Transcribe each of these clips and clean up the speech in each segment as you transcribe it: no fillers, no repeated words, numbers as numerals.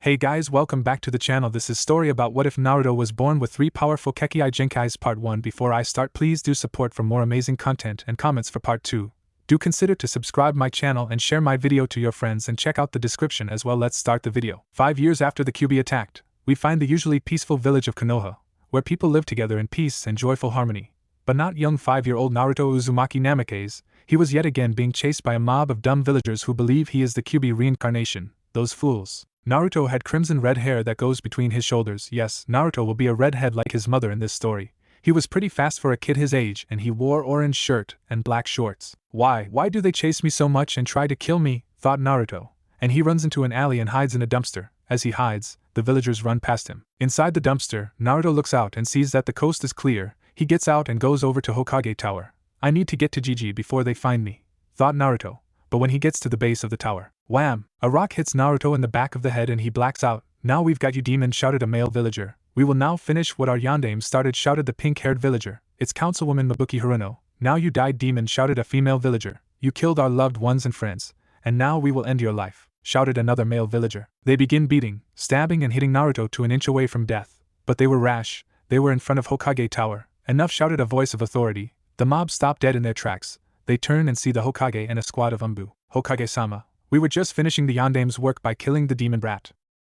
Hey guys, welcome back to the channel. This is story about what if Naruto was born with 3 powerful Kekkei Genkais part 1. Before I start, please do support for more amazing content and comments for part 2. Do consider to subscribe my channel and share my video to your friends and check out the description as well. Let's start the video. 5 years after the Kyuubi attacked, we find the usually peaceful village of Konoha, where people live together in peace and joyful harmony. But not young 5-year-old Naruto Uzumaki Namikaze. He was yet again being chased by a mob of dumb villagers who believe he is the Kyuubi reincarnation. Those fools. Naruto had crimson red hair that goes between his shoulders. Yes, Naruto will be a redhead like his mother in this story. He was pretty fast for a kid his age, and he wore orange shirt and black shorts. Why do they chase me so much and try to kill me? Thought Naruto. And he runs into an alley and hides in a dumpster. As he hides, the villagers run past him. Inside the dumpster, Naruto looks out and sees that the coast is clear. He gets out and goes over to Hokage Tower. I need to get to Gigi before they find me, thought Naruto. But when he gets to the base of the tower, wham! A rock hits Naruto in the back of the head and he blacks out. Now we've got you, demon, shouted a male villager. We will now finish what our yandame started, shouted the pink-haired villager. It's Councilwoman Mabuki Haruno. Now you died, demon, shouted a female villager. You killed our loved ones and friends, and now we will end your life, shouted another male villager. They begin beating, stabbing and hitting Naruto to an inch away from death. But they were rash. They were in front of Hokage Tower. Enough, shouted a voice of authority. The mob stop dead in their tracks. They turn and see the Hokage and a squad of Umbu. Hokage-sama, we were just finishing the yandame's work by killing the demon brat,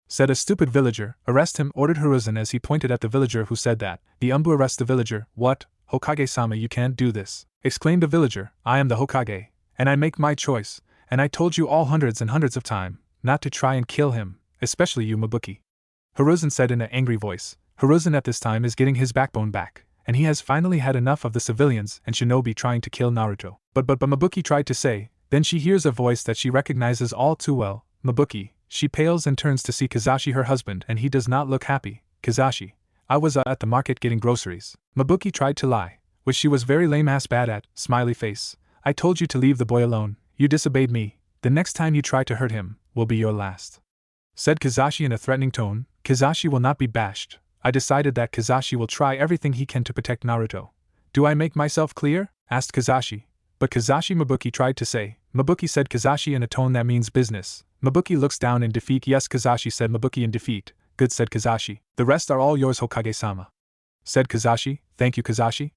said a stupid villager. Arrest him, ordered Hiruzen as he pointed at the villager who said that. The Umbu arrest the villager. What? Hokage-sama, you can't do this, exclaimed the villager. I am the Hokage, and I make my choice, and I told you all hundreds and hundreds of times not to try and kill him, especially you, Mabuki, Hiruzen said in an angry voice. Hiruzen at this time is getting his backbone back, and he has finally had enough of the civilians and shinobi trying to kill Naruto. But Mabuki tried to say. Then she hears a voice that she recognizes all too well. Mabuki. She pales and turns to see Kizashi, her husband, and he does not look happy. Kizashi, I was at the market getting groceries. Mabuki tried to lie, which she was very lame-ass bad at. Smiley face. I told you to leave the boy alone. You disobeyed me. The next time you try to hurt him will be your last, said Kizashi in a threatening tone. Kizashi will not be bashed. I decided that Kizashi will try everything he can to protect Naruto. Do I make myself clear? Asked Kizashi. But Kizashi, Mabuki tried to say. Mabuki, said Kizashi in a tone that means business. Mabuki looks down in defeat. Yes, Kizashi, said Mabuki in defeat. Good, said Kizashi. The rest are all yours, Hokage-sama, said Kizashi. Thank you, Kizashi,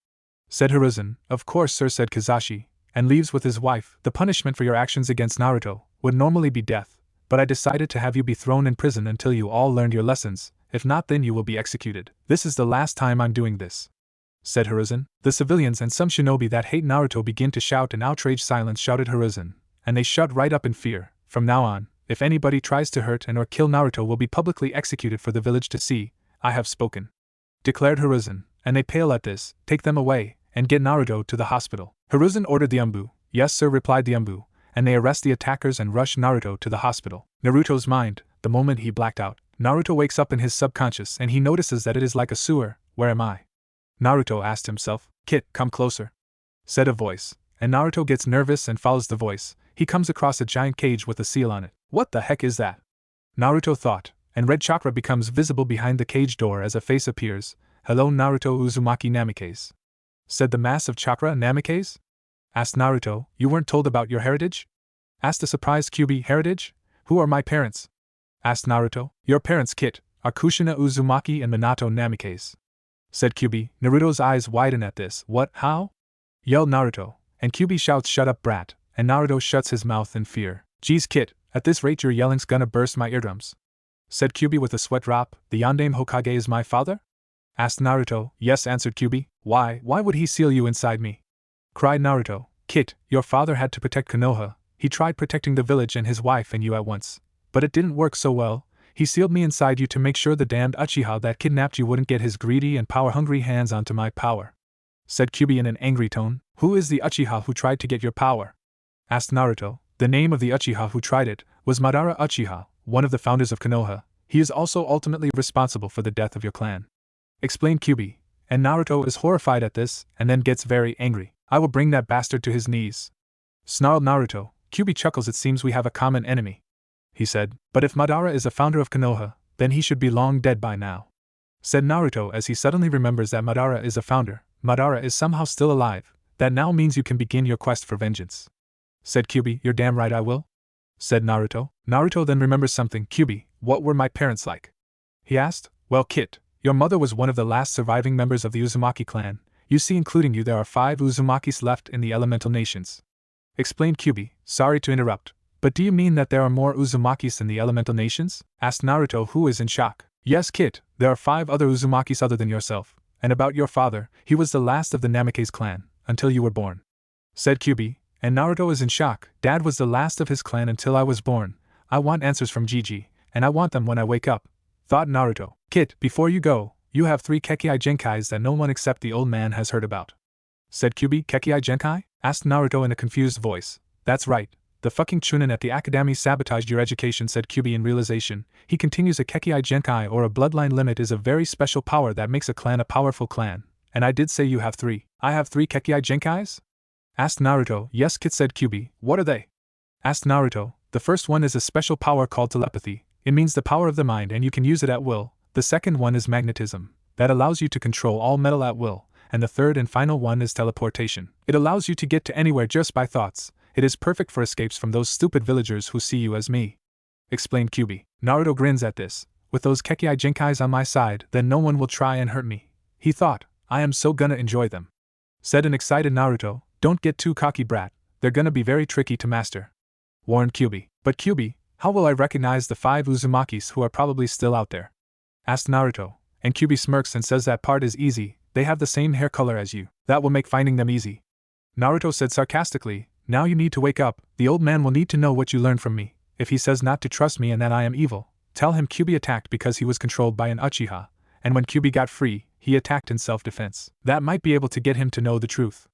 said Hiruzen. Of course, sir, said Kizashi, and leaves with his wife. The punishment for your actions against Naruto would normally be death, but I decided to have you be thrown in prison until you all learned your lessons. If not, then you will be executed. This is the last time I'm doing this, said Hiruzen. The civilians and some shinobi that hate Naruto begin to shout in outraged silence, shouted Hiruzen, and they shut right up in fear. From now on, if anybody tries to hurt and or kill Naruto will be publicly executed for the village to see. I have spoken, declared Hiruzen, and they pale at this. Take them away, and get Naruto to the hospital. Hiruzen ordered the Umbu. Yes, sir, replied the Umbu, and they arrest the attackers and rush Naruto to the hospital. Naruto's mind, the moment he blacked out. Naruto wakes up in his subconscious and he notices that it is like a sewer. Where am I? Naruto asked himself. Kit, come closer, said a voice, and Naruto gets nervous and follows the voice. He comes across a giant cage with a seal on it. What the heck is that? Naruto thought, and red chakra becomes visible behind the cage door as a face appears. Hello, Naruto Uzumaki Namikaze, said the mass of chakra. Namikaze? Asked Naruto. You weren't told about your heritage? Asked the surprised Kyuubi. Heritage? Who are my parents? Asked Naruto. Your parents, Kit, are Kushina Uzumaki and Minato Namikaze, said Kyuubi. Naruto's eyes widen at this. What? How? Yelled Naruto, and Kyuubi shouts, shut up, brat, and Naruto shuts his mouth in fear. Geez, Kit, at this rate your yelling's gonna burst my eardrums, said Kyuubi with a sweat drop. The Yandame Hokage is my father? Asked Naruto. Yes, answered Kyuubi. Why would he seal you inside me? Cried Naruto. Kit, your father had to protect Konoha. He tried protecting the village and his wife and you at once, but it didn't work so well. He sealed me inside you to make sure the damned Uchiha that kidnapped you wouldn't get his greedy and power-hungry hands onto my power, said Kyuubi in an angry tone. Who is the Uchiha who tried to get your power? Asked Naruto. The name of the Uchiha who tried it was Madara Uchiha, one of the founders of Konoha. He is also ultimately responsible for the death of your clan, explained Kyuubi, and Naruto is horrified at this and then gets very angry. I will bring that bastard to his knees, snarled Naruto. Kyuubi chuckles. It seems we have a common enemy, he said. But if Madara is a founder of Konoha, then he should be long dead by now, said Naruto as he suddenly remembers that Madara is a founder. Madara is somehow still alive. That now means you can begin your quest for vengeance, said Kyuubi. You're damn right I will, said Naruto. Naruto then remembers something. Kyuubi, What were my parents like? He asked. Well, Kit, your mother was one of the last surviving members of the Uzumaki clan. You see, including you, there are 5 Uzumakis left in the elemental nations. Explained Kyubi. Sorry to interrupt, but do you mean that there are more Uzumakis than the elemental nations? Asked Naruto, who is in shock. Yes, Kit, there are 5 other Uzumakis other than yourself. And about your father, he was the last of the Namake's clan, until you were born. Said Kyubi, and Naruto is in shock. Dad was the last of his clan until I was born. I want answers from Gigi, and I want them when I wake up. Thought Naruto. Kit, before you go, you have 3 Kekkei Genkais that no one except the old man has heard about. Said Kyubi. Kekkei Genkai? Asked Naruto in a confused voice. That's right. The fucking Chunin at the academy sabotaged your education, said Kyubi in realization. He continues, a Kekkei Genkai or a bloodline limit is a very special power that makes a clan a powerful clan. And I did say you have 3. I have 3 Kekkei Genkais? Asked Naruto. Yes, Kit, said Kyubi. What are they? Asked Naruto. The first one is a special power called telepathy. It means the power of the mind and you can use it at will. The second one is magnetism. That allows you to control all metal at will. And the third and final one is teleportation. It allows you to get to anywhere just by thoughts. It is perfect for escapes from those stupid villagers who see you as me. Explained Kyubi. Naruto grins at this. With those Kekkei Genkais on my side, then no one will try and hurt me. He thought, I am so gonna enjoy them. Said an excited Naruto. Don't get too cocky, brat. They're gonna be very tricky to master. Warned Kyubi. But Kyubi, how will I recognize the 5 Uzumakis who are probably still out there? Asked Naruto. And Kyubi smirks and says that part is easy. They have the same hair color as you. That will make finding them easy. Naruto said sarcastically. Now you need to wake up. The old man will need to know what you learned from me. If he says not to trust me and that I am evil, tell him Kyubi attacked because he was controlled by an Uchiha, and when Kyubi got free, he attacked in self-defense. That might be able to get him to know the truth.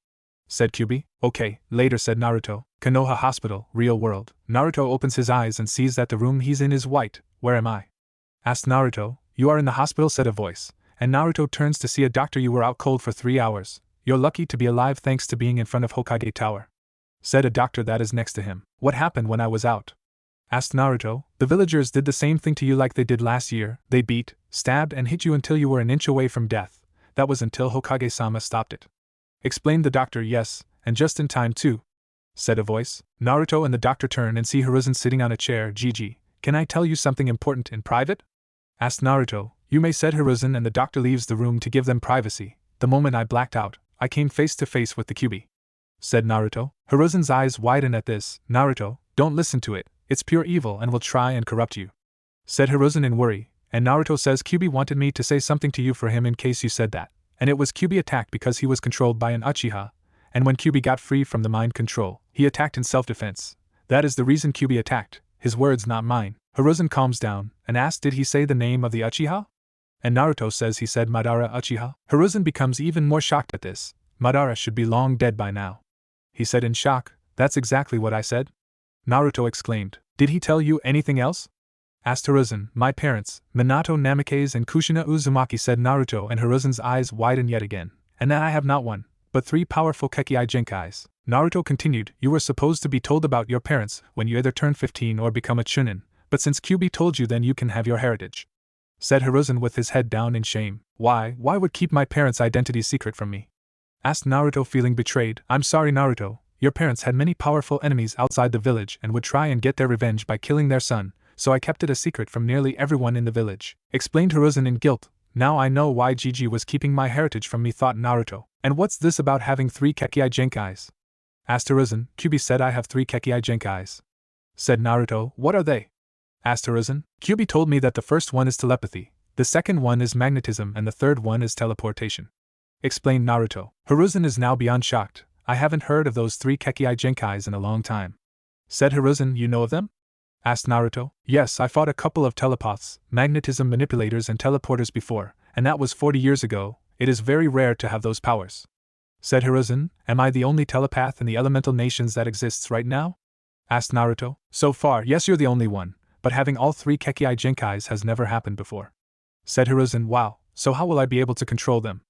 Said Kyubi. Okay, later, said Naruto. Konoha Hospital, real world. Naruto opens his eyes and sees that the room he's in is white. Where am I? Asked Naruto. You are in the hospital, said a voice. And Naruto turns to see a doctor. You were out cold for 3 hours. You're lucky to be alive thanks to being in front of Hokage Tower. Said a doctor that is next to him. What happened when I was out? Asked Naruto. The villagers did the same thing to you like they did last year. They beat, stabbed and hit you until you were an inch away from death. That was until Hokage-sama stopped it. Explained the doctor. Yes, and just in time too. Said a voice. Naruto and the doctor turn and see Hiruzen sitting on a chair. Gigi, can I tell you something important in private? Asked Naruto. You may, said Hiruzen, and the doctor leaves the room to give them privacy. The moment I blacked out, I came face to face with the Kyubi. Said Naruto. Hiruzen's eyes widen at this. Naruto, don't listen to it. It's pure evil and will try and corrupt you. Said Hiruzen in worry, and Naruto says Kyubi wanted me to say something to you for him in case you said that. And it was Kyubi attacked because he was controlled by an Uchiha, and when Kyubi got free from the mind control, he attacked in self-defense. That is the reason Kyubi attacked. His words, not mine. Hiruzen calms down, and asks did he say the name of the Uchiha? And Naruto says he said Madara Uchiha. Hiruzen becomes even more shocked at this. Madara should be long dead by now. He said in shock, that's exactly what I said. Naruto exclaimed. Did he tell you anything else? Asked Hiruzen. My parents, Minato Namake's and Kushina Uzumaki, said Naruto, and Hiruzen's eyes widen yet again. And then I have not 1, but 3 powerful Kekkei Genkais. Naruto continued. You were supposed to be told about your parents when you either turn 15 or become a Chunin, but since Kyubi told you, then you can have your heritage. Said Hiruzen with his head down in shame. Why would keep my parents' identity secret from me? Asked Naruto, feeling betrayed. I'm sorry, Naruto. Your parents had many powerful enemies outside the village and would try and get their revenge by killing their son, so I kept it a secret from nearly everyone in the village. Explained Hiruzen in guilt. Now I know why Gigi was keeping my heritage from me, thought Naruto. And what's this about having 3 Kekkei Genkais? Asked Hiruzen. Kyubi said I have 3 Kekkei Genkais. Said Naruto. What are they? Asked Hiruzen. Kyubi told me that the first one is telepathy, the second one is magnetism, and the third one is teleportation. Explained Naruto. Hiruzen is now beyond shocked. I haven't heard of those 3 Kekkei Genkais in a long time. Said Hiruzen. You know of them? Asked Naruto. Yes, I fought a couple of telepaths, magnetism manipulators and teleporters before, and that was 40 years ago. It is very rare to have those powers. Said Hiruzen. Am I the only telepath in the elemental nations that exists right now? Asked Naruto. So far, yes, you're the only one, but having all 3 Kekkei Genkais has never happened before. Said Hiruzen. Wow, so how will I be able to control them?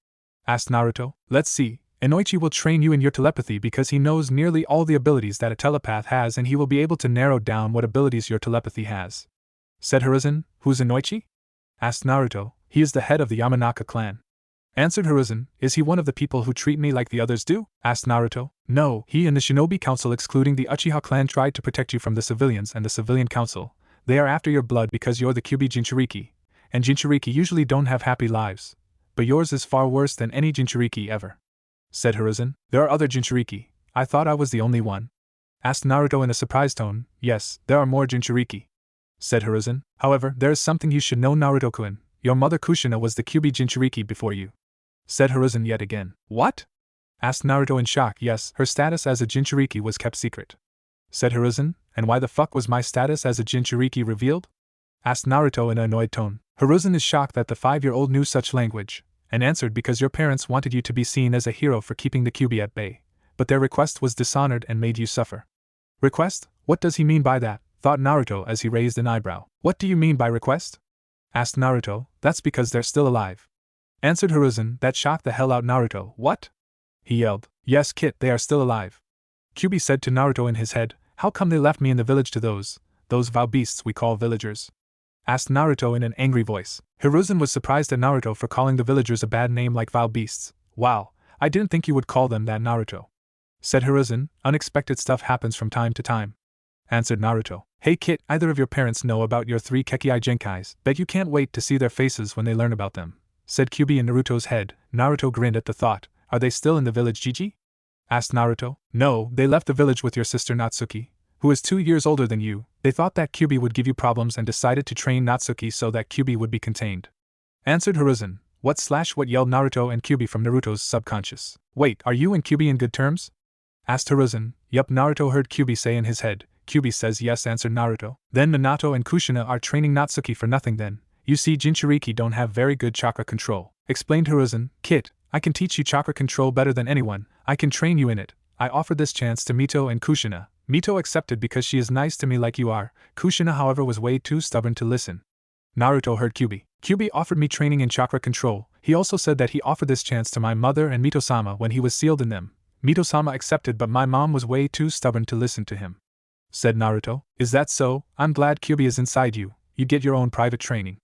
Asked Naruto. Let's see. Inoichi will train you in your telepathy because he knows nearly all the abilities that a telepath has, and he will be able to narrow down what abilities your telepathy has. Said Hiruzen. Who's Inoichi? Asked Naruto. He is the head of the Yamanaka clan. Answered Hiruzen. Is he one of the people who treat me like the others do? Asked Naruto. No, he and the Shinobi Council excluding the Uchiha clan tried to protect you from the civilians and the civilian council. They are after your blood because you're the Kyuubi Jinchuriki, and Jinchuriki usually don't have happy lives, but yours is far worse than any Jinchuriki ever," said Hiruzen. "There are other Jinchuriki. I thought I was the only one?" asked Naruto in a surprised tone. "Yes, there are more Jinchuriki," said Hiruzen. "However, there is something you should know, Naruto-kun. Your mother Kushina was the Kyuubi Jinchuriki before you," said Hiruzen yet again. "What?" asked Naruto in shock. "Yes, her status as a Jinchuriki was kept secret," said Hiruzen. "And why the fuck was my status as a Jinchuriki revealed?" asked Naruto in an annoyed tone. Hiruzen is shocked that the 5-year-old knew such language, and answered, "Because your parents wanted you to be seen as a hero for keeping the Kyuubi at bay, but their request was dishonored and made you suffer." "Request? What does he mean by that?" thought Naruto as he raised an eyebrow. "What do you mean by request?" asked Naruto. "That's because they're still alive," answered Hiruzen. That shocked the hell out Naruto. "What?" he yelled. "Yes, Kit, they are still alive," Kyuubi said to Naruto in his head. "How come they left me in the village to those vile beasts we call villagers?" asked Naruto in an angry voice. Hiruzen was surprised at Naruto for calling the villagers a bad name like vile beasts. "Wow, I didn't think you would call them that, Naruto," said Hiruzen. "Unexpected stuff happens from time to time," answered Naruto. "Hey Kit, either of your parents know about your 3 Kekkei Genkais? Bet you can't wait to see their faces when they learn about them," said Kyuubi in Naruto's head. Naruto grinned at the thought. "Are they still in the village, Gigi?" asked Naruto. "No, they left the village with your sister Natsuki, who is 2 years older than you. They thought that Kyuubi would give you problems and decided to train Natsuki so that Kyuubi would be contained," answered Hiruzen. What yelled Naruto and Kyuubi from Naruto's subconscious. "Wait, are you and Kyuubi in good terms?" asked Hiruzen. "Yup," Naruto heard Kyuubi say in his head. "Kyuubi says yes," answered Naruto. "Then Minato and Kushina are training Natsuki for nothing then. You see, Jinchuriki don't have very good chakra control," explained Hiruzen. "Kit, I can teach you chakra control better than anyone. I can train you in it. I offered this chance to Mito and Kushina. Mito accepted because she is nice to me like you are. Kushina, however, was way too stubborn to listen." Naruto heard Kyuubi. "Kyuubi offered me training in chakra control. He also said that he offered this chance to my mother and Mito-sama when he was sealed in them. Mito-sama accepted, but my mom was way too stubborn to listen to him," said Naruto. "Is that so? I'm glad Kyuubi is inside you. You get your own private training,"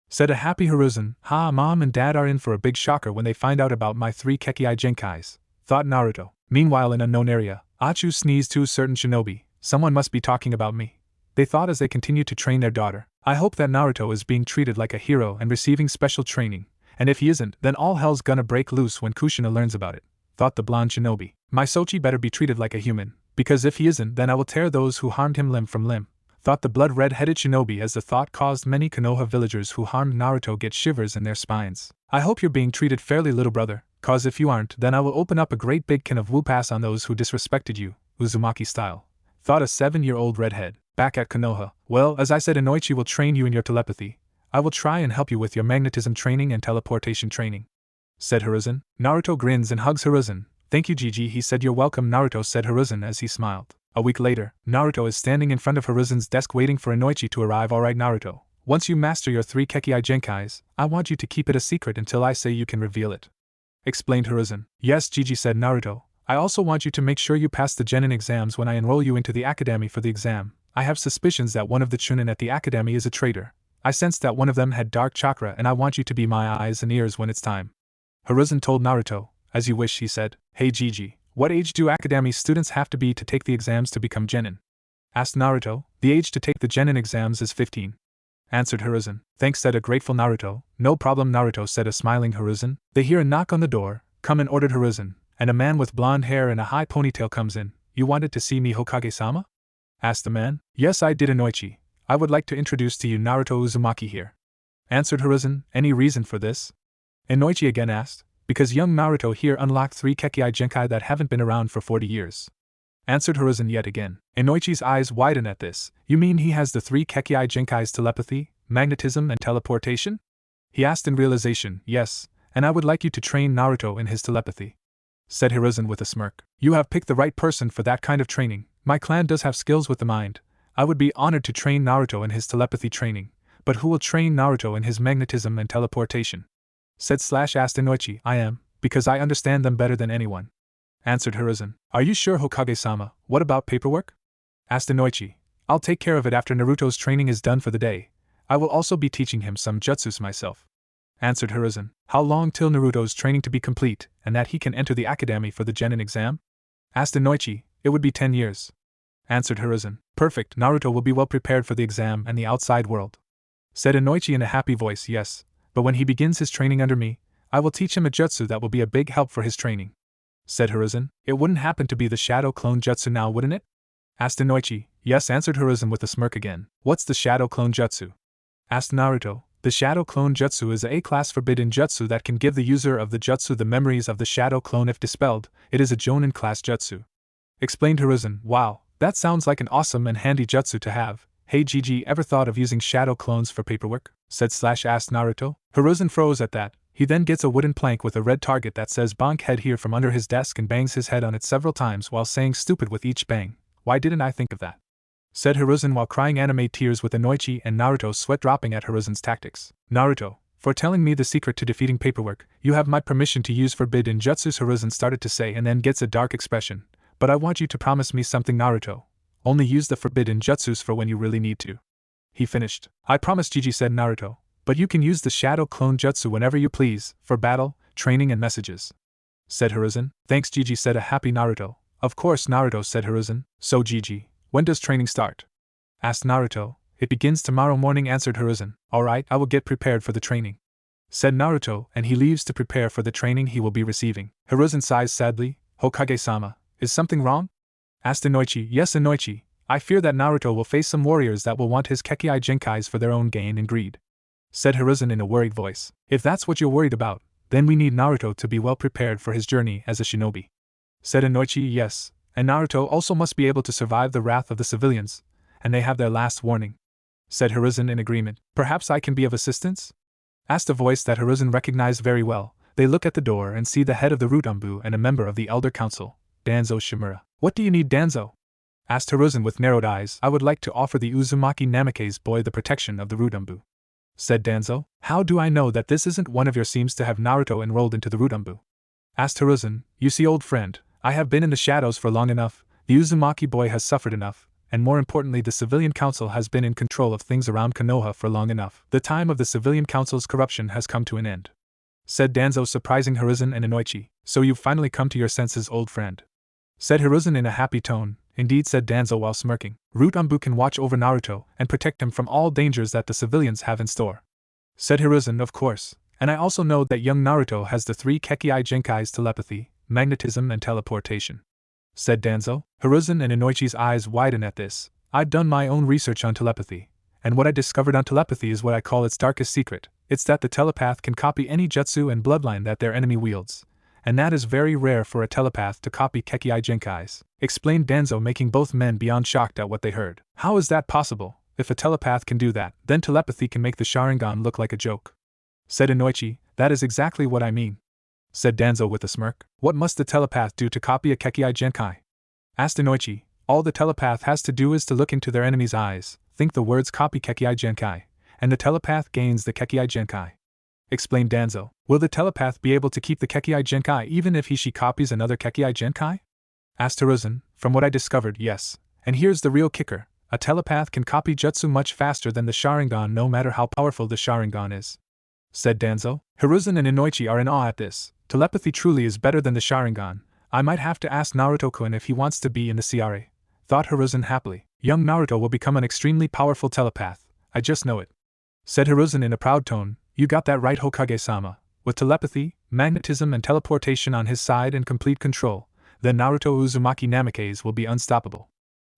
said a happy Hiruzen. "Ha, Mom and Dad are in for a big shocker when they find out about my 3 Kekkei Genkais," thought Naruto. Meanwhile, in an unknown area, Achu sneezed to a certain shinobi. "Someone must be talking about me," they thought as they continued to train their daughter. "I hope that Naruto is being treated like a hero and receiving special training, and if he isn't, then all hell's gonna break loose when Kushina learns about it," thought the blonde shinobi. "My Sochi better be treated like a human, because if he isn't, then I will tear those who harmed him limb from limb," thought the blood-red-headed shinobi as the thought caused many Konoha villagers who harmed Naruto get shivers in their spines. "I hope you're being treated fairly, little brother, cause if you aren't, then I will open up a great big can of whoop-ass on those who disrespected you, Uzumaki style," thought a 7-year-old redhead. Back at Konoha, "Well, as I said, Inoichi will train you in your telepathy. I will try and help you with your magnetism training and teleportation training," said Hiruzen. Naruto grins and hugs Hiruzen. "Thank you, Gigi," he said. "You're welcome, Naruto," said Hiruzen as he smiled. A week later, Naruto is standing in front of Hiruzen's desk waiting for Inoichi to arrive. "Alright, Naruto. Once you master your 3 Kekkei Genkais, I want you to keep it a secret until I say you can reveal it," explained Hiruzen. "Yes, Gigi," said Naruto. "I also want you to make sure you pass the Genin exams when I enroll you into the academy for the exam. I have suspicions that one of the Chunin at the academy is a traitor. I sensed that one of them had dark chakra, and I want you to be my eyes and ears when it's time." Hiruzen told Naruto. "As you wish," he said. "Hey Gigi, what age do academy students have to be to take the exams to become Genin?" asked Naruto. "The age to take the Genin exams is 15. Answered Hiruzen. "Thanks," said a grateful Naruto. "No problem, Naruto," said a smiling Hiruzen. They hear a knock on the door. "Come in," ordered Hiruzen, and a man with blonde hair and a high ponytail comes in. "You wanted to see me, Hokage-sama?" asked the man. "Yes, I did, Inoichi. I would like to introduce to you Naruto Uzumaki here," answered Hiruzen. "Any reason for this?" Inoichi again asked. "Because young Naruto here unlocked 3 Kekkei Genkai that haven't been around for 40 years," answered Hiruzen yet again. Inoichi's eyes widen at this. "You mean he has the 3 Kekkei Genkai's telepathy, magnetism, and teleportation?" he asked in realization. "Yes, and I would like you to train Naruto in his telepathy," said Hiruzen with a smirk. "You have picked the right person for that kind of training. My clan does have skills with the mind. I would be honored to train Naruto in his telepathy training, but who will train Naruto in his magnetism and teleportation?" asked Inoichi. "I am, because I understand them better than anyone," answered Hiruzen. "Are you sure, Hokage-sama? What about paperwork?" asked Inoichi. "I'll take care of it after Naruto's training is done for the day. I will also be teaching him some jutsus myself," answered Hiruzen. "How long till Naruto's training to be complete, and that he can enter the academy for the Genin exam?" asked Inoichi. "It would be 10 years," answered Hiruzen. Perfect, Naruto will be well prepared for the exam and the outside world. Said Inoichi in a happy voice. Yes, but when he begins his training under me, I will teach him a jutsu that will be a big help for his training. Said Hiruzen. It wouldn't happen to be the Shadow Clone Jutsu now, wouldn't it? Asked Inoichi. Yes, answered Hiruzen with a smirk again. What's the Shadow Clone Jutsu? Asked Naruto. The Shadow Clone Jutsu is a A-class forbidden jutsu that can give the user of the jutsu the memories of the Shadow Clone if dispelled. It is a Jonin class jutsu. Explained Hiruzen. Wow, that sounds like an awesome and handy jutsu to have. Hey Gigi, ever thought of using shadow clones for paperwork? Asked Naruto. Hiruzen froze at that. He then gets a wooden plank with a red target that says bonk head here from under his desk and bangs his head on it several times while saying stupid with each bang. Why didn't I think of that? Said Hiruzen while crying anime tears with Inoichi and Naruto sweat dropping at Hiruzen's tactics. Naruto, for telling me the secret to defeating paperwork, you have my permission to use forbidden jutsus, Hiruzen started to say and then gets a dark expression. But I want you to promise me something, Naruto. Only use the forbidden jutsus for when you really need to. He finished. I promise, Gigi, said Naruto. But you can use the Shadow Clone Jutsu whenever you please, for battle, training and messages. Said Hiruzen. Thanks, Gigi, said a happy Naruto. Of course, Naruto, said Hiruzen. So Gigi, when does training start? Asked Naruto. It begins tomorrow morning, answered Hiruzen. Alright, I will get prepared for the training. Said Naruto, and he leaves to prepare for the training he will be receiving. Hiruzen sighs sadly. Hokage-sama, is something wrong? Asked Inoichi. Yes, Inoichi. I fear that Naruto will face some warriors that will want his Kekkei Genkais for their own gain and greed. Said Hiruzen in a worried voice. If that's what you're worried about, then we need Naruto to be well prepared for his journey as a shinobi. Said Inoichi. Yes, and Naruto also must be able to survive the wrath of the civilians, and they have their last warning. Said Hiruzen in agreement. Perhaps I can be of assistance? Asked a voice that Hiruzen recognized very well. They look at the door and see the head of the Rutambu and a member of the Elder Council, Danzo Shimura. What do you need, Danzo? Asked Hiruzen with narrowed eyes. I would like to offer the Uzumaki Namake's boy the protection of the Rutambu. Said Danzo. How do I know that this isn't one of your seems to have Naruto enrolled into the Rutambu? Asked Hiruzen. You see, old friend, I have been in the shadows for long enough, the Uzumaki boy has suffered enough, and more importantly the civilian council has been in control of things around Konoha for long enough. The time of the civilian council's corruption has come to an end. Said Danzo, surprising Hiruzen and Inoichi. So you've finally come to your senses, old friend. Said Hiruzen in a happy tone. Indeed, said Danzo while smirking. Rutambu can watch over Naruto and protect him from all dangers that the civilians have in store. Said Hiruzen. Of course, and I also know that young Naruto has the 3 Kekkei Genkais: telepathy, magnetism and teleportation. Said Danzo. Hiruzen and Inoichi's eyes widen at this. I've done my own research on telepathy, and what I discovered on telepathy is what I call its darkest secret. It's that the telepath can copy any jutsu and bloodline that their enemy wields, and that is very rare for a telepath to copy Kekkei Genkais, explained Danzo, making both men beyond shocked at what they heard. How is that possible? If a telepath can do that, then telepathy can make the Sharingan look like a joke. Said Inoichi. That is exactly what I mean. Said Danzo with a smirk. What must the telepath do to copy a Kekkei Genkai? Asked Inoichi. All the telepath has to do is to look into their enemy's eyes, think the words copy Kekkei Genkai, and the telepath gains the Kekkei Genkai. Explained Danzo. Will the telepath be able to keep the Kekkei Genkai even if she copies another Kekkei Genkai? Asked Hiruzen. From what I discovered, yes. And here's the real kicker. A telepath can copy jutsu much faster than the Sharingan no matter how powerful the Sharingan is. Said Danzo. Hiruzen and Inoichi are in awe at this. Telepathy truly is better than the Sharingan. I might have to ask Naruto-kun if he wants to be in the CRA. Thought Hiruzen happily. Young Naruto will become an extremely powerful telepath. I just know it. Said Hiruzen in a proud tone. You got that right, Hokage-sama. With telepathy, magnetism and teleportation on his side and complete control, then Naruto Uzumaki Namake's will be unstoppable.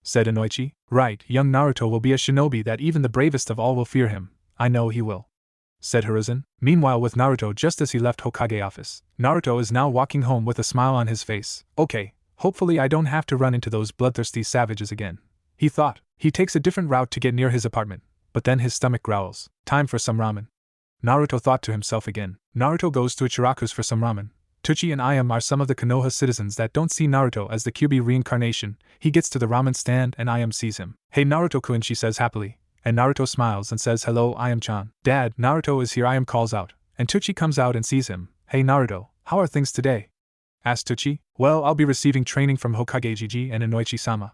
Said Inoichi. Right, young Naruto will be a shinobi that even the bravest of all will fear him. I know he will. Said Hiruzen. Meanwhile, with Naruto just as he left Hokage office, Naruto is now walking home with a smile on his face. Okay, hopefully I don't have to run into those bloodthirsty savages again. He thought. He takes a different route to get near his apartment, but then his stomach growls. Time for some ramen. Naruto thought to himself again. Naruto goes to Ichiraku's for some ramen. Tucci and Ayam are some of the Konoha citizens that don't see Naruto as the Kyuubi reincarnation. He gets to the ramen stand and Ayam sees him. Hey Naruto-kun, she says happily. And Naruto smiles and says hello Ayam-chan. Dad, Naruto is here, Ayam calls out. And Tucci comes out and sees him. Hey Naruto, how are things today? Asked Tucci. Well, I'll be receiving training from Hokage Gigi and Inoichi-sama.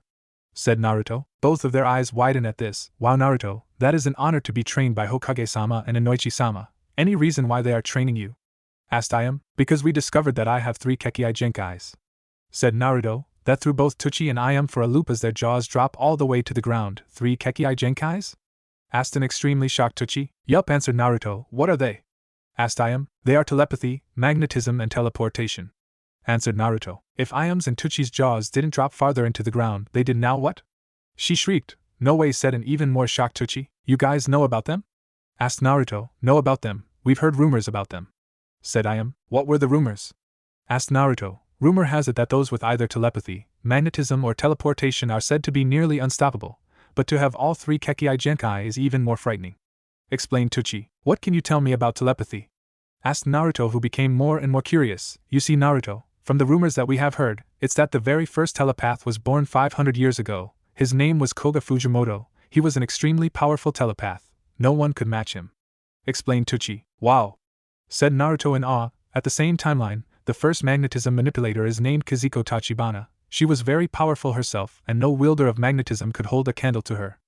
Said Naruto. Both of their eyes widen at this. Wow Naruto, that is an honor to be trained by Hokage-sama and Inoichi-sama. Any reason why they are training you? Asked Ayam. Because we discovered that I have 3 Kekkei Genkais. Said Naruto. That threw both Tucci and Ayam for a loop as their jaws drop all the way to the ground. 3 Kekkei Genkais? Asked an extremely shocked Tucci. Yup, answered Naruto. What are they? Asked Ayam. They are telepathy, magnetism, and teleportation, answered Naruto. If Ayam's and Tucci's jaws didn't drop farther into the ground, they did now what? She shrieked. No way, said an even more shocked Tucci. You guys know about them? Asked Naruto. Know about them, we've heard rumors about them, said Ayam. What were the rumors? Asked Naruto. Rumor has it that those with either telepathy, magnetism, or teleportation are said to be nearly unstoppable, but to have all 3 Kekkei Genkai is even more frightening, explained Tucci. What can you tell me about telepathy? Asked Naruto, who became more and more curious. You see, Naruto, from the rumors that we have heard, it's that the very first telepath was born 500 years ago. His name was Koga Fujimoto. He was an extremely powerful telepath. No one could match him, explained Tucci. Wow, said Naruto in awe. At the same timeline, the first magnetism manipulator is named Kazuko Tachibana. She was very powerful herself, and no wielder of magnetism could hold a candle to her.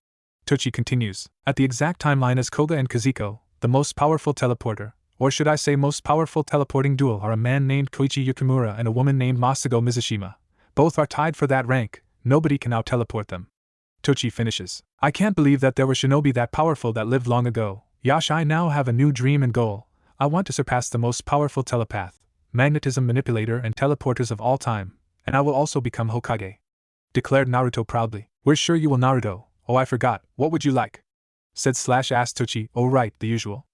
Tucci continues. At the exact timeline as Koga and Kazuko, the most powerful teleporter, or should I say most powerful teleporting duo, are a man named Koichi Yukimura and a woman named Masago Mizushima. Both are tied for that rank. Nobody can out-teleport them. Tucci finishes. I can't believe that there were shinobi that powerful that lived long ago. Yash, I now have a new dream and goal. I want to surpass the most powerful telepath, magnetism manipulator, and teleporters of all time, and I will also become Hokage, declared Naruto proudly. We're sure you will, Naruto. Oh, I forgot. What would you like? Said / asked Tucci. Oh, right, the usual,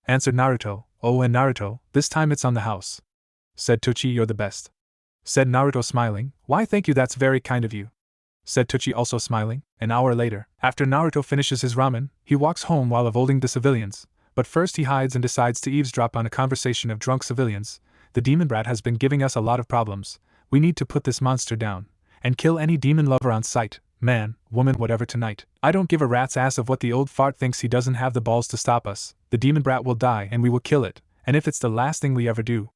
answered Naruto. Oh, and Naruto, this time it's on the house, said Tucci. You're the best, said Naruto, smiling. Why, thank you, that's very kind of you, said Tucci, also smiling. An hour later, after Naruto finishes his ramen, he walks home while avoiding the civilians, but first he hides and decides to eavesdrop on a conversation of drunk civilians. The demon brat has been giving us a lot of problems. We need to put this monster down, and kill any demon lover on sight, man, woman, whatever, tonight. I don't give a rat's ass of what the old fart thinks. He doesn't have the balls to stop us. The demon brat will die and we will kill it, and if it's the last thing we ever do.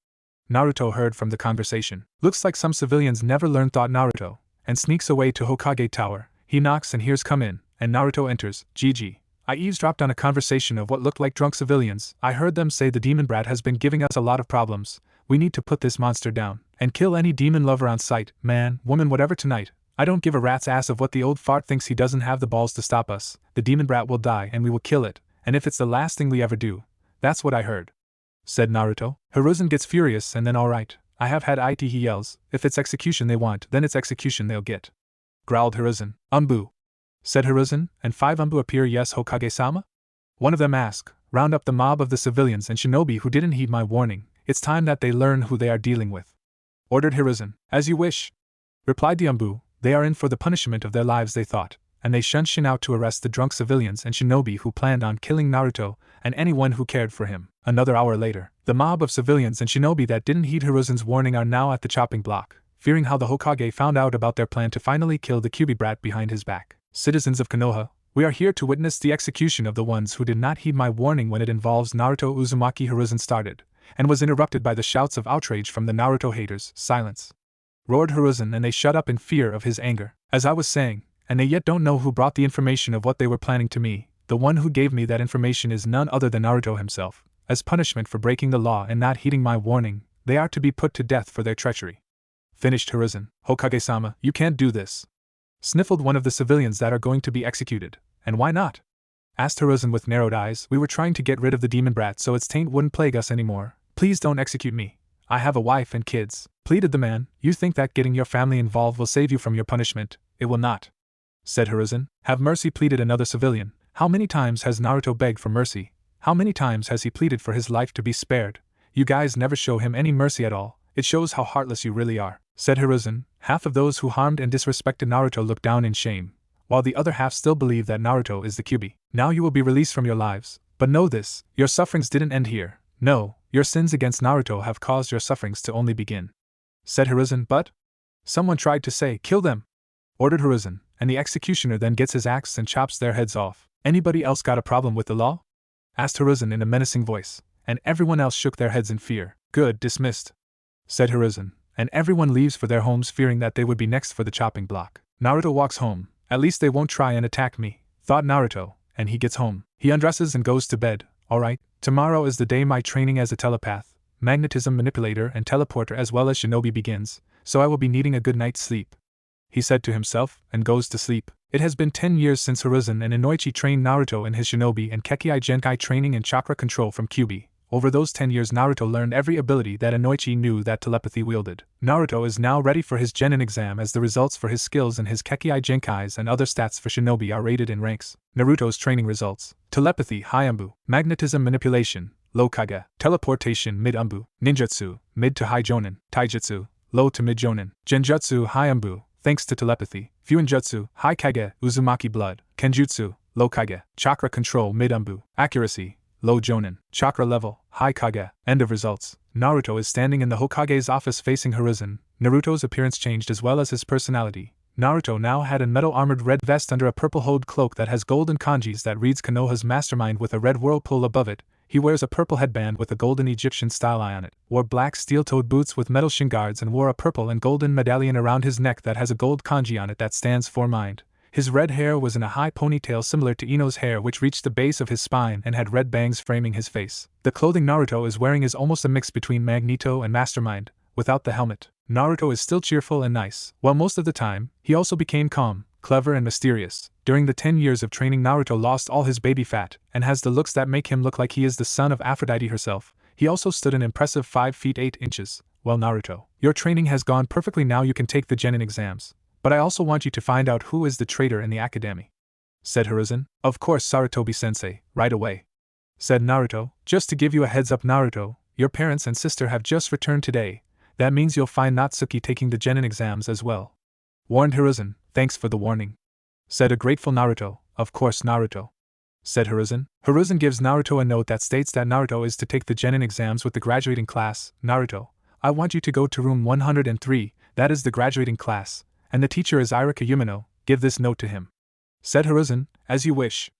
Naruto heard from the conversation. Looks like some civilians never learned, thought Naruto, and sneaks away to Hokage Tower. He knocks and hears come in, and Naruto enters. GG. I eavesdropped on a conversation of what looked like drunk civilians. I heard them say the demon brat has been giving us a lot of problems. We need to put this monster down, and kill any demon lover on sight, man, woman, whatever, tonight. I don't give a rat's ass of what the old fart thinks. He doesn't have the balls to stop us. The demon brat will die and we will kill it, and if it's the last thing we ever do. That's what I heard, said Naruto. Hiruzen gets furious and then alright, I have had it, he yells. If it's execution they want, then it's execution they'll get, growled Hiruzen. Umbu, said Hiruzen, and 5 Umbu appear. Yes, Hokage-sama? One of them asked. Round up the mob of the civilians and shinobi who didn't heed my warning. It's time that they learn who they are dealing with, ordered Hiruzen. As you wish, replied the Umbu. They are in for the punishment of their lives, they thought, and they shunned out to arrest the drunk civilians and shinobi who planned on killing Naruto and anyone who cared for him. Another hour later, the mob of civilians and shinobi that didn't heed Hiruzen's warning are now at the chopping block, fearing how the Hokage found out about their plan to finally kill the Kyuubi brat behind his back. Citizens of Konoha, we are here to witness the execution of the ones who did not heed my warning when it involves Naruto Uzumaki. Hiruzen started, and was interrupted by the shouts of outrage from the Naruto haters. Silence, roared Hiruzen, and they shut up in fear of his anger. As I was saying, and they yet don't know who brought the information of what they were planning to me. The one who gave me that information is none other than Naruto himself. As punishment for breaking the law and not heeding my warning, they are to be put to death for their treachery, finished Hiruzen. Hokage-sama, you can't do this, sniffled one of the civilians that are going to be executed. And why not? Asked Hiruzen with narrowed eyes. We were trying to get rid of the demon brat so its taint wouldn't plague us anymore. Please don't execute me. I have a wife and kids, pleaded the man. You think that getting your family involved will save you from your punishment? It will not, said Hiruzen. Have mercy, pleaded another civilian. How many times has Naruto begged for mercy? How many times has he pleaded for his life to be spared? You guys never show him any mercy at all. It shows how heartless you really are, said Hiruzen. Half of those who harmed and disrespected Naruto look down in shame, while the other half still believe that Naruto is the Kyuubi. Now you will be released from your lives, but know this, your sufferings didn't end here. No, your sins against Naruto have caused your sufferings to only begin, said Hiruzen. But someone tried to say, kill them, ordered Hiruzen, and the executioner then gets his axe and chops their heads off. Anybody else got a problem with the law? Asked Hiruzen in a menacing voice, and everyone else shook their heads in fear. Good, dismissed, said Hiruzen, and everyone leaves for their homes fearing that they would be next for the chopping block. Naruto walks home. At least they won't try and attack me, thought Naruto, and he gets home. He undresses and goes to bed. Alright, tomorrow is the day my training as a telepath, magnetism manipulator and teleporter as well as shinobi begins, so I will be needing a good night's sleep. he said to himself, and goes to sleep. It has been 10 years since Hiruzen and Inoichi trained Naruto in his shinobi and Kekkei Genkai training and chakra control from Kyuubi. Over those 10 years Naruto learned every ability that Inoichi knew that telepathy wielded. Naruto is now ready for his Genin exam as the results for his skills and his Kekkei Genkais and other stats for shinobi are rated in ranks. Naruto's training results: telepathy high Umbu, magnetism manipulation low Kage, teleportation mid Umbu, ninjutsu mid to high Jonin, taijutsu low to mid Jonin, genjutsu high Umbu thanks to telepathy, fuinjutsu high Kage, Uzumaki blood, kenjutsu low Kage, chakra control mid Umbu, accuracy low Jonin, chakra level, high Kage. End of results. Naruto is standing in the Hokage's office facing Hiruzen. Naruto's appearance changed as well as his personality. Naruto now had a metal-armored red vest under a purple-hulled cloak that has golden kanjis that reads Konoha's mastermind with a red whirlpool above it. He wears a purple headband with a golden Egyptian-style eye on it, wore black steel-toed boots with metal shin guards and wore a purple and golden medallion around his neck that has a gold kanji on it that stands for mind. His red hair was in a high ponytail similar to Ino's hair which reached the base of his spine and had red bangs framing his face. The clothing Naruto is wearing is almost a mix between Magneto and Mastermind, without the helmet. Naruto is still cheerful and nice, while most of the time, he also became calm, clever and mysterious. During the 10 years of training Naruto lost all his baby fat, and has the looks that make him look like he is the son of Aphrodite herself. He also stood an impressive 5 feet 8 inches. Well Naruto, your training has gone perfectly, now you can take the Genin exams. But I also want you to find out who is the traitor in the academy, said Hiruzen. Of course Sarutobi-sensei, right away, said Naruto. Just to give you a heads up Naruto, your parents and sister have just returned today. That means you'll find Natsuki taking the Genin exams as well, warned Hiruzen. Thanks for the warning, said a grateful Naruto. Of course Naruto, said Hiruzen. Hiruzen gives Naruto a note that states that Naruto is to take the Genin exams with the graduating class. Naruto, I want you to go to room 103, that is the graduating class, and the teacher is Irika Yumino. Give this note to him, said Hiruzen. As you wish,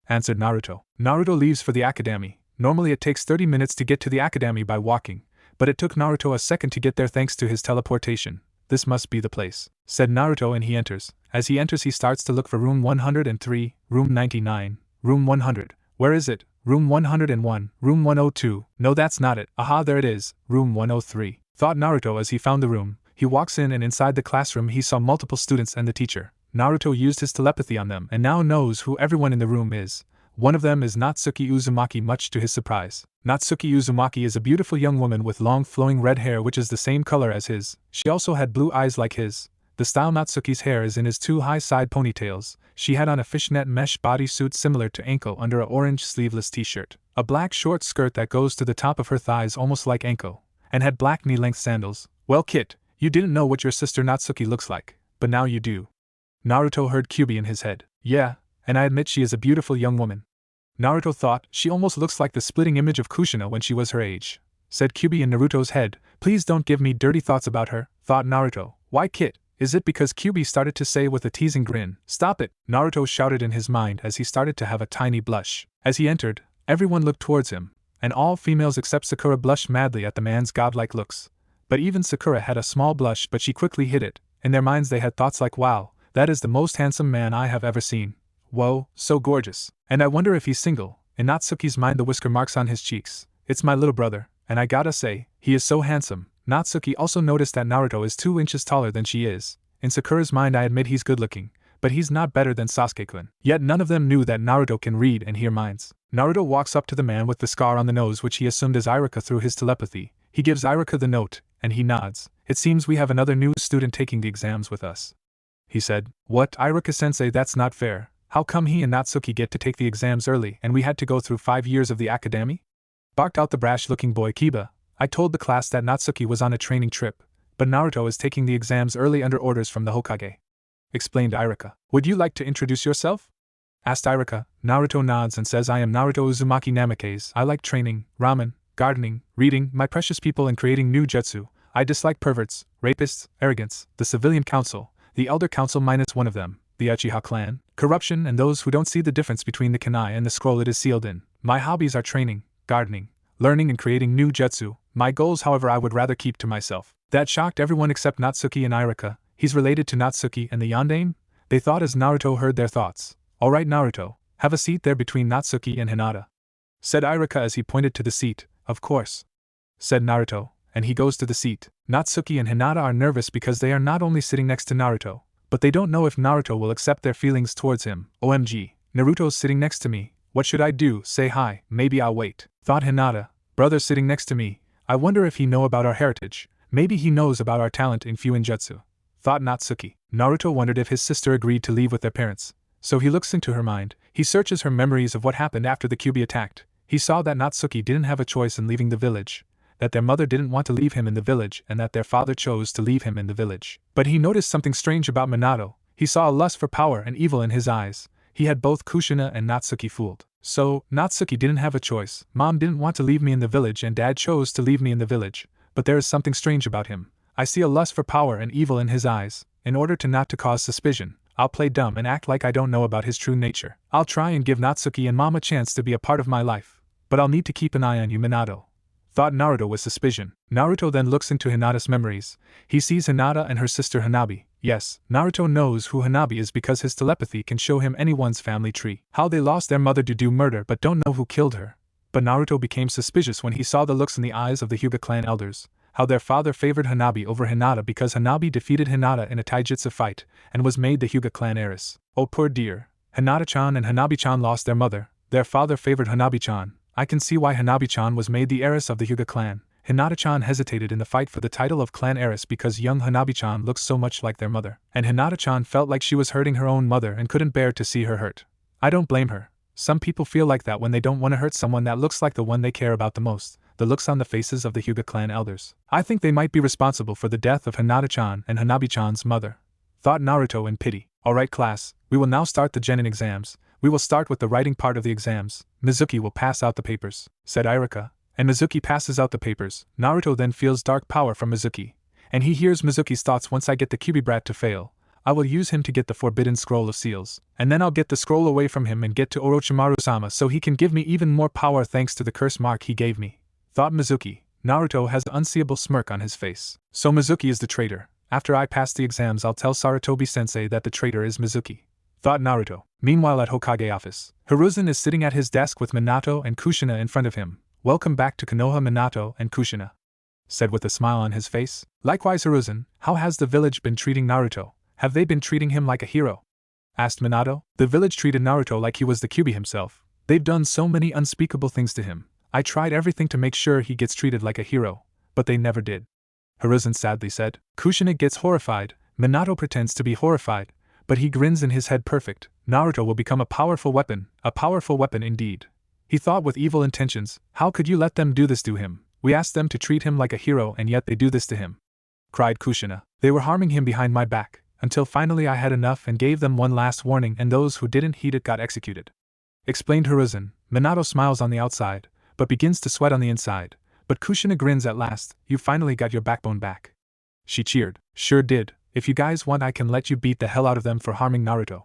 answered Naruto. Naruto leaves for the academy. Normally it takes 30 minutes to get to the academy by walking, but it took Naruto a second to get there thanks to his teleportation. This must be the place, said Naruto, and he enters. As he enters he starts to look for room 103, room 99, room 100. Where is it? Room 101, room 102. No, that's not it. Aha, there it is, room 103, thought Naruto as he found the room. He walks in and inside the classroom he saw multiple students and the teacher. Naruto used his telepathy on them and now knows who everyone in the room is. One of them is Natsuki Uzumaki, much to his surprise. Natsuki Uzumaki is a beautiful young woman with long flowing red hair which is the same color as his. She also had blue eyes like his. The style Natsuki's hair is in his 2 high side ponytails. She had on a fishnet mesh bodysuit similar to ankle under a orange sleeveless t-shirt, a black short skirt that goes to the top of her thighs almost like ankle, and had black knee-length sandals. Well Kit, you didn't know what your sister Natsuki looks like, but now you do. Naruto heard Kyuubi in his head. Yeah, and I admit she is a beautiful young woman. Naruto thought, she almost looks like the splitting image of Kushina when she was her age, said Kyuubi in Naruto's head. Please don't give me dirty thoughts about her, thought Naruto. Why Kit? Is it because Kyuubi started to say with a teasing grin? Stop it, Naruto shouted in his mind as he started to have a tiny blush. As he entered, everyone looked towards him, and all females except Sakura blushed madly at the man's godlike looks. But even Sakura had a small blush, but she quickly hid it. In their minds they had thoughts like, wow, that is the most handsome man I have ever seen. Whoa, so gorgeous. And I wonder if he's single. In Natsuki's mind the whisker marks on his cheeks. It's my little brother, and I gotta say, he is so handsome. Natsuki also noticed that Naruto is 2 inches taller than she is. In Sakura's mind I admit he's good looking, but he's not better than Sasuke-kun. Yet none of them knew that Naruto can read and hear minds. Naruto walks up to the man with the scar on the nose which he assumed is Irika through his telepathy. He gives Irika the note, and he nods. It seems we have another new student taking the exams with us, he said. What, Irika-sensei, that's not fair. How come he and Natsuki get to take the exams early and we had to go through 5 years of the academy? Barked out the brash-looking boy Kiba. I told the class that Natsuki was on a training trip, but Naruto is taking the exams early under orders from the Hokage, explained Irika. Would you like to introduce yourself? Asked Irika. Naruto nods and says, I am Naruto Uzumaki Namikaze. I like training, ramen, gardening, reading, my precious people, and creating new jutsu. I dislike perverts, rapists, arrogance, the civilian council, the elder council minus one of them, the Uchiha clan, corruption, and those who don't see the difference between the kunai and the scroll it is sealed in. My hobbies are training, gardening, learning, and creating new jutsu. My goals, however, I would rather keep to myself. That shocked everyone except Natsuki and Irika. He's related to Natsuki and the Yondaime? They thought as Naruto heard their thoughts. Alright Naruto, have a seat there between Natsuki and Hinata, said Irika as he pointed to the seat. Of course, said Naruto, and he goes to the seat. Natsuki and Hinata are nervous because they are not only sitting next to Naruto, But they don't know if Naruto will accept their feelings towards him. OMG, Naruto's sitting next to me. What should I do? Say hi, maybe I'll wait. Thought Hinata. Brother's sitting next to me. I wonder if he know about our heritage. Maybe he knows about our talent in Fuinjutsu. Thought Natsuki. Naruto wondered if his sister agreed to leave with their parents. So he looks into her mind. He searches her memories of what happened after the Kyuubi attacked. He saw that Natsuki didn't have a choice in leaving the village, that their mother didn't want to leave him in the village, and that their father chose to leave him in the village. But he noticed something strange about Minato. He saw a lust for power and evil in his eyes. He had both Kushina and Natsuki fooled. So, Natsuki didn't have a choice. Mom didn't want to leave me in the village and Dad chose to leave me in the village. But there is something strange about him. I see a lust for power and evil in his eyes. In order to not to cause suspicion, I'll play dumb and act like I don't know about his true nature. I'll try and give Natsuki and Mom a chance to be a part of my life. But I'll need to keep an eye on you, Minato. Thought Naruto with suspicion. Naruto then looks into Hinata's memories. He sees Hinata and her sister Hanabi. Yes, Naruto knows who Hanabi is because his telepathy can show him anyone's family tree. How they lost their mother to do murder but don't know who killed her. But Naruto became suspicious when he saw the looks in the eyes of the Hyuga clan elders. How their father favored Hanabi over Hinata because Hanabi defeated Hinata in a taijutsu fight and was made the Hyuga clan heiress. Oh poor dear. Hinata-chan and Hanabi-chan lost their mother. Their father favored Hanabi-chan. I can see why Hanabi-chan was made the heiress of the Hyuga clan. Hinata-chan hesitated in the fight for the title of clan heiress because young Hanabi-chan looks so much like their mother. And Hinata-chan felt like she was hurting her own mother and couldn't bear to see her hurt. I don't blame her. Some people feel like that when they don't want to hurt someone that looks like the one they care about the most. The looks on the faces of the Hyuga clan elders. I think they might be responsible for the death of Hinata-chan and Hanabi-chan's mother. Thought Naruto in pity. Alright class, we will now start the genin exams. We will start with the writing part of the exams. Mizuki will pass out the papers, said Irika. And Mizuki passes out the papers. Naruto then feels dark power from Mizuki. And he hears Mizuki's thoughts. Once I get the Kyuubi brat to fail, I will use him to get the forbidden scroll of seals. And then I'll get the scroll away from him and get to Orochimaru-sama so he can give me even more power thanks to the curse mark he gave me. Thought Mizuki. Naruto has an unseeable smirk on his face. So Mizuki is the traitor. After I pass the exams I'll tell Sarutobi-sensei that the traitor is Mizuki. Thought Naruto. Meanwhile at Hokage office, Hiruzen is sitting at his desk with Minato and Kushina in front of him. Welcome back to Konoha, Minato and Kushina said with a smile on his face. Likewise Hiruzen, how has the village been treating Naruto? Have they been treating him like a hero? Asked Minato. The village treated Naruto like he was the Kyuubi himself. They've done so many unspeakable things to him. I tried everything to make sure he gets treated like a hero, but they never did. Hiruzen sadly said. Kushina gets horrified. Minato pretends to be horrified, but he grins in his head. Perfect. Naruto will become a powerful weapon indeed. He thought with evil intentions. How could you let them do this to him? We asked them to treat him like a hero and yet they do this to him, cried Kushina. They were harming him behind my back, until finally I had enough and gave them one last warning and those who didn't heed it got executed, explained Hiruzen. Minato smiles on the outside, but begins to sweat on the inside. But Kushina grins at last. You finally got your backbone back. She cheered. Sure did. If you guys want I can let you beat the hell out of them for harming Naruto,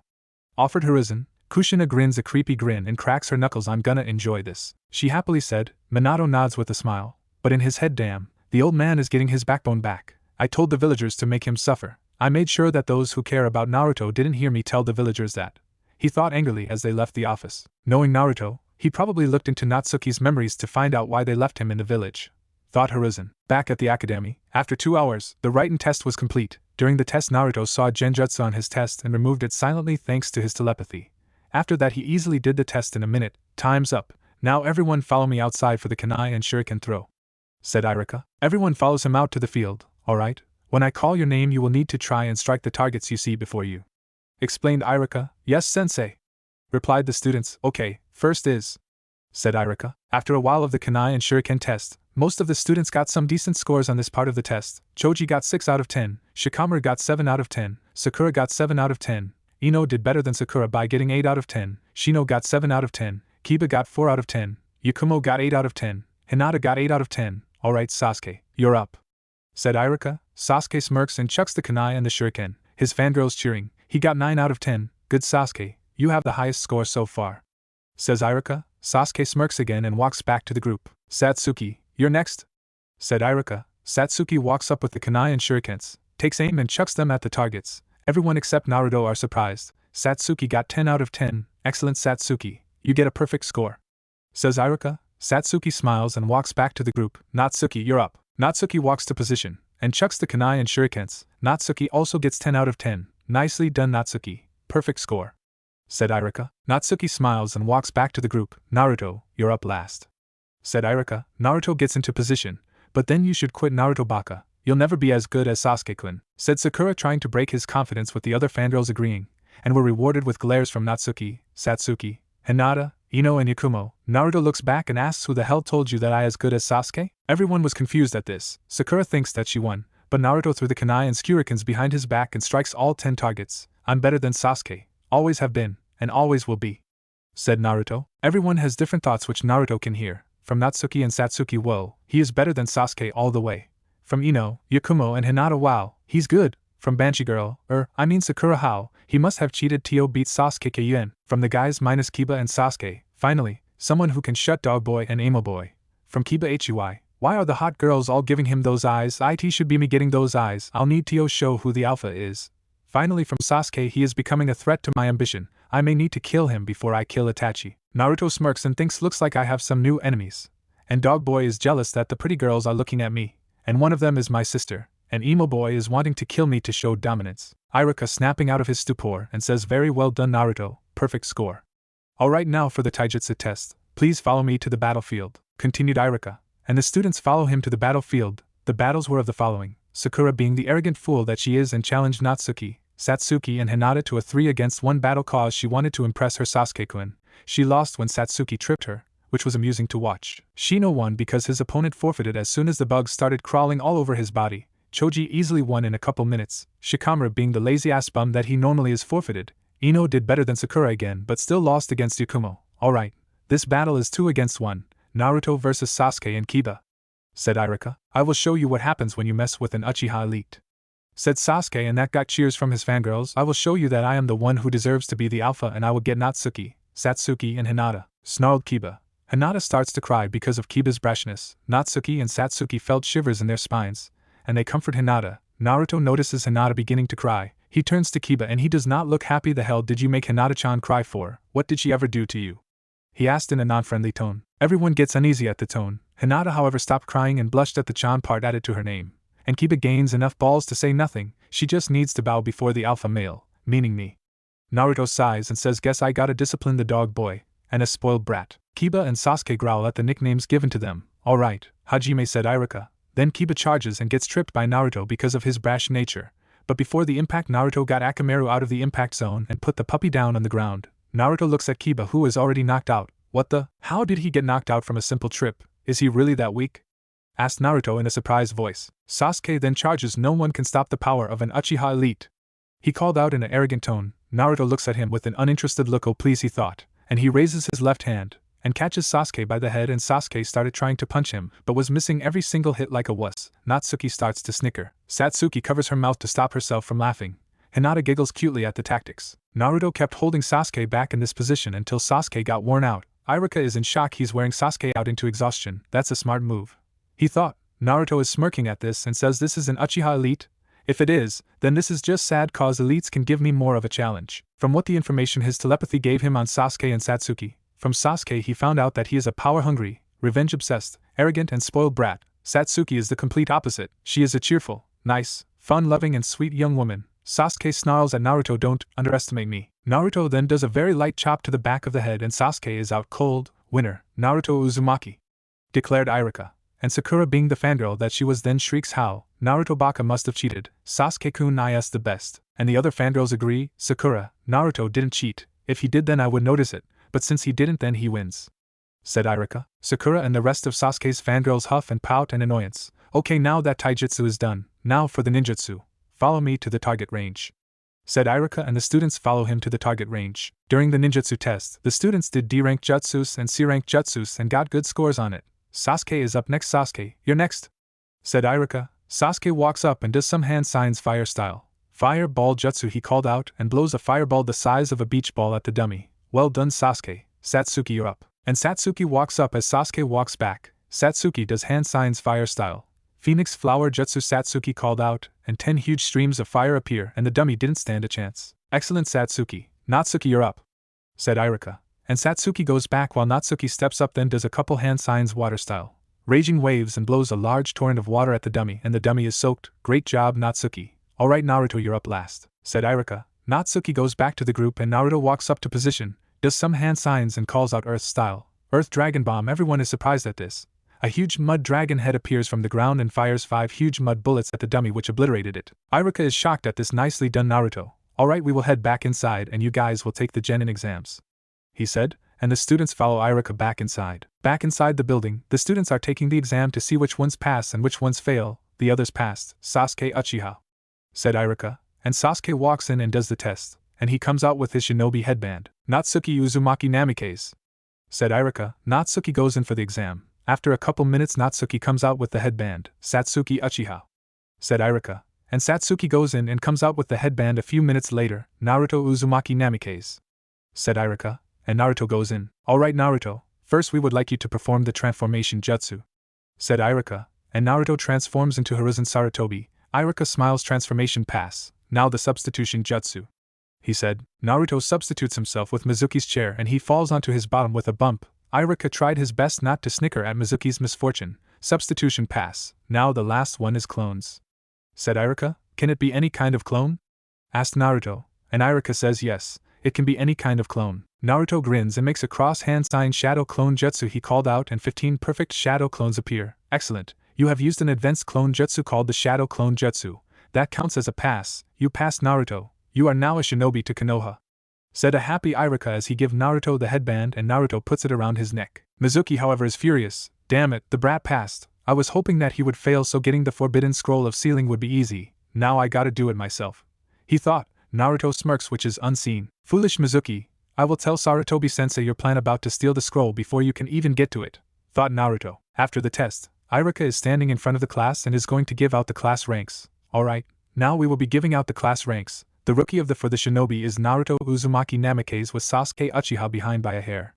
offered Hiruzen. Kushina grins a creepy grin and cracks her knuckles. I'm gonna enjoy this, she happily said. Minato nods with a smile, but in his head, damn, the old man is getting his backbone back. I told the villagers to make him suffer. I made sure that those who care about Naruto didn't hear me tell the villagers that, he thought angrily as they left the office. Knowing Naruto, he probably looked into Natsuki's memories to find out why they left him in the village, thought Hiruzen. Back at the academy, after 2 hours, the written test was complete. During the test Naruto saw Genjutsu on his test and removed it silently thanks to his telepathy. After that he easily did the test in a minute. Time's up. Now everyone follow me outside for the kunai and shuriken throw, said Irika. Everyone follows him out to the field. Alright, when I call your name you will need to try and strike the targets you see before you, explained Irika. Yes sensei, replied the students. Okay, first is, said Irika. After a while of the kunai and shuriken test, most of the students got some decent scores on this part of the test. Choji got 6 out of 10, Shikamaru got 7 out of 10, Sakura got 7 out of 10, Ino did better than Sakura by getting 8 out of 10, Shino got 7 out of 10, Kiba got 4 out of 10, Yakumo got 8 out of 10, Hinata got 8 out of 10. Alright Sasuke, you're up, said Irika. Sasuke smirks and chucks the kunai and the shuriken, his fangirls cheering. He got 9 out of 10, good Sasuke, you have the highest score so far, says Irika. Sasuke smirks again and walks back to the group. Satsuki, you're next, said Irika. Satsuki walks up with the kunai and shurikens, takes aim and chucks them at the targets. Everyone except Naruto are surprised. Satsuki got 10 out of 10, excellent Satsuki, you get a perfect score, says Irika. Satsuki smiles and walks back to the group. Natsuki, you're up. Natsuki walks to position, and chucks the kunai and shurikens. Natsuki also gets 10 out of 10, Nicely done, Natsuki. Perfect score, said Irika. Natsuki smiles and walks back to the group. Naruto, you're up last, said Irika. Naruto gets into position, but then you should quit, Naruto Baka. You'll never be as good as Sasuke-kun, said Sakura, trying to break his confidence, with the other fangirls agreeing, and were rewarded with glares from Natsuki, Satsuki, Hinata, Ino and Yakumo. Naruto looks back and asks, who the hell told you that I as good as Sasuke? Everyone was confused at this. Sakura thinks that she won, but Naruto threw the kunai and shurikens behind his back and strikes all 10 targets. I'm better than Sasuke, always have been, and always will be, said Naruto. Everyone has different thoughts which Naruto can hear. From Natsuki and Satsuki, whoa, he is better than Sasuke all the way. From Ino, Yakumo and Hinata, wow, he's good. From Banshee Girl, Sakura, how, he must have cheated to beat Sasuke Kuen. From the guys minus Kiba and Sasuke, finally, someone who can shut Dog Boy and Amo Boy. From Kiba Hui, why are the hot girls all giving him those eyes? It should be me getting those eyes. I'll need to show who the alpha is. Finally, from Sasuke, he is becoming a threat to my ambition. I may need to kill him before I kill Itachi. Naruto smirks and thinks, looks like I have some new enemies. And Dog Boy is jealous that the pretty girls are looking at me, and one of them is my sister, and Emo Boy is wanting to kill me to show dominance. Irika snapping out of his stupor and says, very well done, Naruto, perfect score. Alright, now for the taijutsu test, please follow me to the battlefield, continued Irika, and the students follow him to the battlefield. The battles were of the following: Sakura, being the arrogant fool that she is, and challenged Natsuki, Satsuki and Hinata to a 3-against-1 battle cause she wanted to impress her Sasuke-kun. She lost when Satsuki tripped her, which was amusing to watch. Shino won because his opponent forfeited as soon as the bugs started crawling all over his body. Choji easily won in a couple minutes. Shikamaru, being the lazy-ass bum that he normally is, forfeited. Ino did better than Sakura again, but still lost against Yakumo. Alright, this battle is 2 against 1, Naruto versus Sasuke and Kiba, said Irika. I will show you what happens when you mess with an Uchiha elite, said Sasuke, and that got cheers from his fangirls. I will show you that I am the one who deserves to be the alpha, and I will get Natsuki, Satsuki and Hinata, snarled Kiba. Hinata starts to cry because of Kiba's brashness. Natsuki and Satsuki felt shivers in their spines, and they comfort Hinata. Naruto notices Hinata beginning to cry. He turns to Kiba and he does not look happy. The hell did you make Hinata-chan cry for? What did she ever do to you? He asked in a non-friendly tone. Everyone gets uneasy at the tone. Hinata, however, stopped crying and blushed at the chan part added to her name. And Kiba gains enough balls to say nothing. She just needs to bow before the alpha male, meaning me. Naruto sighs and says, guess I gotta discipline the dog boy, and a spoiled brat. Kiba and Sasuke growl at the nicknames given to them. Alright, Hajime, said Irika. Then Kiba charges and gets tripped by Naruto because of his brash nature. But before the impact, Naruto got Akamaru out of the impact zone and put the puppy down on the ground. Naruto looks at Kiba, who is already knocked out. What the? How did he get knocked out from a simple trip? Is he really that weak? Asked Naruto in a surprised voice. Sasuke then charges. No one can stop the power of an Uchiha elite, he called out in an arrogant tone. Naruto looks at him with an uninterested look. Oh please, he thought, and he raises his left hand and catches Sasuke by the head, and Sasuke started trying to punch him, but was missing every single hit like a wuss. Natsuki starts to snicker. Satsuki covers her mouth to stop herself from laughing. Hinata giggles cutely at the tactics. Naruto kept holding Sasuke back in this position until Sasuke got worn out. Irika is in shock. He's wearing Sasuke out into exhaustion. That's a smart move, he thought. Naruto is smirking at this and says, this is an Uchiha elite? If it is, then this is just sad cause elites can give me more of a challenge. From what the information his telepathy gave him on Sasuke and Satsuki, from Sasuke he found out that he is a power-hungry, revenge-obsessed, arrogant and spoiled brat. Satsuki is the complete opposite. She is a cheerful, nice, fun-loving and sweet young woman. Sasuke snarls at Naruto, don't underestimate me. Naruto then does a very light chop to the back of the head and Sasuke is out cold. Winner, Naruto Uzumaki, declared Irika. And Sakura, being the fangirl that she was, then shrieks, how? Naruto Baka must have cheated. Sasuke-kun is the best. And the other fangirls agree. Sakura, Naruto didn't cheat. If he did then I would notice it, but since he didn't then he wins, said Irika. Sakura and the rest of Sasuke's fangirls huff and pout in annoyance. Okay, now that taijutsu is done, now for the ninjutsu. Follow me to the target range, said Irika, and the students follow him to the target range. During the ninjutsu test, the students did D-rank jutsus and C-rank jutsus and got good scores on it. Sasuke is up next. Sasuke, you're next, said Irika. Sasuke walks up and does some hand signs fire style. Fireball jutsu, he called out, and blows a fireball the size of a beach ball at the dummy. Well done, Sasuke. Satsuki, you're up. And Satsuki walks up as Sasuke walks back. Satsuki does hand signs fire style. Phoenix flower jutsu, Satsuki called out, and 10 huge streams of fire appear and the dummy didn't stand a chance. Excellent, Satsuki. Natsuki, you're up, said Irika. And Satsuki goes back while Natsuki steps up, then does a couple hand signs water style. Raging waves, and blows a large torrent of water at the dummy, and the dummy is soaked. Great job, Natsuki. Alright, Naruto, you're up last. said Iruka. Natsuki goes back to the group and Naruto walks up to position, does some hand signs and calls out Earth style, Earth Dragon Bomb. Everyone is surprised at this. A huge mud dragon head appears from the ground and fires 5 huge mud bullets at the dummy which obliterated it. Iruka is shocked at this. Nicely done, Naruto. Alright, we will head back inside and you guys will take the genin exams, he said, and the students follow Iruka back inside. Back inside the building, the students are taking the exam to see which ones pass and which ones fail. The others passed. Sasuke Uchiha, said Iruka, and Sasuke walks in and does the test, and he comes out with his shinobi headband. Natsuki Uzumaki Namikaze, said Iruka. Natsuki goes in for the exam. After a couple minutes Natsuki comes out with the headband. Satsuki Uchiha, said Iruka, and Satsuki goes in and comes out with the headband. A few minutes later, Naruto Uzumaki Namikaze, said Iruka, and Naruto goes in. Alright Naruto, first we would like you to perform the transformation jutsu, said Iruka, and Naruto transforms into Hiruzen Sarutobi. Iruka smiles. Transformation pass. Now the substitution jutsu, he said. Naruto substitutes himself with Mizuki's chair and he falls onto his bottom with a bump. Iruka tried his best not to snicker at Mizuki's misfortune. Substitution pass. Now the last one is clones, said Iruka. Can it be any kind of clone? Asked Naruto, and Iruka says yes, it can be any kind of clone. Naruto grins and makes a cross hand sign. Shadow clone jutsu, he called out, and 15 perfect shadow clones appear. Excellent, you have used an advanced clone jutsu called the shadow clone jutsu. That counts as a pass. You passed Naruto. You are now a shinobi to Konoha, said a happy Iruka as he gives Naruto the headband and Naruto puts it around his neck. Mizuki however is furious. Damn it, the brat passed. I was hoping that he would fail so getting the forbidden scroll of sealing would be easy. Now I gotta do it myself, he thought. Naruto smirks, which is unseen. Foolish Mizuki, I will tell Sarutobi sensei your plan about to steal the scroll before you can even get to it, thought Naruto. After the test, Iruka is standing in front of the class and is going to give out the class ranks. Alright, now we will be giving out the class ranks. The rookie of the for the shinobi is Naruto Uzumaki Namikaze with Sasuke Uchiha behind by a hair,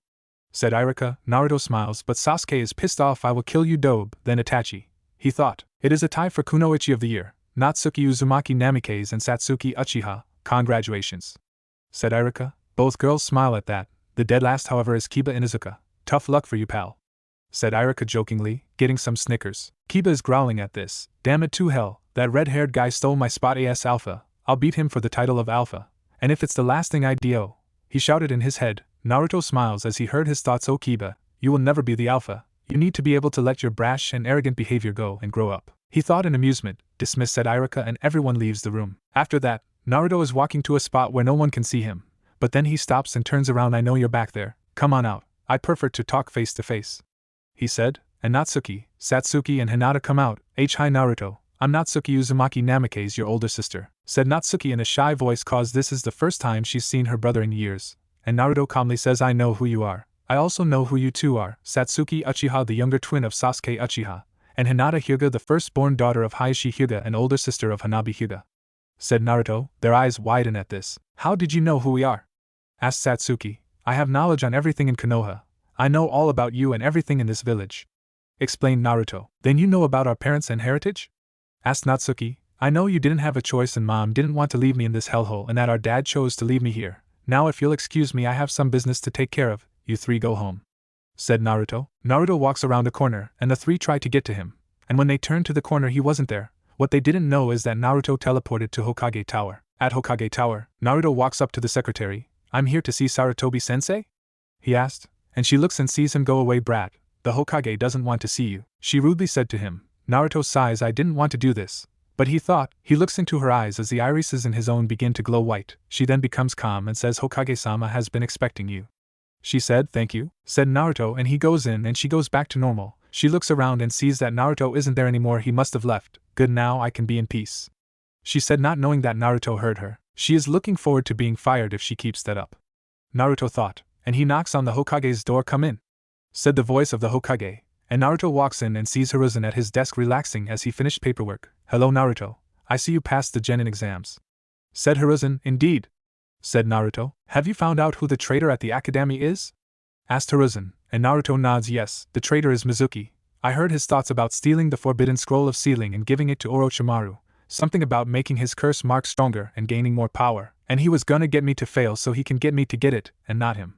said Iruka. Naruto smiles, but Sasuke is pissed off. I will kill you, Dobe, then Itachi, he thought. It is a tie for Kunoichi of the year. Natsuki Uzumaki Namikaze and Satsuki Uchiha. Congratulations, said Iruka. Both girls smile at that. The dead last however is Kiba Inuzuka. Tough luck for you, pal, said Iruka jokingly, getting some Snickers. Kiba is growling at this. Damn it to hell, that red-haired guy stole my spot as Alpha. I'll beat him for the title of Alpha, and if it's the last thing I do, he shouted in his head. Naruto smiles as he heard his thoughts. Oh Kiba, you will never be the Alpha. You need to be able to let your brash and arrogant behavior go and grow up, he thought in amusement. Dismiss, said Iruka, and everyone leaves the room. After that, Naruto is walking to a spot where no one can see him, but then he stops and turns around. I know you're back there, come on out, I'd prefer to talk face to face, he said, and Natsuki, Satsuki and Hinata come out. Hi Naruto, I'm Natsuki Uzumaki Namikaze, your older sister, said Natsuki in a shy voice cause this is the first time she's seen her brother in years, and Naruto calmly says I know who you are, I also know who you two are. Satsuki Uchiha, the younger twin of Sasuke Uchiha, and Hinata Hyuga, the firstborn daughter of Hayashi Hyuga and older sister of Hanabi Hyuga, said Naruto. Their eyes widen at this. How did you know who we are? Asked Satsuki. I have knowledge on everything in Konoha. I know all about you and everything in this village, explained Naruto. Then you know about our parents and heritage? Asked Natsuki. I know you didn't have a choice and mom didn't want to leave me in this hellhole and that our dad chose to leave me here. Now if you'll excuse me, I have some business to take care of. You three go home, said Naruto. Naruto walks around a corner and the three try to get to him, and when they turn to the corner he wasn't there. What they didn't know is that Naruto teleported to Hokage Tower. At Hokage Tower, Naruto walks up to the secretary. I'm here to see Sarutobi sensei? He asked, and she looks and sees him. Go away, brat. The Hokage doesn't want to see you, she rudely said to him. Naruto sighs. I didn't want to do this, but he thought. He looks into her eyes as the irises in his own begin to glow white. She then becomes calm and says Hokage-sama has been expecting you. She said. Thank you, said Naruto, and he goes in and she goes back to normal. She looks around and sees that Naruto isn't there anymore. He must have left. Good, now I can be in peace, she said, not knowing that Naruto heard her. She is looking forward to being fired if she keeps that up, Naruto thought, and he knocks on the Hokage's door. Come in, said the voice of the Hokage, and Naruto walks in and sees Hiruzen at his desk relaxing as he finished paperwork. Hello Naruto, I see you passed the genin exams, said Hiruzen. Indeed, said Naruto. Have you found out who the traitor at the academy is? Asked Hiruzen, and Naruto nods. Yes, the traitor is Mizuki. I heard his thoughts about stealing the forbidden scroll of sealing and giving it to Orochimaru, something about making his curse mark stronger and gaining more power, and he was gonna get me to fail so he can get me to get it, and not him,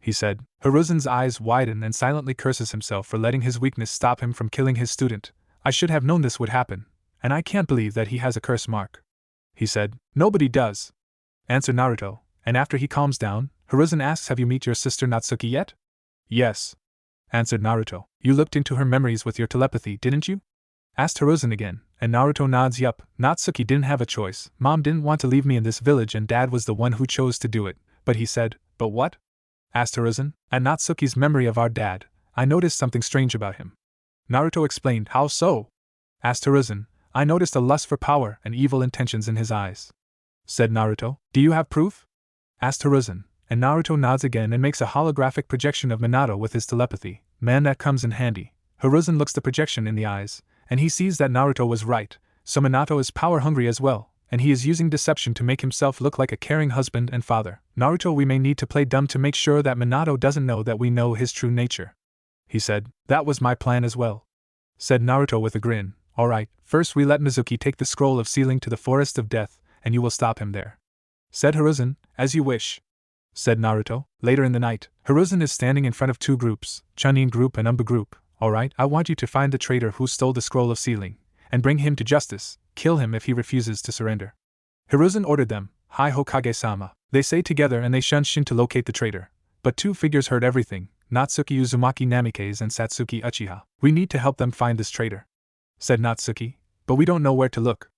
he said. Hiruzen's eyes widen and silently curses himself for letting his weakness stop him from killing his student. I should have known this would happen, and I can't believe that he has a curse mark, he said. Nobody does, answered Naruto, and after he calms down, Hiruzen asks, have you met your sister Natsuki yet? Yes, answered Naruto. You looked into her memories with your telepathy, didn't you? Asked Hiruzen again, and Naruto nods. Yup, Natsuki didn't have a choice. Mom didn't want to leave me in this village and Dad was the one who chose to do it, but he said, but what? Asked Hiruzen. At Natsuki's memory of our dad, I noticed something strange about him. Naruto explained. How so? Asked Hiruzen. I noticed a lust for power and evil intentions in his eyes. Said Naruto. Do you have proof? Asked Hiruzen, and Naruto nods again and makes a holographic projection of Minato with his telepathy. Man, that comes in handy. Hiruzen looks the projection in the eyes, and he sees that Naruto was right, so Minato is power-hungry as well, and he is using deception to make himself look like a caring husband and father. Naruto, we may need to play dumb to make sure that Minato doesn't know that we know his true nature. He said. That was my plan as well. Said Naruto with a grin. Alright, first we let Mizuki take the scroll of sealing to the forest of death, and you will stop him there. Said Hiruzen. As you wish. Said Naruto. Later in the night, Hiruzen is standing in front of two groups, Chunin group and Umba group. Alright, I want you to find the traitor who stole the scroll of sealing, and bring him to justice. Kill him if he refuses to surrender. Hiruzen ordered them. Hi Hokage-sama. They say together and they shun Shin to locate the traitor. But two figures heard everything, Natsuki Uzumaki Namikaze and Satsuki Uchiha. We need to help them find this traitor. Said Natsuki. But we don't know where to look.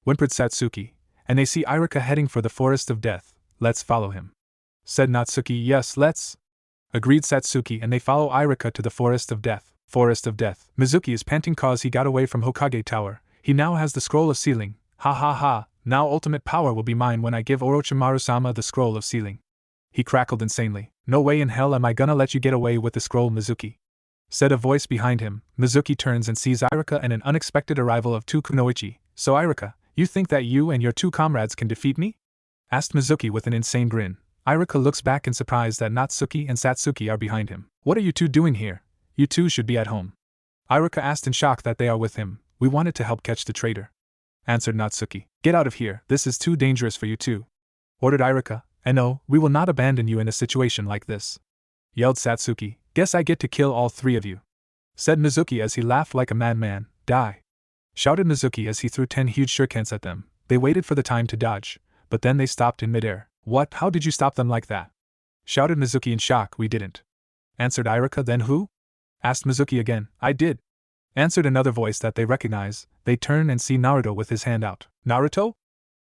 Whimpered Satsuki. And they see Iruka heading for the forest of death. Let's follow him. Said Natsuki. Yes, let's. Agreed Satsuki, and they follow Iruka to the forest of death. Forest of death. Mizuki is panting cause he got away from Hokage Tower. He now has the scroll of sealing. Ha ha ha, now ultimate power will be mine when I give Orochimaru-sama the scroll of sealing. He crackled insanely. No way in hell am I gonna let you get away with the scroll, Mizuki. Said a voice behind him. Mizuki turns and sees Iruka and an unexpected arrival of two Kunoichi. So Iruka, you think that you and your two comrades can defeat me? Asked Mizuki with an insane grin. Iruka looks back in surprise that Natsuki and Satsuki are behind him. What are you two doing here? You two should be at home. Iruka asked in shock that they are with him. We wanted to help catch the traitor. Answered Natsuki. Get out of here, this is too dangerous for you two. Ordered Iruka. And no, we will not abandon you in a situation like this. Yelled Satsuki. Guess I get to kill all three of you. Said Mizuki as he laughed like a madman. Die. Shouted Mizuki as he threw 10 huge shurikens at them. They waited for the time to dodge, but then they stopped in midair. What? How did you stop them like that? Shouted Mizuki in shock. We didn't. Answered Iruka. Then who? Asked Mizuki again. I did. Answered another voice that they recognize. They turn and see Naruto with his hand out. Naruto?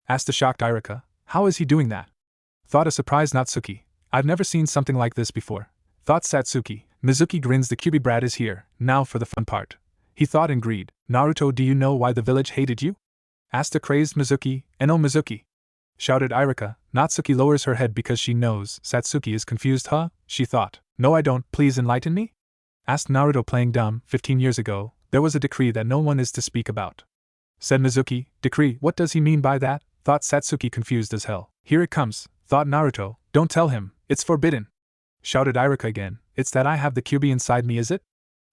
Asked the shocked Iruka. How is he doing that? Thought a surprised Natsuki. I've never seen something like this before. Thought Satsuki. Mizuki grins. The Kyuubi brat is here. Now for the fun part. He thought and greed. Naruto, do you know why the village hated you? Asked a crazed Mizuki. No Mizuki. Shouted Iruka. Natsuki lowers her head because she knows Satsuki is confused. Huh? She thought. No I don't. Please enlighten me? Asked Naruto playing dumb. 15 years ago, there was a decree that no one is to speak about. Said Mizuki. Decree? What does he mean by that? Thought Satsuki confused as hell. Here it comes. Thought Naruto. Don't tell him. It's forbidden. Shouted Iruka again. It's that I have the Kyuubi inside me, is it?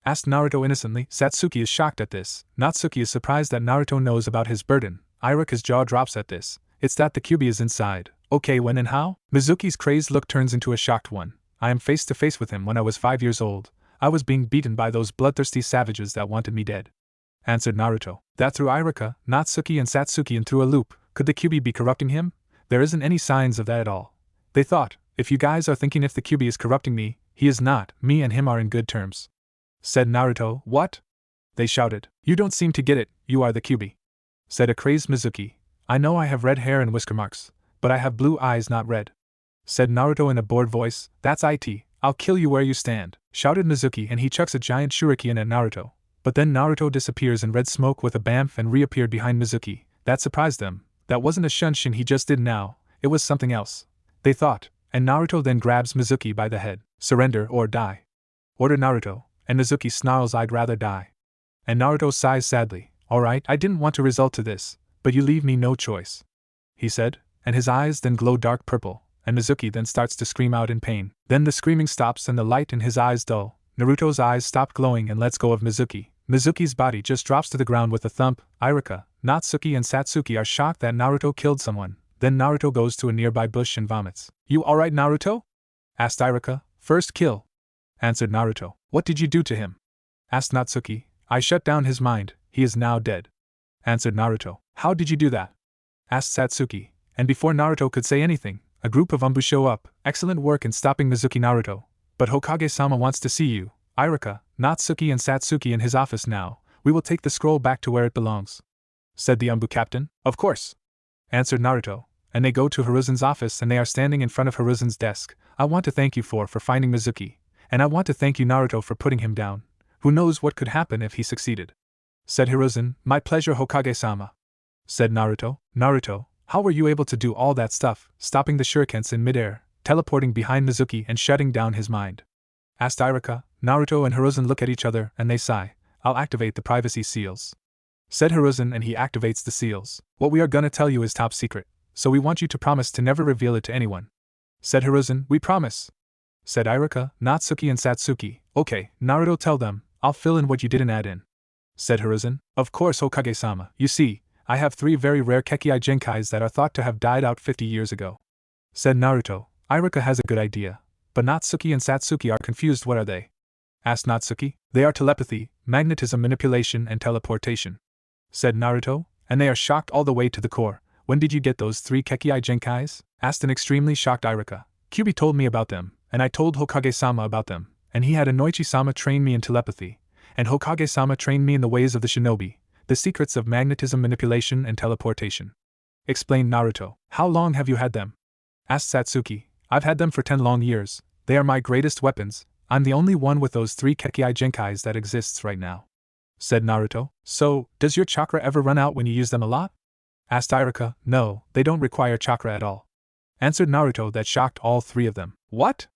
Asked Naruto innocently. Satsuki is shocked at this. Natsuki is surprised that Naruto knows about his burden. Iruka's jaw drops at this. It's that the Kyuubi is inside. Okay, when and how? Mizuki's crazed look turns into a shocked one. I am face to face with him when I was 5 years old. I was being beaten by those bloodthirsty savages that wanted me dead. Answered Naruto. That threw Iruka, Natsuki and Satsuki in through a loop. Could the Kyuubi be corrupting him? There isn't any signs of that at all. They thought, if you guys are thinking if the Kyuubi is corrupting me, he is not. Me and him are in good terms. Said Naruto. What? They shouted. You don't seem to get it, you are the Kyuubi. Said a crazed Mizuki. I know I have red hair and whisker marks, but I have blue eyes, not red. Said Naruto in a bored voice. That's it. I'll kill you where you stand. Shouted Mizuki and he chucks a giant shuriken at Naruto. But then Naruto disappears in red smoke with a bamf and reappeared behind Mizuki. That surprised them. That wasn't a shunshin he just did now, it was something else. They thought, and Naruto then grabs Mizuki by the head. Surrender or die. Ordered Naruto, and Mizuki snarls I'd rather die. And Naruto sighs sadly. Alright, I didn't want to result to this, but you leave me no choice. He said, and his eyes then glow dark purple, and Mizuki then starts to scream out in pain. Then the screaming stops and the light in his eyes dull. Naruto's eyes stop glowing and lets go of Mizuki. Mizuki's body just drops to the ground with a thump. Iruka, Natsuki and Satsuki are shocked that Naruto killed someone. Then Naruto goes to a nearby bush and vomits. You alright, Naruto? Asked Iruka. First kill. Answered Naruto. What did you do to him? Asked Natsuki. I shut down his mind, he is now dead. Answered Naruto. How did you do that? asked Satsuki, and before Naruto could say anything, a group of Umbu show up. Excellent work in stopping Mizuki Naruto. But Hokage-sama wants to see you, Irika, Natsuki and Satsuki in his office now. We will take the scroll back to where it belongs, said the Umbu captain. Of course, answered Naruto, and they go to Hiruzen's office and they are standing in front of Hiruzen's desk. I want to thank you for finding Mizuki, and I want to thank you Naruto for putting him down. Who knows what could happen if he succeeded, said Hiruzen. My pleasure Hokage-sama, said Naruto. Naruto, how were you able to do all that stuff, stopping the shurikens in midair, teleporting behind Mizuki and shutting down his mind? Asked Irika. Naruto and Hiruzen look at each other and they sigh. I'll activate the privacy seals, said Hiruzen, and he activates the seals. What we are gonna tell you is top secret, so we want you to promise to never reveal it to anyone, said Hiruzen. We promise, said Irika, Natsuki and Satsuki. Okay, Naruto, tell them. I'll fill in what you didn't add in, said Hiruzen. Of course Hokage-sama. You see, I have 3 very rare Kekkei Genkais that are thought to have died out 50 years ago, said Naruto. Irika has a good idea, but Natsuki and Satsuki are confused. What are they? Asked Natsuki. They are telepathy, magnetism manipulation and teleportation, said Naruto, and they are shocked all the way to the core. When did you get those 3 Kekkei Genkais? Asked an extremely shocked Irika. Kyubi told me about them, and I told Hokage-sama about them, and he had Inoichi-sama train me in telepathy, and Hokage-sama trained me in the ways of the shinobi, the secrets of magnetism manipulation and teleportation, explained Naruto. How long have you had them? Asked Satsuki. I've had them for 10 long years. They are my greatest weapons. I'm the only one with those 3 Kekkei Genkais that exists right now, said Naruto. So, does your chakra ever run out when you use them a lot? Asked Irika. No, they don't require chakra at all, answered Naruto. That shocked all 3 of them. What?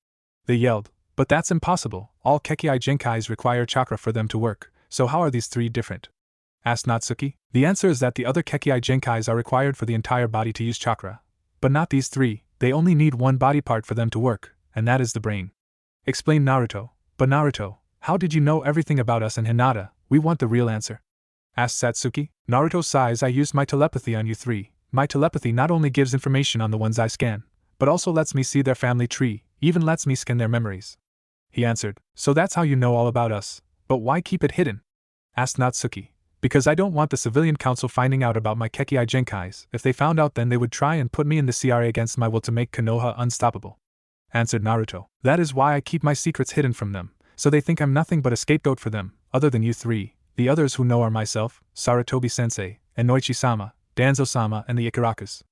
They yelled. But that's impossible. All Kekkei Genkais require chakra for them to work, so how are these 3 different? Asked Natsuki. The answer is that the other Kekkei Genkais are required for the entire body to use chakra, but not these 3. They only need one body part for them to work, and that is the brain, explained Naruto. But Naruto, how did you know everything about us and Hinata? We want the real answer, asked Satsuki. Naruto sighs. I used my telepathy on you 3. My telepathy not only gives information on the ones I scan, but also lets me see their family tree, even lets me scan their memories, he answered. So that's how you know all about us. But why keep it hidden? Asked Natsuki. Because I don't want the civilian council finding out about my Kekkei Genkais. If they found out, then they would try and put me in the CRA against my will to make Konoha unstoppable, answered Naruto. That is why I keep my secrets hidden from them, so they think I'm nothing but a scapegoat for them. Other than you 3, the others who know are myself, Sarutobi-sensei, and Noichi-sama, Danzo-sama and the Ikarakas,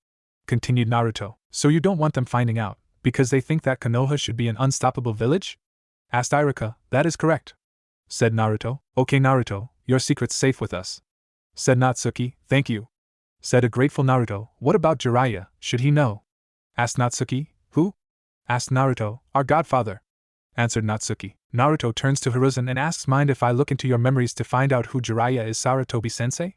continued Naruto. So you don't want them finding out, because they think that Konoha should be an unstoppable village? Asked Irika. That is correct, said Naruto. Okay Naruto, your secret's safe with us, said Natsuki. Thank you, said a grateful Naruto. What about Jiraiya, should he know? Asked Natsuki. Who? Asked Naruto. Our godfather, answered Natsuki. Naruto turns to Hiruzen and asks, mind if I look into your memories to find out who Jiraiya is, Sarutobi-sensei?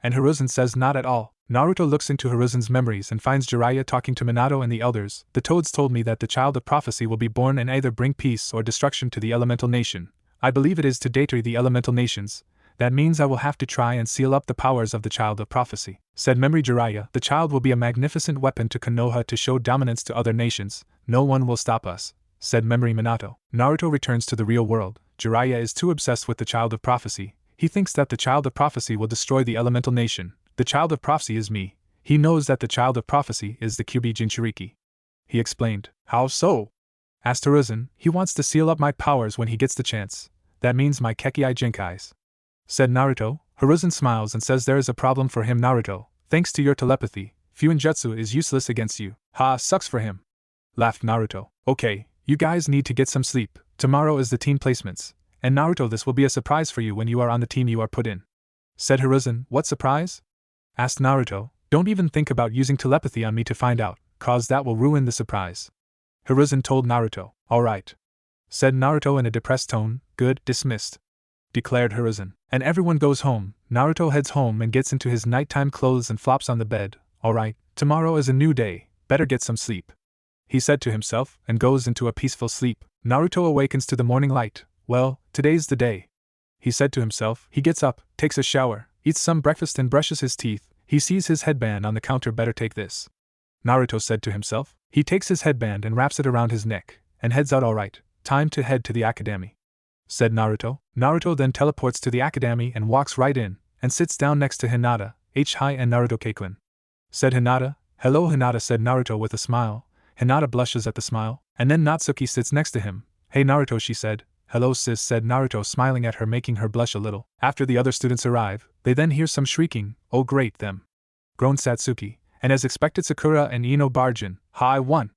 And Hiruzen says not at all. Naruto looks into Hiruzen's memories and finds Jiraiya talking to Minato and the elders. The toads told me that the child of prophecy will be born and either bring peace or destruction to the elemental nation. I believe it is to date the elemental nations. That means I will have to try and seal up the powers of the child of prophecy, said Memory Jiraiya. The child will be a magnificent weapon to Konoha to show dominance to other nations. No one will stop us, said Memory Minato. Naruto returns to the real world. Jiraiya is too obsessed with the child of prophecy. He thinks that the child of prophecy will destroy the elemental nation. The child of prophecy is me. He knows that the child of prophecy is the Kyuubi Jinchuriki, he explained. How so? Asked Hiruzen. He wants to seal up my powers when he gets the chance. That means my Kekkei Genkais, said Naruto. Hiruzen smiles and says there is a problem for him. Naruto, thanks to your telepathy, Fuinjutsu is useless against you. Ha, sucks for him, laughed Naruto. Okay, you guys need to get some sleep. Tomorrow is the team placements. And Naruto, this will be a surprise for you when you are on the team you are put in, said Hiruzen. What surprise? Asked Naruto. Don't even think about using telepathy on me to find out, cause that will ruin the surprise, Hiruzen told Naruto. Alright, said Naruto in a depressed tone. Good, dismissed, declared Hiruzen. And everyone goes home. Naruto heads home and gets into his nighttime clothes and flops on the bed. Alright, tomorrow is a new day, better get some sleep, he said to himself, and goes into a peaceful sleep. Naruto awakens to the morning light. Well, today's the day, he said to himself. He gets up, takes a shower, eats some breakfast and brushes his teeth. He sees his headband on the counter. Better take this, Naruto said to himself. He takes his headband and wraps it around his neck, and heads out. Alright, time to head to the academy, said Naruto. Naruto then teleports to the academy and walks right in, and sits down next to Hinata, H-Hai and Naruto Keikun. said Hinata. Hello Hinata, said Naruto with a smile. Hinata blushes at the smile, and then Natsuki sits next to him. Hey Naruto, she said. Hello sis, said Naruto, smiling at her, making her blush a little. After the other students arrive, they then hear some shrieking. Oh great, them! Groaned Satsuki, and as expected Sakura and Ino barge in. Ha, I won!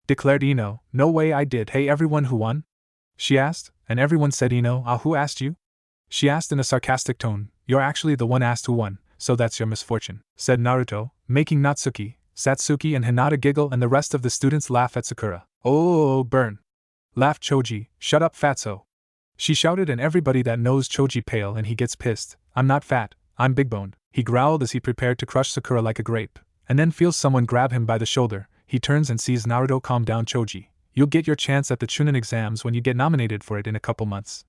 Declared Ino. No way I did. Hey everyone, who won? She asked, and everyone said Ino. Ah, who asked you? She asked in a sarcastic tone. You're actually the one asked who won, so that's your misfortune, said Naruto, making Natsuki, Satsuki and Hinata giggle and the rest of the students laugh at Sakura. Oh, burn! Laughed Choji. Shut up, fatso! She shouted, and everybody that knows Choji pale and he gets pissed. I'm not fat, I'm big-boned, he growled as he prepared to crush Sakura like a grape, and then feels someone grab him by the shoulder. He turns and sees Naruto. Calm down, Choji. You'll get your chance at the Chunin exams when you get nominated for it in a couple months,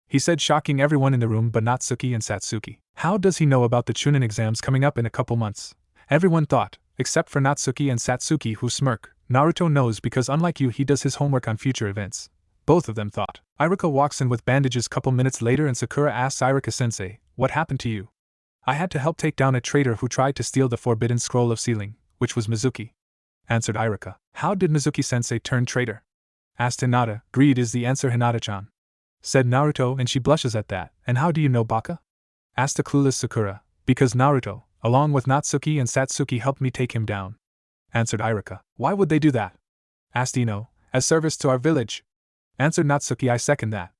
he said, shocking everyone in the room but Natsuki and Satsuki. How does he know about the Chunin exams coming up in a couple months? Everyone thought, except for Natsuki and Satsuki, who smirk. Naruto knows because unlike you he does his homework on future events. Both of them thought. Iruka walks in with bandages couple minutes later and Sakura asks Iruka-sensei, what happened to you? I had to help take down a traitor who tried to steal the forbidden scroll of sealing, which was Mizuki, answered Iruka. How did Mizuki-sensei turn traitor? Asked Hinata. Greed is the answer, Hinata-chan, said Naruto, and she blushes at that. And how do you know, Baka? Asked the clueless Sakura. Because Naruto, along with Natsuki and Satsuki, helped me take him down, answered Iruka. Why would they do that? Asked Ino. As service to our village, answered Natsuki. I second that,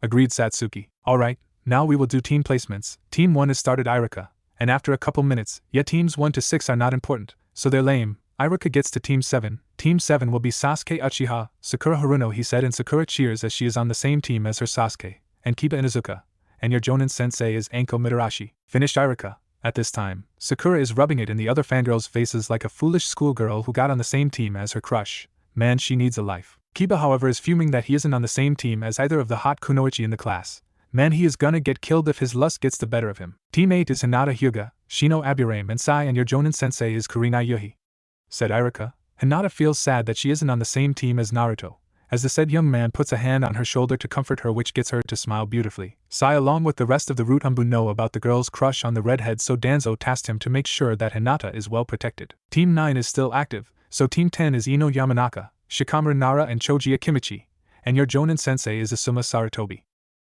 agreed Satsuki. Alright, now we will do team placements. Team 1 is started Iruka, and after a couple minutes, yet teams 1 to 6 are not important, so they're lame. Iruka gets to Team 7. Team 7 will be Sasuke Uchiha, Sakura Haruno, he said, and Sakura cheers as she is on the same team as her Sasuke, and Kiba Inuzuka, and your Jonin sensei is Anko Mitarashi, finished Iruka. At this time, Sakura is rubbing it in the other fangirls' faces like a foolish schoolgirl who got on the same team as her crush. Man, she needs a life. Kiba, however, is fuming that he isn't on the same team as either of the hot kunoichi in the class. Man, he is gonna get killed if his lust gets the better of him. Team 8 is Hinata Hyuga, Shino Aburame and Sai, and your Jonin sensei is Kurina Yuhi, said Iruka. Hinata feels sad that she isn't on the same team as Naruto, as the said young man puts a hand on her shoulder to comfort her, which gets her to smile beautifully. Sai, along with the rest of the root Umbu, know about the girl's crush on the redhead, so Danzo tasked him to make sure that Hinata is well protected. Team 9 is still active, so Team 10 is Ino Yamanaka, Shikamaru Nara and Choji Akimichi, and your Jonin sensei is Asuma Saratobi.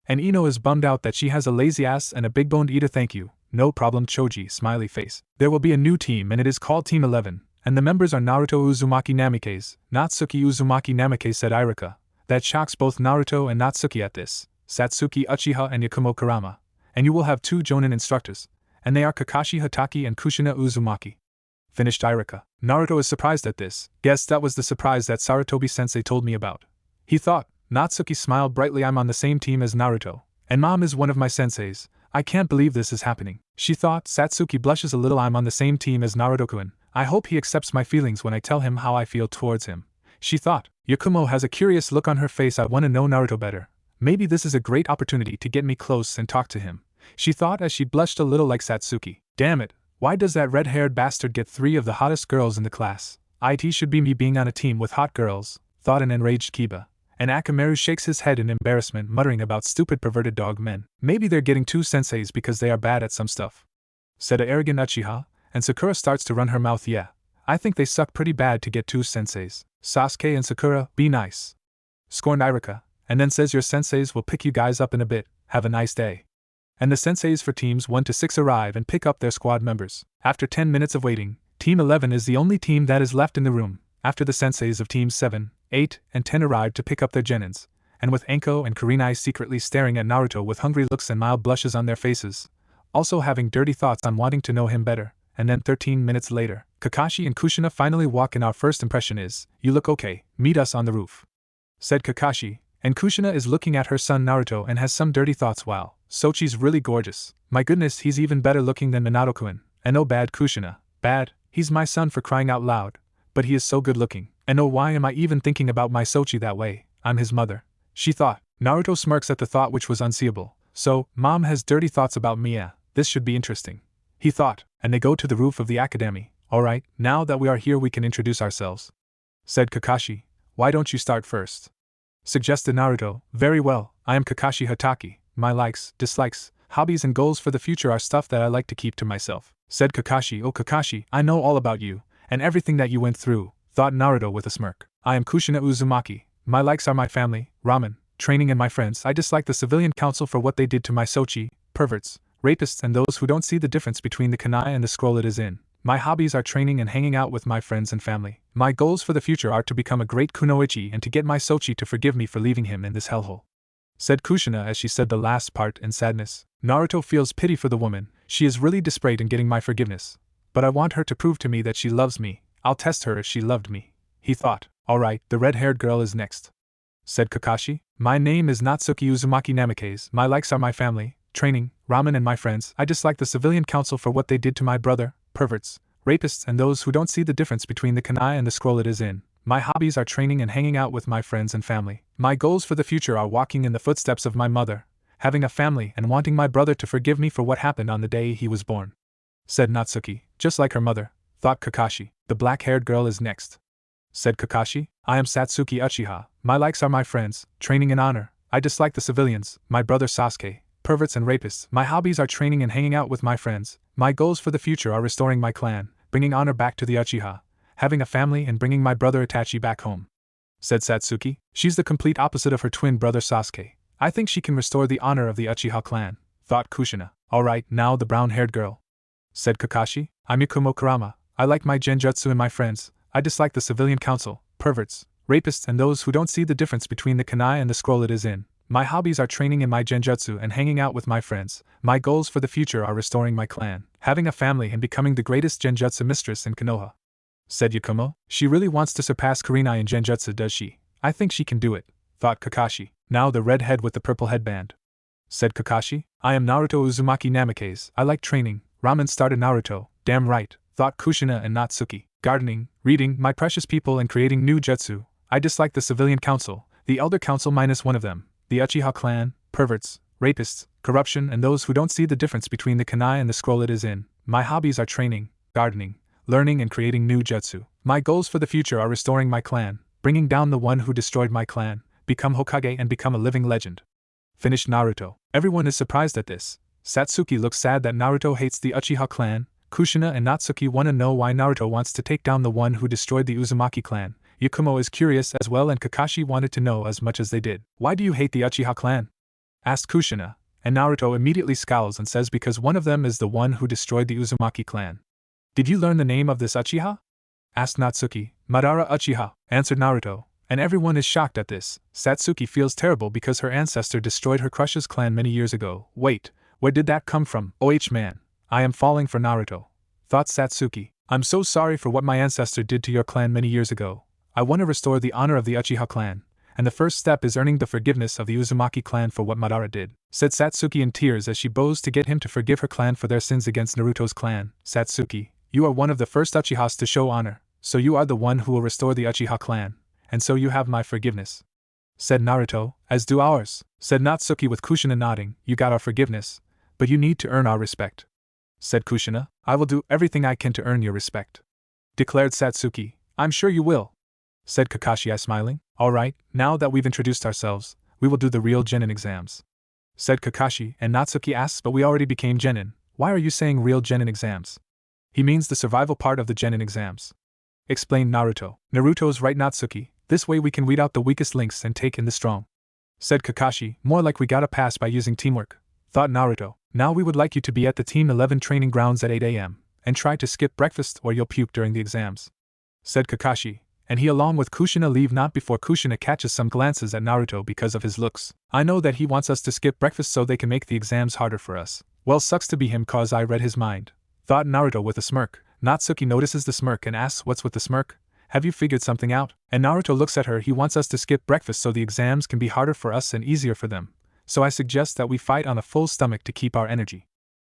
And Ino is bummed out that she has a lazy ass and a big-boned eater. Thank you, no problem Choji, smiley face. There will be a new team and it is called Team 11. And the members are Naruto Uzumaki Namikaze, Natsuki Uzumaki Namikaze, said Iruka. That shocks both Naruto and Natsuki at this. Satsuki Uchiha and Yakumo Kurama. And you will have 2 Jonin instructors, and they are Kakashi Hatake and Kushina Uzumaki, finished Iruka. Naruto is surprised at this. Guess that was the surprise that Saratobi-sensei told me about, he thought. Natsuki smiled brightly. I'm on the same team as Naruto, and Mom is one of my senseis. I can't believe this is happening, she thought. Satsuki blushes a little. I'm on the same team as Naruto-kun. I hope he accepts my feelings when I tell him how I feel towards him, she thought. Yakumo has a curious look on her face. I want to know Naruto better. Maybe this is a great opportunity to get me close and talk to him, she thought as she blushed a little like Satsuki. Damn it, why does that red-haired bastard get 3 of the hottest girls in the class? It should be me being on a team with hot girls, thought an enraged Kiba. And Akamaru shakes his head in embarrassment, muttering about stupid perverted dog men. Maybe they're getting 2 senseis because they are bad at some stuff, said a arrogant Uchiha. And Sakura starts to run her mouth. Yeah, I think they suck pretty bad to get 2 senseis. Sasuke and Sakura, be nice, scorned Iruka, and then says your senseis will pick you guys up in a bit, have a nice day. And the senseis for teams 1 to 6 arrive and pick up their squad members. After 10 minutes of waiting, Team 11 is the only team that is left in the room, after the senseis of Teams 7, 8, and 10 arrive to pick up their genins, and with Anko and Kurinai secretly staring at Naruto with hungry looks and mild blushes on their faces, also having dirty thoughts on wanting to know him better. And then 13 minutes later, Kakashi and Kushina finally walk in. Our first impression is, you look okay, meet us on the roof, said Kakashi, and Kushina is looking at her son Naruto and has some dirty thoughts. Wow, Sochi's really gorgeous. My goodness, he's even better looking than Minato-kun. And oh bad Kushina, bad, he's my son for crying out loud, but he is so good looking. And oh why am I even thinking about my Sochi that way, I'm his mother, she thought. Naruto smirks at the thought, which was unseeable. So, Mom has dirty thoughts about me, yeah, this should be interesting, he thought, and they go to the roof of the academy. Alright, now that we are here we can introduce ourselves, said Kakashi. Why don't you start first? Suggested Naruto. Very well, I am Kakashi Hatake. My likes, dislikes, Hobbies and goals for the future are stuff that I like to keep to myself, said Kakashi. Oh Kakashi, I know all about you, and everything that you went through, thought Naruto with a smirk. I am Kushina Uzumaki. My likes are my family, ramen, training and my friends. I dislike the civilian council for what they did to my Sochi, perverts, rapists and those who don't see the difference between the kunai and the scroll it is in. My hobbies are training and hanging out with my friends and family. My goals for the future are to become a great kunoichi and to get my Sochi to forgive me for leaving him in this hellhole, said Kushina as she said the last part in sadness. Naruto feels pity for the woman. She is really desperate in getting my forgiveness. But I want her to prove to me that she loves me. I'll test her if she loved me, he thought. Alright, the red-haired girl is next, said Kakashi. My name is Natsuki Uzumaki Namikaze. My likes are my family, training, ramen and my friends. I dislike the civilian council for what they did to my brother, perverts, rapists and those who don't see the difference between the kunai and the scroll it is in. My hobbies are training and hanging out with my friends and family. My goals for the future are walking in the footsteps of my mother, having a family and wanting my brother to forgive me for what happened on the day he was born, said Natsuki. Just like her mother, thought Kakashi. The black-haired girl is next, said Kakashi. I am Satsuki Uchiha. My likes are my friends, training and honor. I dislike the civilians, my brother Sasuke, perverts and rapists. My hobbies are training and hanging out with my friends. My goals for the future are restoring my clan, bringing honor back to the Uchiha, having a family and bringing my brother Itachi back home, said Satsuki. She's the complete opposite of her twin brother Sasuke. I think she can restore the honor of the Uchiha clan, thought Kushina. Alright, now the brown-haired girl, said Kakashi. I'm Yakumo Kurama. I like my genjutsu and my friends. I dislike the civilian council, perverts, rapists and those who don't see the difference between the kunai and the scroll it is in. My hobbies are training in my genjutsu and hanging out with my friends. My goals for the future are restoring my clan, having a family and becoming the greatest genjutsu mistress in Konoha, said Yakumo. She really wants to surpass Kurenai in genjutsu, does she? I think she can do it, thought Kakashi. Now the redhead with the purple headband, said Kakashi. I am Naruto Uzumaki Namikaze. I like training, ramen started Naruto. Damn right, thought Kushina and Natsuki. Gardening, reading, my precious people and creating new jutsu. I dislike the civilian council, the elder council minus one of them, the Uchiha clan, perverts, rapists, corruption and those who don't see the difference between the kunai and the scroll it is in. My hobbies are training, gardening, learning and creating new jutsu. My goals for the future are restoring my clan, bringing down the one who destroyed my clan, become Hokage and become a living legend, finished Naruto. Everyone is surprised at this. Satsuki looks sad that Naruto hates the Uchiha clan. Kushina and Natsuki want to know why Naruto wants to take down the one who destroyed the Uzumaki clan. Yakumo is curious as well and Kakashi wanted to know as much as they did. Why do you hate the Uchiha clan? Asked Kushina, and Naruto immediately scowls and says because one of them is the one who destroyed the Uzumaki clan. Did you learn the name of this Uchiha? Asked Natsuki. Madara Uchiha, answered Naruto, and everyone is shocked at this. Satsuki feels terrible because her ancestor destroyed her crush's clan many years ago. Wait, where did that come from? Man, I am falling for Naruto, thought Satsuki. I'm so sorry for what my ancestor did to your clan many years ago. I want to restore the honor of the Uchiha clan, and the first step is earning the forgiveness of the Uzumaki clan for what Madara did, said Satsuki in tears as she bows to get him to forgive her clan for their sins against Naruto's clan. Satsuki, you are one of the first Uchihas to show honor, so you are the one who will restore the Uchiha clan, and so you have my forgiveness, said Naruto. As do ours, said Natsuki with Kushina nodding. You got our forgiveness, but you need to earn our respect, said Kushina. I will do everything I can to earn your respect, declared Satsuki. I'm sure you will, said Kakashi smiling. Alright, now that we've introduced ourselves, we will do the real genin exams, said Kakashi, and Natsuki asks, but we already became genin. Why are you saying real genin exams? He means the survival part of the genin exams, explained Naruto. Naruto's right, Natsuki. This way we can weed out the weakest links and take in the strong, said Kakashi. More like we gotta pass by using teamwork, thought Naruto. Now we would like you to be at the Team 11 training grounds at 8 a.m., and try to skip breakfast or you'll puke during the exams, said Kakashi, and he along with Kushina leave not before Kushina catches some glances at Naruto because of his looks. I know that he wants us to skip breakfast so they can make the exams harder for us. Well, sucks to be him cause I read his mind, thought Naruto with a smirk. Natsuki notices the smirk and asks, what's with the smirk? Have you figured something out? And Naruto looks at her. He wants us to skip breakfast so the exams can be harder for us and easier for them. So I suggest that we fight on a full stomach to keep our energy,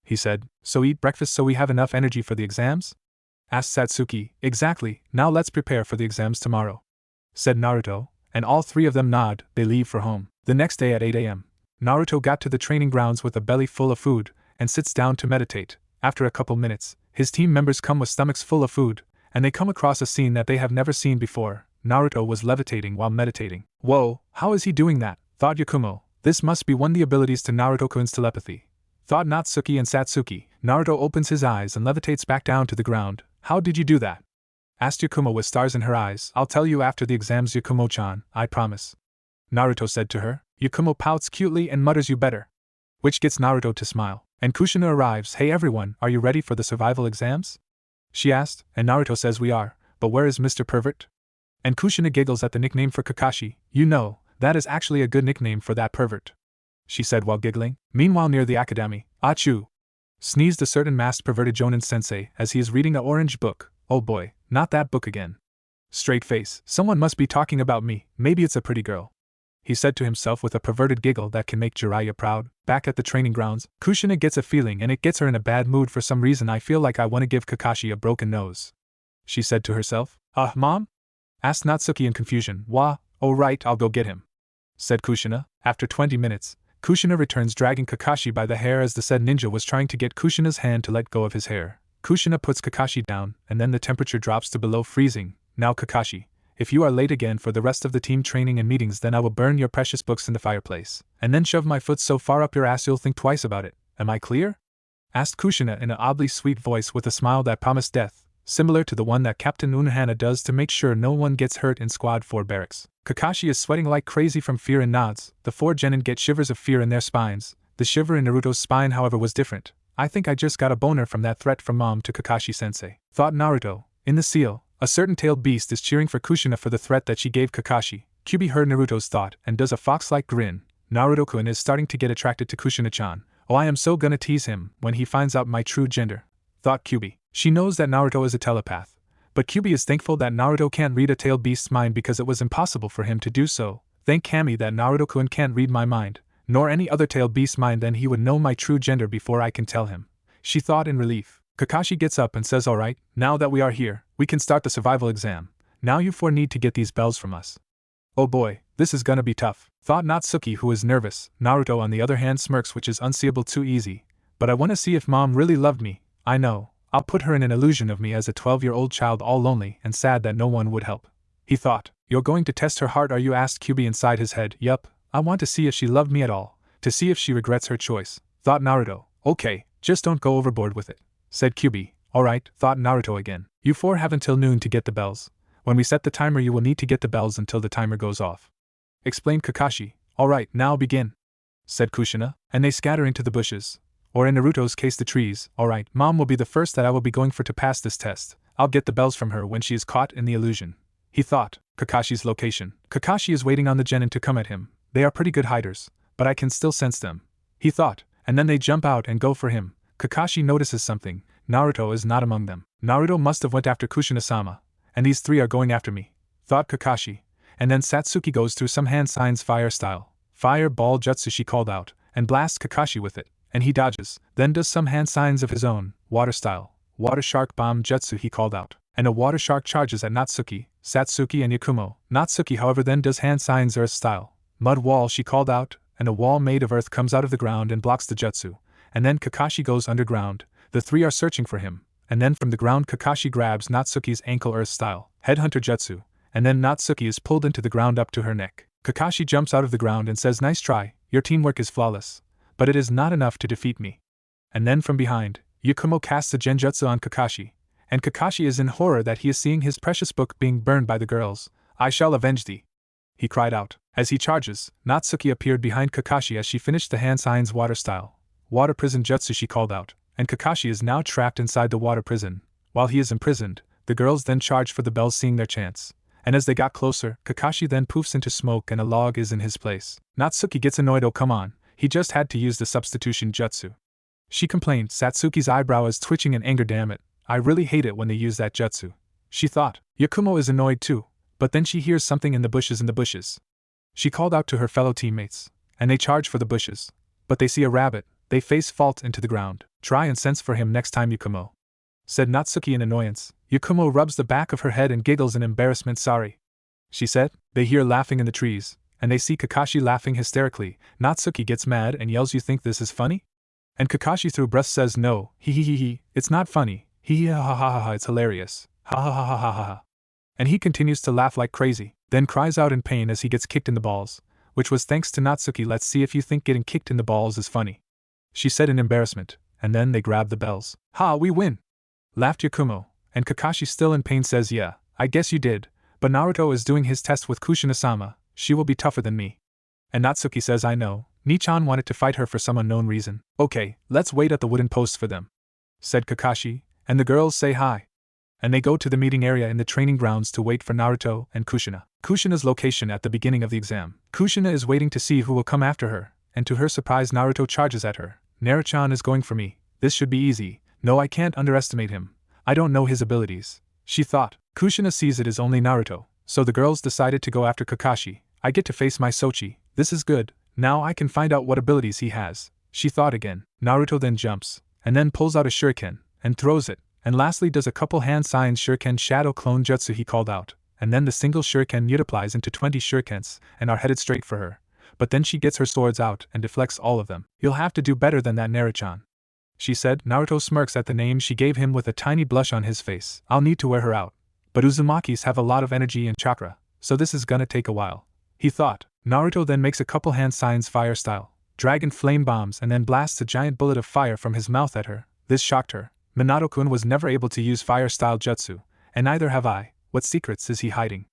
he said. So eat breakfast so we have enough energy for the exams? Asked Satsuki. Exactly, now let's prepare for the exams tomorrow, said Naruto, and all three of them nod. They leave for home. The next day at 8 a.m., Naruto got to the training grounds with a belly full of food and sits down to meditate. After a couple minutes, his team members come with stomachs full of food, and they come across a scene that they have never seen before. Naruto was levitating while meditating. Whoa, how is he doing that? Thought Yakumo. This must be one of the abilities to Naruto-kun's telepathy, thought Natsuki and Satsuki. Naruto opens his eyes and levitates back down to the ground. How did you do that? Asked Yakumo with stars in her eyes. I'll tell you after the exams, Yakumo-chan, I promise. Naruto said to her. Yakumo pouts cutely and mutters you better. Which gets Naruto to smile. And Kushina arrives. Hey everyone, are you ready for the survival exams? She asked, and Naruto says we are, but where is Mr. Pervert? And Kushina giggles at the nickname for Kakashi. You know, that is actually a good nickname for that pervert, she said while giggling. Meanwhile near the academy, Achoo! Sneezed a certain masked perverted Jonin sensei as he is reading an orange book. Oh boy, not that book again. Straight face, someone must be talking about me, maybe it's a pretty girl, he said to himself with a perverted giggle that can make Jiraiya proud. Back at the training grounds, Kushina gets a feeling and it gets her in a bad mood for some reason. I feel like I want to give Kakashi a broken nose, she said to herself. Mom? Asked Natsuki in confusion. Wah, oh right, I'll go get him, said Kushina. After 20 minutes, Kushina returns dragging Kakashi by the hair as the said ninja was trying to get Kushina's hand to let go of his hair. Kushina puts Kakashi down, and then the temperature drops to below freezing. Now Kakashi, if you are late again for the rest of the team training and meetings, then I will burn your precious books in the fireplace, and then shove my foot so far up your ass you'll think twice about it. Am I clear? Asked Kushina in an oddly sweet voice with a smile that promised death, similar to the one that Captain Unohana does to make sure no one gets hurt in Squad 4 barracks. Kakashi is sweating like crazy from fear and nods. The 4 genin get shivers of fear in their spines. The shiver in Naruto's spine, however, was different. I think I just got a boner from that threat from Mom to Kakashi-sensei, thought Naruto. In the seal, a certain tailed beast is cheering for Kushina for the threat that she gave Kakashi. Kyubi heard Naruto's thought and does a fox-like grin. Naruto-kun is starting to get attracted to Kushina-chan. Oh, I am so gonna tease him when he finds out my true gender, thought Kyubi. She knows that Naruto is a telepath, but Kyubi is thankful that Naruto can't read a tailed beast's mind because it was impossible for him to do so. Thank Kami that Naruto-kun can't read my mind, nor any other tailed beast's mind, then he would know my true gender before I can tell him, she thought in relief. Kakashi gets up and says, alright, now that we are here, we can start the survival exam. Now you 4 need to get these bells from us. Oh boy, this is gonna be tough, thought Natsuki, who is nervous. Naruto on the other hand smirks, which is unseeable too easy. But I wanna see if Mom really loved me. I know, I'll put her in an illusion of me as a 12-year-old child all lonely and sad that no one would help, he thought. You're going to test her heart, are you? Asked Kyubi inside his head. Yup, I want to see if she loved me at all, to see if she regrets her choice, thought Naruto. Okay, just don't go overboard with it, said Kyubi. Alright, thought Naruto again. You 4 have until noon to get the bells. When we set the timer you will need to get the bells until the timer goes off, explained Kakashi. Alright, now begin, said Kushina, and they scatter into the bushes, or in Naruto's case the trees. Alright, Mom will be the first that I will be going for to pass this test. I'll get the bells from her when she is caught in the illusion, he thought. Kakashi's location. Kakashi is waiting on the genin to come at him. They are pretty good hiders, but I can still sense them, he thought, and then they jump out and go for him. Kakashi notices something. Naruto is not among them. Naruto must have went after Kushina-sama, and these 3 are going after me, thought Kakashi. And then Satsuki goes through some hand signs fire style. Fire ball jutsu, she called out, and blasts Kakashi with it, and he dodges, then does some hand signs of his own, water style. Water shark bomb jutsu, he called out, and a water shark charges at Natsuki, Satsuki and Yakumo. Natsuki however then does hand signs earth style. Mud wall, she called out, and a wall made of earth comes out of the ground and blocks the jutsu. And then Kakashi goes underground. The 3 are searching for him, and then from the ground Kakashi grabs Natsuki's ankle earth style, headhunter jutsu, and then Natsuki is pulled into the ground up to her neck. Kakashi jumps out of the ground and says, nice try, your teamwork is flawless, but it is not enough to defeat me. And then from behind, Yakumo casts a genjutsu on Kakashi, and Kakashi is in horror that he is seeing his precious book being burned by the girls. I shall avenge thee, he cried out. As he charges, Natsuki appeared behind Kakashi as she finished the hand signs water style. Water prison jutsu, she called out, and Kakashi is now trapped inside the water prison. While he is imprisoned, the girls then charge for the bells, seeing their chance. And as they got closer, Kakashi then poofs into smoke and a log is in his place. Natsuki gets annoyed. Oh come on, he just had to use the substitution jutsu, she complained. Satsuki's eyebrow is twitching in anger. Damn it, I really hate it when they use that jutsu, she thought. Yakumo is annoyed too, but then she hears something in the bushes. She called out to her fellow teammates, and they charge for the bushes. But they see a rabbit. They face fault into the ground. Try and sense for him next time, Yakumo, said Natsuki in annoyance. Yakumo rubs the back of her head and giggles in embarrassment. Sorry, she said. They hear laughing in the trees, and they see Kakashi laughing hysterically. Natsuki gets mad and yells, you think this is funny? And Kakashi through breath says, no, he, it's not funny. He ha ha ha ha, it's hilarious. Ha ha ha ha ha ha. And he continues to laugh like crazy, then cries out in pain as he gets kicked in the balls, which was thanks to Natsuki. Let's see if you think getting kicked in the balls is funny, she said in embarrassment, and then they grabbed the bells. Ha, we win! Laughed Yakumo, and Kakashi, still in pain, says, yeah, I guess you did, but Naruto is doing his test with Kushina-sama, she will be tougher than me. And Natsuki says, I know, Nichan wanted to fight her for some unknown reason. Okay, let's wait at the wooden post for them, said Kakashi, and the girls say hi. And they go to the meeting area in the training grounds to wait for Naruto and Kushina. Kushina's location at the beginning of the exam. Kushina is waiting to see who will come after her, and to her surprise Naruto charges at her. Naruto is going for me, this should be easy, no, I can't underestimate him, I don't know his abilities, she thought. Kushina sees it is only Naruto, so the girls decided to go after Kakashi. I get to face my Sochi, this is good, now I can find out what abilities he has, she thought again. Naruto then jumps, and then pulls out a shuriken, and throws it, and lastly does a couple hand signs shuriken shadow clone jutsu he called out, and then the single shuriken multiplies into 20 shurikens, and are headed straight for her. But then she gets her swords out and deflects all of them. You'll have to do better than that, Naruto-chan, she said. Naruto smirks at the name she gave him with a tiny blush on his face. I'll need to wear her out. But Uzumakis have a lot of energy and chakra, so this is gonna take a while, he thought. Naruto then makes a couple hand signs fire style, dragon flame bombs, and then blasts a giant bullet of fire from his mouth at her. This shocked her. Minato-kun was never able to use fire style jutsu, and neither have I. What secrets is he hiding?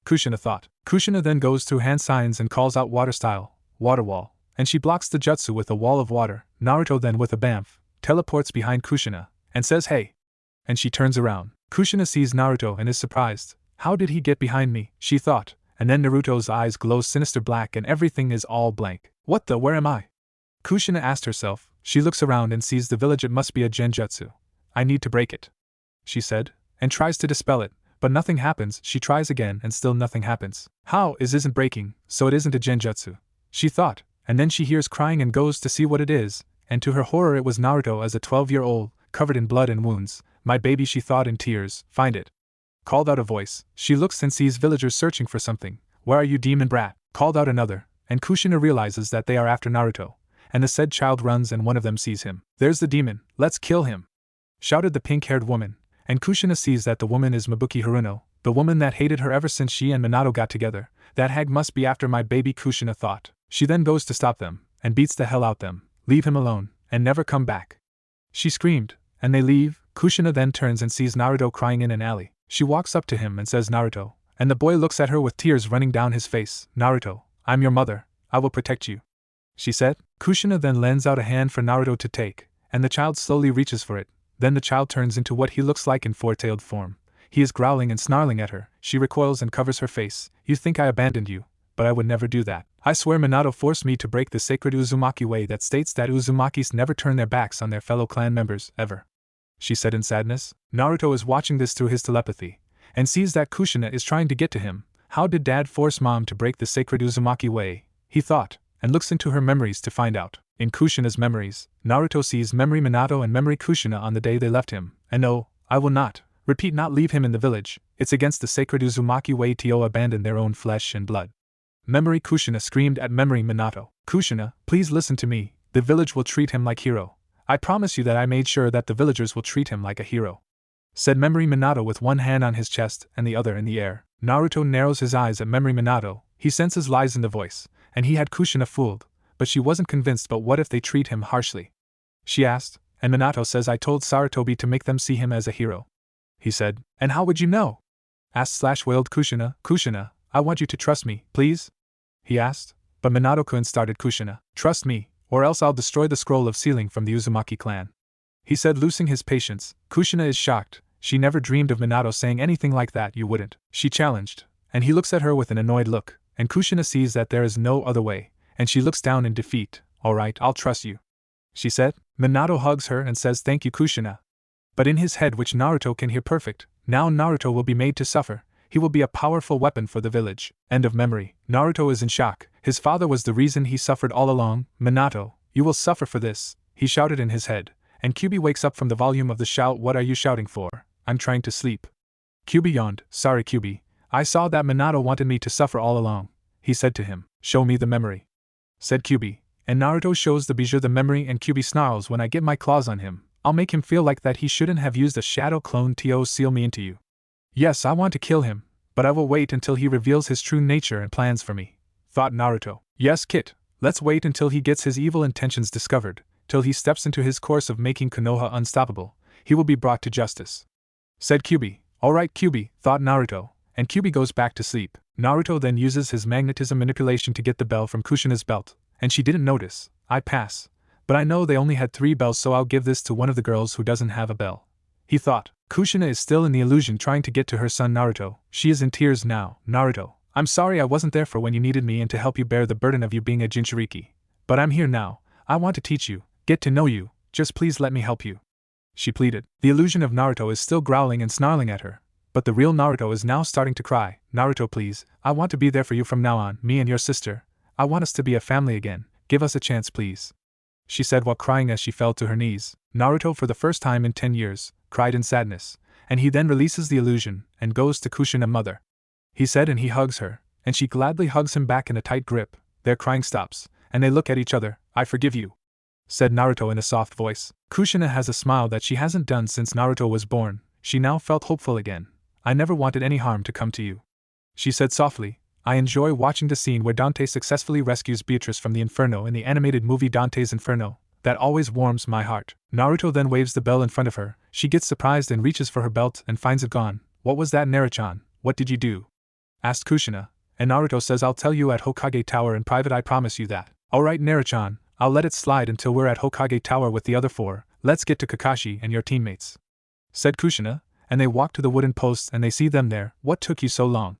Kushina thought. Kushina then goes through hand signs and calls out water style, water wall, and she blocks the jutsu with a wall of water. Naruto then with a bamf, teleports behind Kushina, and says hey. And she turns around. Kushina sees Naruto and is surprised. How did he get behind me, she thought, and then Naruto's eyes glow sinister black and everything is all blank. What the, where am I? Kushina asked herself. She looks around and sees the village. It must be a genjutsu. I need to break it, she said, and tries to dispel it. But nothing happens. She tries again and still nothing happens. How is isn't breaking, so it isn't a genjutsu, she thought, and then she hears crying and goes to see what it is, and to her horror it was Naruto as a 12-year-old, covered in blood and wounds. My baby, she thought in tears. Find it, called out a voice. She looks and sees villagers searching for something. Where are you, demon brat? Called out another, and Kushina realizes that they are after Naruto, and the said child runs and one of them sees him. There's the demon, let's kill him, shouted the pink-haired woman. And Kushina sees that the woman is Mabuki Haruno, the woman that hated her ever since she and Minato got together. That hag must be after my baby, Kushina thought. She then goes to stop them, and beats the hell out them. Leave him alone, and never come back, she screamed, and they leave. Kushina then turns and sees Naruto crying in an alley. She walks up to him and says Naruto, and the boy looks at her with tears running down his face. Naruto, I'm your mother, I will protect you, she said. Kushina then lends out a hand for Naruto to take, and the child slowly reaches for it. Then the child turns into what he looks like in four-tailed form. He is growling and snarling at her. She recoils and covers her face. You think I abandoned you, but I would never do that. I swear Minato forced me to break the sacred Uzumaki way that states that Uzumakis never turn their backs on their fellow clan members, ever, she said in sadness. Naruto is watching this through his telepathy, and sees that Kushina is trying to get to him. How did dad force mom to break the sacred Uzumaki way, he thought, and looks into her memories to find out. In Kushina's memories, Naruto sees memory Minato and memory Kushina on the day they left him. And no, I will not, repeat, not leave him in the village. It's against the sacred Uzumaki way to abandon their own flesh and blood. Memory Kushina screamed at memory Minato. Kushina, please listen to me, the village will treat him like hero. I promise you that I made sure that the villagers will treat him like a hero, said memory Minato with one hand on his chest and the other in the air. Naruto narrows his eyes at memory Minato. He senses lies in the voice, and he had Kushina fooled. But she wasn't convinced. But what if they treat him harshly, she asked, and Minato says I told Sarutobi to make them see him as a hero, he said. And how would you know? Asked / wailed Kushina. Kushina, I want you to trust me, please, he asked. But Minato-kun started. Kushina, trust me, or else I'll destroy the scroll of sealing from the Uzumaki clan, he said, losing his patience. Kushina is shocked. She never dreamed of Minato saying anything like that. You wouldn't, she challenged, and he looks at her with an annoyed look, and Kushina sees that there is no other way. And she looks down in defeat. Alright, I'll trust you, she said. Minato hugs her and says thank you, Kushina. But in his head, which Naruto can hear perfect, now Naruto will be made to suffer. He will be a powerful weapon for the village. End of memory. Naruto is in shock. His father was the reason he suffered all along. Minato, you will suffer for this, he shouted in his head. And Kyubi wakes up from the volume of the shout. What are you shouting for? I'm trying to sleep. Kyubi yawned. Sorry, Kyubi. I saw that Minato wanted me to suffer all along, he said to him. Show me the memory, said Kyubi, and Naruto shows the bijou the memory, and Kyubi snarls, when I get my claws on him, I'll make him feel like that he shouldn't have used a shadow clone to seal me into you. Yes, I want to kill him, but I will wait until he reveals his true nature and plans for me, thought Naruto. Yes, Kit, let's wait until he gets his evil intentions discovered, till he steps into his course of making Konoha unstoppable, he will be brought to justice. Said Kyuubi. Alright Kyuubi, thought Naruto, and Kyuubi goes back to sleep. Naruto then uses his magnetism manipulation to get the bell from Kushina's belt, and she didn't notice. I pass. But I know they only had 3 bells, so I'll give this to one of the girls who doesn't have a bell. He thought. Kushina is still in the illusion trying to get to her son Naruto. She is in tears now. Naruto, I'm sorry I wasn't there for when you needed me and to help you bear the burden of you being a Jinchuriki. But I'm here now. I want to teach you, get to know you, just please let me help you. She pleaded. The illusion of Naruto is still growling and snarling at her, but the real Naruto is now starting to cry. Naruto please, I want to be there for you from now on, me and your sister. I want us to be a family again, give us a chance please. She said while crying as she fell to her knees. Naruto for the first time in 10 years, cried in sadness, and he then releases the illusion and goes to Kushina mother. He said and he hugs her, and she gladly hugs him back in a tight grip. Their crying stops, and they look at each other. I forgive you, said Naruto in a soft voice. Kushina has a smile that she hasn't done since Naruto was born. She now felt hopeful again. I never wanted any harm to come to you, she said softly. I enjoy watching the scene where Dante successfully rescues Beatrice from the Inferno in the animated movie Dante's Inferno. That always warms my heart. Naruto then waves the bell in front of her. She gets surprised and reaches for her belt and finds it gone. What was that, Naruto-chan? What did you do? Asked Kushina, and Naruto says I'll tell you at Hokage Tower in private, I promise you that. Alright Naruto-chan, I'll let it slide until we're at Hokage Tower with the other 4, let's get to Kakashi and your teammates, said Kushina, and they walk to the wooden posts and they see them there. What took you so long?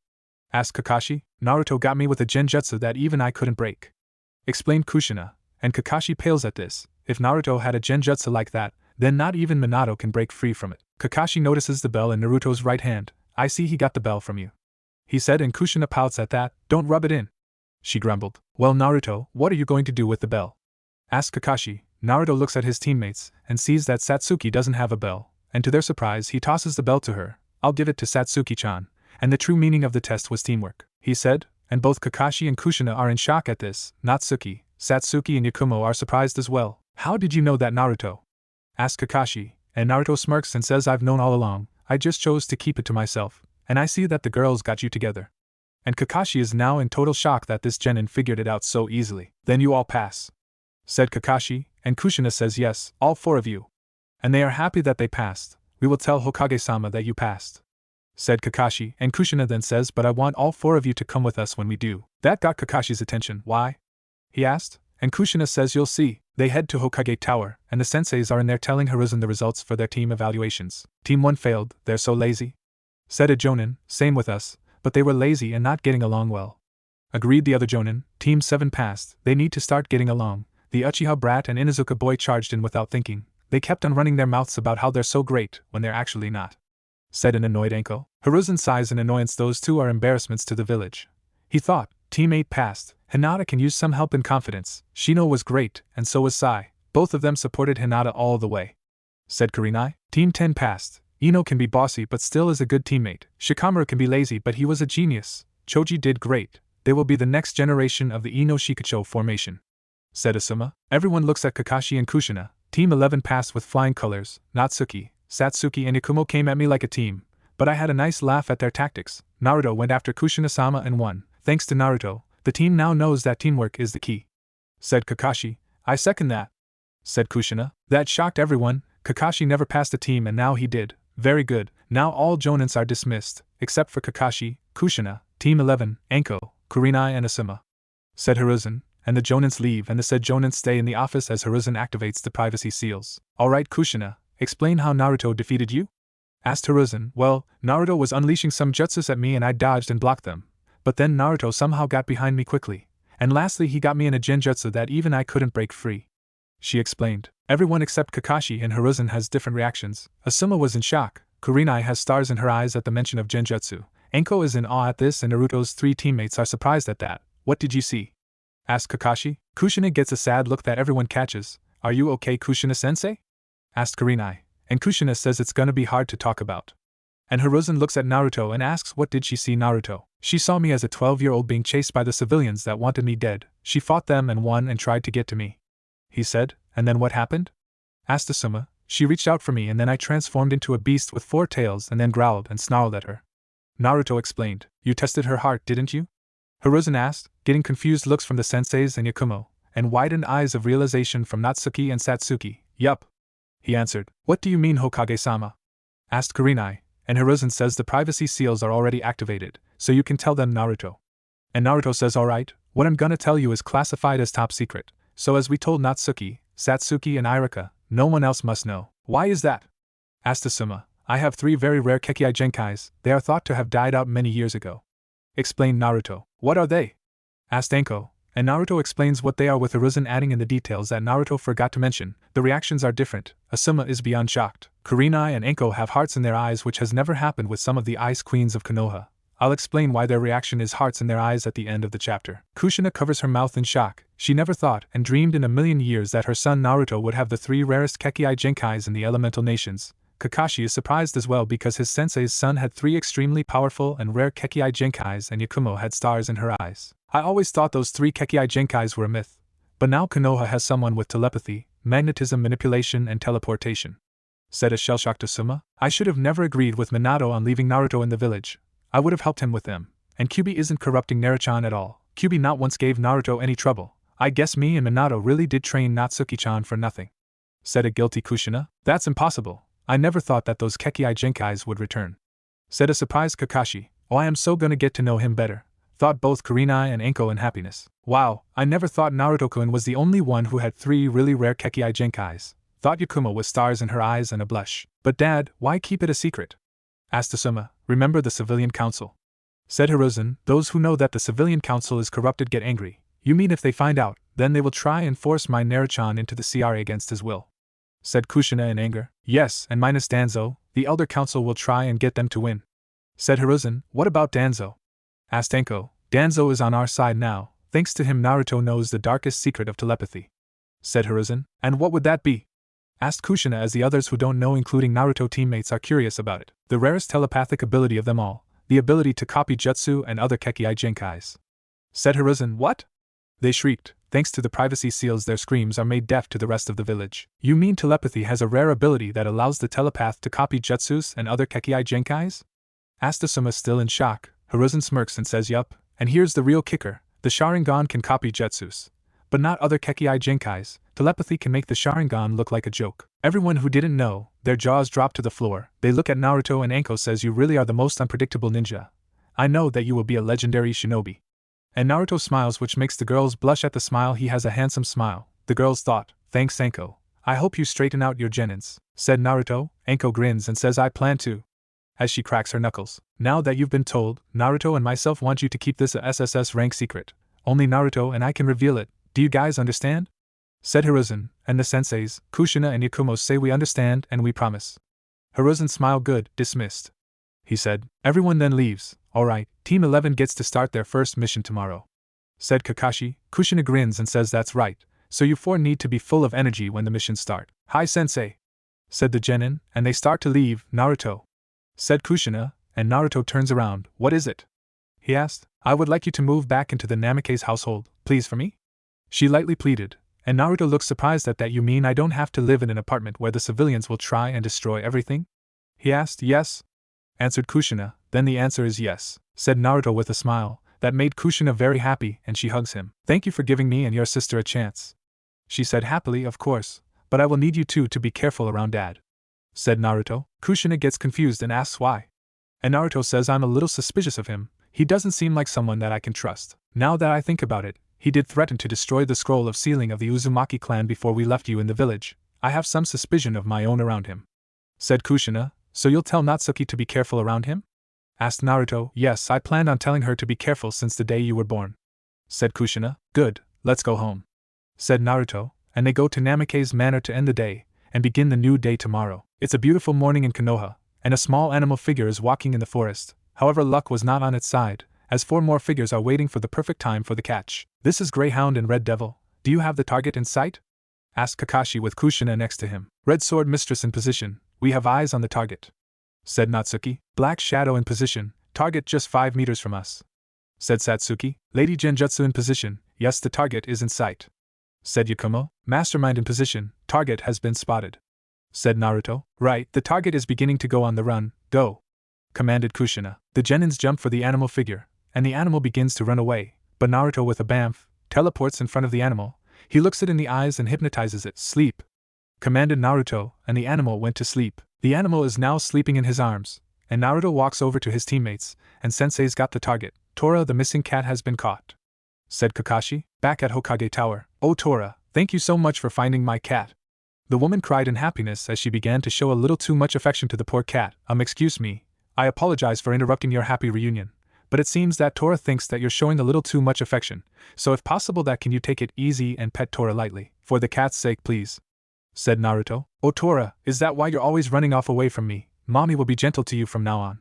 Asked Kakashi. Naruto got me with a genjutsu that even I couldn't break, explained Kushina, and Kakashi pales at this. If Naruto had a genjutsu like that, then not even Minato can break free from it. Kakashi notices the bell in Naruto's right hand. I see he got the bell from you, he said, and Kushina pouts at that. Don't rub it in, she grumbled. Well Naruto, what are you going to do with the bell? Asked Kakashi. Naruto looks at his teammates and sees that Satsuki doesn't have a bell, and to their surprise he tosses the bell to her. I'll give it to Satsuki-chan, and the true meaning of the test was teamwork, he said, and both Kakashi and Kushina are in shock at this. Natsuki, Satsuki and Yakumo are surprised as well. How did you know that, Naruto? Asked Kakashi, and Naruto smirks and says I've known all along, I just chose to keep it to myself, and I see that the girls got you together. And Kakashi is now in total shock that this genin figured it out so easily. Then you all pass, said Kakashi, and Kushina says yes, all 4 of you. And they are happy that they passed. We will tell Hokage-sama that you passed, said Kakashi, and Kushina then says but I want all 4 of you to come with us when we do. That got Kakashi's attention. Why? He asked, and Kushina says you'll see. They head to Hokage Tower, and the senseis are in there telling Hiruzen the results for their team evaluations. Team 1 failed, they're so lazy, said a jonin. Same with us, but they were lazy and not getting along well, agreed the other jonin. Team 7 passed, they need to start getting along. The Uchiha brat and Inuzuka boy charged in without thinking. They kept on running their mouths about how they're so great when they're actually not, said an annoyed Anko. Hiruzen sighs in annoyance. Those 2 are embarrassments to the village, he thought. Team 8 passed. Hinata can use some help and confidence. Shino was great, and so was Sai. Both of them supported Hinata all the way, said Kurenai. Team 10 passed. Ino can be bossy but still is a good teammate. Shikamaru can be lazy but he was a genius. Choji did great. They will be the next generation of the Ino Shikucho formation, said Asuma. Everyone looks at Kakashi and Kushina. Team 11 passed with flying colors. Natsuki, Satsuki and Yakumo came at me like a team, but I had a nice laugh at their tactics. Naruto went after Kushina-sama and won. Thanks to Naruto, the team now knows that teamwork is the key, said Kakashi. I second that, said Kushina. That shocked everyone. Kakashi never passed a team and now he did. Very good. Now all jonins are dismissed, except for Kakashi, Kushina, Team 11, Anko, Kurenai and Asuma, said Hiruzen, and the jonins leave and the said jonins stay in the office as Hiruzen activates the privacy seals. Alright Kushina, explain how Naruto defeated you? Asked Hiruzen. Well, Naruto was unleashing some jutsus at me and I dodged and blocked them. But then Naruto somehow got behind me quickly, and lastly he got me in a genjutsu that even I couldn't break free, she explained. Everyone except Kakashi and Hiruzen has different reactions. Asuma was in shock, Kurenai has stars in her eyes at the mention of genjutsu, Anko is in awe at this and Naruto's 3 teammates are surprised at that. What did you see? Asked Kakashi. Kushina gets a sad look that everyone catches. Are you okay Kushina-sensei? Asked Kurenai, and Kushina says it's gonna be hard to talk about. And Hiruzen looks at Naruto and asks what did she see. Naruto. She saw me as a 12-year-old being chased by the civilians that wanted me dead. She fought them and won and tried to get to me, he said. And then what happened? Asked Asuma. She reached out for me and then I transformed into a beast with 4 tails and then growled and snarled at her. Naruto explained. You tested her heart, didn't you? Hiruzen asked, getting confused looks from the senseis and Yakumo, and widened eyes of realization from Natsuki and Satsuki. Yup, he answered. What do you mean, Hokage-sama? Asked Kurenai, and Hiruzen says the privacy seals are already activated, so you can tell them, Naruto. And Naruto says, alright, what I'm gonna tell you is classified as top secret, so as we told Natsuki, Satsuki and Irika, no one else must know. Why is that? Asked Asuma. I have 3 very rare Kekkei Genkais, they are thought to have died out many years ago. Explained Naruto. What are they? Asked Anko, and Naruto explains what they are, with Hiruzen adding in the details that Naruto forgot to mention. The reactions are different. Asuma is beyond shocked. Kurenai and Anko have hearts in their eyes, which has never happened with some of the ice queens of Konoha. I'll explain why their reaction is hearts in their eyes at the end of the chapter. Kushina covers her mouth in shock. She never thought and dreamed in a million years that her son Naruto would have the 3 rarest Kekkei Genkais in the elemental nations. Kakashi is surprised as well because his sensei's son had 3 extremely powerful and rare Kekkei Genkais, and Yakumo had stars in her eyes. I always thought those 3 Kekkei Genkais were a myth. But now Konoha has someone with telepathy, magnetism manipulation and teleportation. Said a shell-shocked Asuma. I should have never agreed with Minato on leaving Naruto in the village. I would have helped him with them. And Kyuubi isn't corrupting Naruto-chan at all. Kyuubi not once gave Naruto any trouble. I guess me and Minato really did train Natsuki-chan for nothing. Said a guilty Kushina. That's impossible. I never thought that those Kekkei Genkais would return. Said a surprised Kakashi. Oh, I am so gonna get to know him better. Thought both Kurenai and Anko in happiness. Wow, I never thought Naruto-kun was the only one who had 3 really rare Kekkei Genkais. Thought Yakumo with stars in her eyes and a blush. But Dad, why keep it a secret? Asked Asuma. Remember the civilian council? Said Hiruzen. Those who know that the civilian council is corrupted get angry. You mean if they find out, then they will try and force my Naruto-chan into the CRA against his will? Said Kushina in anger. Yes, and minus Danzo, the Elder Council will try and get them to win. Said Hiruzen. What about Danzo? Asked Anko. Danzo is on our side now. Thanks to him Naruto knows the darkest secret of telepathy. Said Hiruzen. And what would that be? Asked Kushina, as the others who don't know including Naruto teammates are curious about it. The rarest telepathic ability of them all, the ability to copy jutsu and other Kekkei Genkais. Said Hiruzen. What? They shrieked. Thanks to the privacy seals their screams are made deaf to the rest of the village. You mean telepathy has a rare ability that allows the telepath to copy jutsus and other Kekkei Genkais? Asked Asuma, still in shock. Hiruzen smirks and says yup, and here's the real kicker. The Sharingan can copy jutsus, but not other Kekkei Genkais. Telepathy can make the Sharingan look like a joke. Everyone who didn't know, their jaws drop to the floor. They look at Naruto and Anko says you really are the most unpredictable ninja. I know that you will be a legendary shinobi. And Naruto smiles, which makes the girls blush at the smile. He has a handsome smile. The girls thought, thanks Anko. I hope you straighten out your genins. Said Naruto. Anko grins and says I plan to. As she cracks her knuckles. Now that you've been told, Naruto and myself want you to keep this a SSS rank secret. Only Naruto and I can reveal it. Do you guys understand? Said Hiruzen, and the senseis, Kushina and Yakumo say we understand and we promise. Hiruzen smiled. Good, dismissed. He said. Everyone then leaves. Alright, Team 11 gets to start their first mission tomorrow. Said Kakashi. Kushina grins and says that's right, so you 4 need to be full of energy when the missions start. Hi sensei. Said the genin, and they start to leave. Naruto. Said Kushina, and Naruto turns around. What is it? He asked. I would like you to move back into the Namake's household, please, for me? She lightly pleaded, and Naruto looks surprised at that. You mean I don't have to live in an apartment where the civilians will try and destroy everything? He asked. Yes, answered Kushina. Then the answer is yes, said Naruto with a smile that made Kushina very happy, and she hugs him. Thank you for giving me and your sister a chance. She said happily. Of course, but I will need you two to be careful around Dad. Said Naruto. Kushina gets confused and asks why. And Naruto says I'm a little suspicious of him. He doesn't seem like someone that I can trust. Now that I think about it, he did threaten to destroy the scroll of sealing of the Uzumaki clan before we left you in the village. I have some suspicion of my own around him. Said Kushina. So you'll tell Natsuki to be careful around him? Asked Naruto. Yes, I planned on telling her to be careful since the day you were born. Said Kushina. Good, let's go home. Said Naruto, and they go to Namake's manor to end the day, and begin the new day tomorrow. It's a beautiful morning in Konoha, and a small animal figure is walking in the forest. However, luck was not on its side, as 4 more figures are waiting for the perfect time for the catch. This is Greyhound and Red Devil. Do you have the target in sight? Asked Kakashi with Kushina next to him. Red Sword Mistress in position. We have eyes on the target. Said Natsuki. Black Shadow in position. Target just 5 meters from us. Said Satsuki. Lady Genjutsu in position. Yes, the target is in sight. Said Yakumo. Mastermind in position. Target has been spotted. Said Naruto. Right, the target is beginning to go on the run. Go, commanded Kushina. The genins jump for the animal figure, and the animal begins to run away, but Naruto with a bamf teleports in front of the animal, He looks it in the eyes and hypnotizes it. Sleep, commanded Naruto, and the animal went to sleep. The animal is now sleeping in his arms, and Naruto walks over to his teammates, and Sensei's got the target. Tora, the missing cat has been caught, said Kakashi, back at Hokage Tower. Oh Tora, thank you so much for finding my cat. The woman cried in happiness as she began to show a little too much affection to the poor cat. Excuse me, I apologize for interrupting your happy reunion, but it seems that Tora thinks that you're showing a little too much affection, so if possible that can you take it easy and pet Tora lightly, for the cat's sake please, said Naruto. Oh Tora, is that why you're always running off away from me? Mommy will be gentle to you from now on,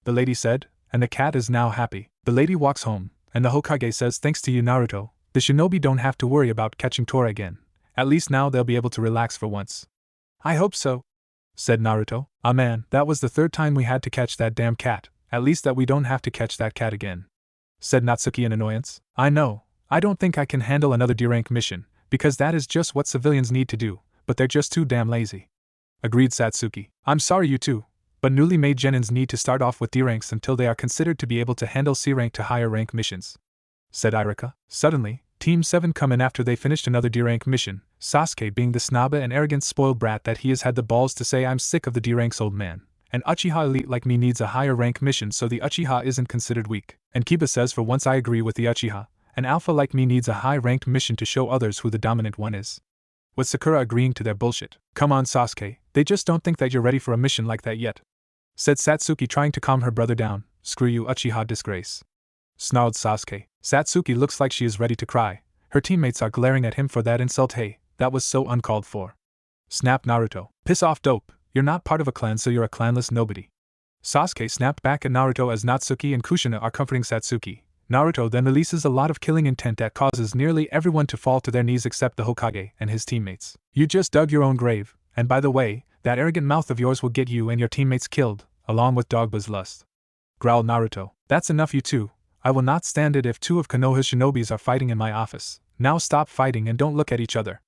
the lady said, and the cat is now happy. The lady walks home, and the Hokage says thanks to you Naruto, the shinobi don't have to worry about catching Tora again. At least now they'll be able to relax for once. I hope so, said Naruto. Ah man, that was the third time we had to catch that damn cat. At least that we don't have to catch that cat again, said Natsuki in annoyance. I know, I don't think I can handle another D-rank mission, because that is just what civilians need to do, but they're just too damn lazy, agreed Satsuki. I'm sorry you too, but newly made genins need to start off with D-ranks until they are considered to be able to handle C-rank to higher rank missions, said Irika. Suddenly, Team 7 come in after they finished another D-rank mission, Sasuke being the snobba and arrogant spoiled brat that he has had the balls to say I'm sick of the D-ranks old man. An Uchiha elite like me needs a higher rank mission so the Uchiha isn't considered weak. And Kiba says for once I agree with the Uchiha, an alpha like me needs a high ranked mission to show others who the dominant one is. With Sakura agreeing to their bullshit. Come on Sasuke, they just don't think that you're ready for a mission like that yet, said Satsuki trying to calm her brother down. Screw you Uchiha disgrace, snarled Sasuke. Satsuki looks like she is ready to cry. Her teammates are glaring at him for that insult. Hey, that was so uncalled for, snapped Naruto. Piss off dope, you're not part of a clan so you're a clanless nobody. Sasuke snapped back at Naruto as Natsuki and Kushina are comforting Satsuki. Naruto then releases a lot of killing intent that causes nearly everyone to fall to their knees except the Hokage and his teammates. You just dug your own grave, and by the way, that arrogant mouth of yours will get you and your teammates killed, along with Dogba's lust, growled Naruto. That's enough you two. I will not stand it if two of Konoha's shinobis are fighting in my office. Now stop fighting and don't look at each other,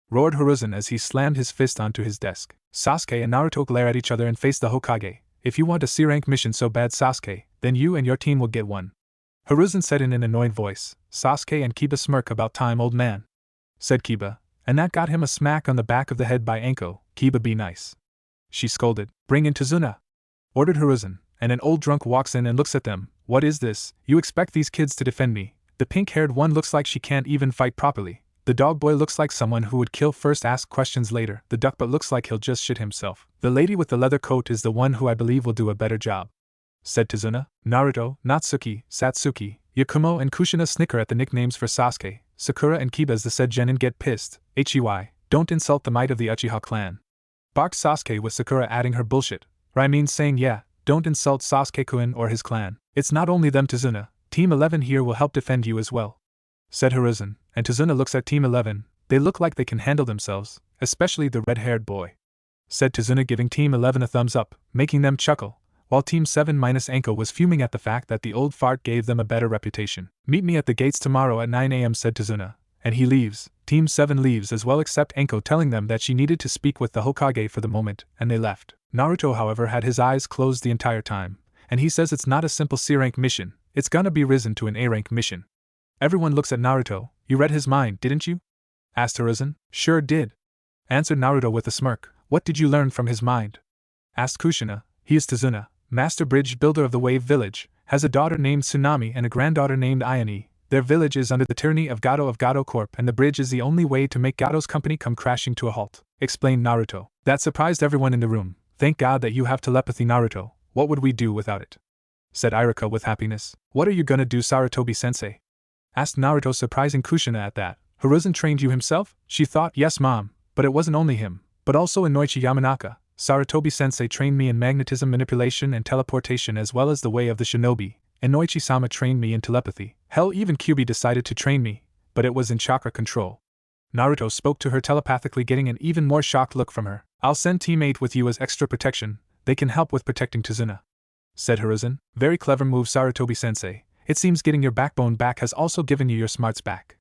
roared Hiruzen as he slammed his fist onto his desk. Sasuke and Naruto glare at each other and face the Hokage. If you want a C-rank mission so bad Sasuke, then you and your team will get one, Hiruzen said in an annoyed voice. Sasuke and Kiba smirk. About time old man, said Kiba, and that got him a smack on the back of the head by Anko. Kiba be nice, she scolded. Bring in Tazuna, ordered Hiruzen, and an old drunk walks in and looks at them. What is this? You expect these kids to defend me? The pink-haired one looks like she can't even fight properly. The dog boy looks like someone who would kill first, ask questions later. The duck but looks like he'll just shit himself. The lady with the leather coat is the one who I believe will do a better job, said Tazuna. Naruto, Natsuki, Satsuki, Yakumo and Kushina snicker at the nicknames for Sasuke. Sakura and Kiba as the said genin get pissed. HEY, don't insult the might of the Uchiha clan, barked Sasuke with Sakura adding her bullshit. Or I mean saying yeah, don't insult Sasuke-kun or his clan. It's not only them Tazuna, Team 11 here will help defend you as well, said Hiruzen, and Tazuna looks at Team 11. They look like they can handle themselves, especially the red-haired boy, said Tazuna giving Team 11 a thumbs up, making them chuckle, while Team 7 minus Anko was fuming at the fact that the old fart gave them a better reputation. Meet me at the gates tomorrow at 9 a.m. said Tazuna, and he leaves. Team 7 leaves as well except Anko telling them that she needed to speak with the Hokage for the moment, and they left. Naruto however had his eyes closed the entire time, and he says it's not a simple C-rank mission, it's gonna be risen to an A-rank mission. Everyone looks at Naruto. You read his mind, didn't you? Asked Hiruzen. Sure did, answered Naruto with a smirk. What did you learn from his mind? Asked Kushina. He is Tazuna, master bridge builder of the Wave Village, has a daughter named Tsunami and a granddaughter named Ayane. Their village is under the tyranny of Gado Corp and the bridge is the only way to make Gado's company come crashing to a halt, explained Naruto. That surprised everyone in the room. Thank God that you have telepathy Naruto, what would we do without it? Said Irika with happiness. What are you gonna do Sarutobi-sensei? Asked Naruto surprising Kushina at that. Hiruzen trained you himself? She thought, yes mom, but it wasn't only him, but also Inoichi Yamanaka. Sarutobi-sensei trained me in magnetism manipulation and teleportation as well as the way of the shinobi. Inoichi-sama trained me in telepathy. Hell, even Kyuubi decided to train me, but it was in chakra control. Naruto spoke to her telepathically, getting an even more shocked look from her. I'll send Team 8 with you as extra protection, they can help with protecting Tazuna, said Hiruzen. Very clever move Sarutobi-sensei. It seems getting your backbone back has also given you your smarts back,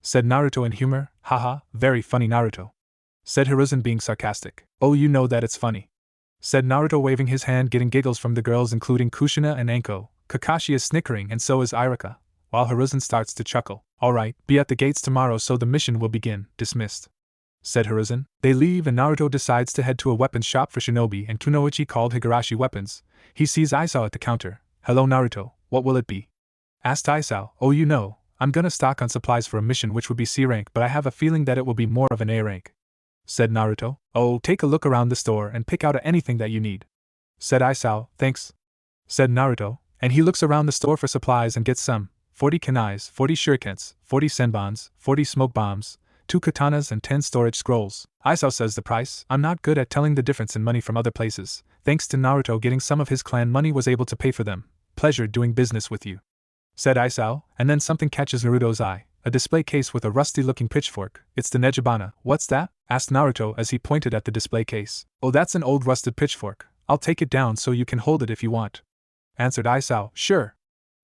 said Naruto in humor. Haha, very funny Naruto, said Hiruzen being sarcastic. Oh, you know that it's funny, said Naruto waving his hand, getting giggles from the girls including Kushina and Anko. Kakashi is snickering and so is Irika, while Hiruzen starts to chuckle. Alright, be at the gates tomorrow so the mission will begin. Dismissed, said Hiruzen. They leave and Naruto decides to head to a weapons shop for shinobi and kunoichi called Higurashi Weapons. He sees Isao at the counter. Hello Naruto, what will it be? Asked Isao. Oh, you know, I'm gonna stock on supplies for a mission which would be C rank, but I have a feeling that it will be more of an A rank, said Naruto. Oh, take a look around the store and pick out anything that you need, said Isao. Thanks, said Naruto, and he looks around the store for supplies and gets some 40 kunais, 40 shurikens, 40 senbons, 40 smoke bombs, 2 katanas and 10 storage scrolls. Isao says the price. I'm not good at telling the difference in money from other places. Thanks to Naruto getting some of his clan money was able to pay for them. Pleasure doing business with you, said Isao, and then something catches Naruto's eye. A display case with a rusty-looking pitchfork. It's the Nejibana. What's that? Asked Naruto as he pointed at the display case. Oh, that's an old rusted pitchfork. I'll take it down so you can hold it if you want, answered Isao. Sure,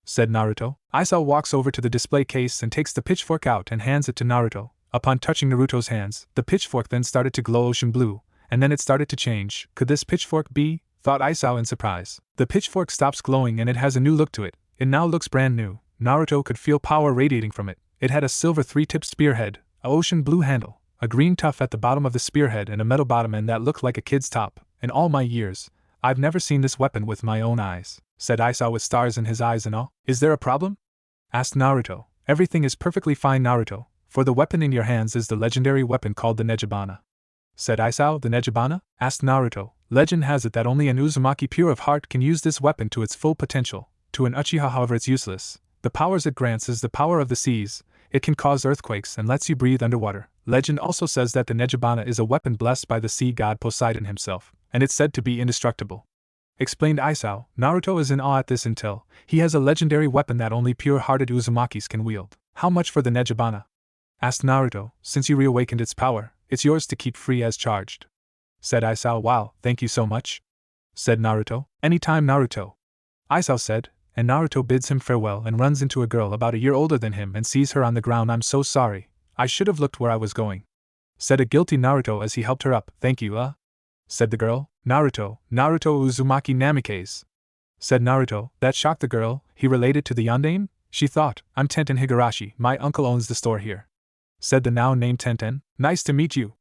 said Naruto. Isao walks over to the display case and takes the pitchfork out and hands it to Naruto. Upon touching Naruto's hands, the pitchfork then started to glow ocean blue, and then it started to change. Could this pitchfork be? Thought Isao in surprise. The pitchfork stops glowing and it has a new look to it. It now looks brand new. Naruto could feel power radiating from it. It had a silver 3-tipped spearhead, a ocean blue handle, a green tuft at the bottom of the spearhead and a metal bottom end that looked like a kid's top. In all my years, I've never seen this weapon with my own eyes, said Isao with stars in his eyes and all. Is there a problem? Asked Naruto. Everything is perfectly fine Naruto, for the weapon in your hands is the legendary weapon called the Nejibana, said Isao. The Nejibana? Asked Naruto. Legend has it that only an Uzumaki pure of heart can use this weapon to its full potential. To an Uchiha however it's useless. The powers it grants is the power of the seas. It can cause earthquakes and lets you breathe underwater. Legend also says that the Nejibana is a weapon blessed by the sea god Poseidon himself, and it's said to be indestructible, explained Isao. Naruto is in awe at this intel. He has a legendary weapon that only pure-hearted Uzumakis can wield. How much for the Nejibana? Asked Naruto. Since you reawakened its power, it's yours to keep free as charged, said Isao. Wow, thank you so much, said Naruto. Anytime Naruto, Isao said, and Naruto bids him farewell and runs into a girl about a year older than him and sees her on the ground. I'm so sorry. I should have looked where I was going, said a guilty Naruto as he helped her up. Thank you, said the girl. Naruto Uzumaki Namikaze, said Naruto. That shocked the girl. He related to the Yondaime? She thought. I'm Tenten Higurashi. My uncle owns the store here, said the now named Tenten. Nice to meet you,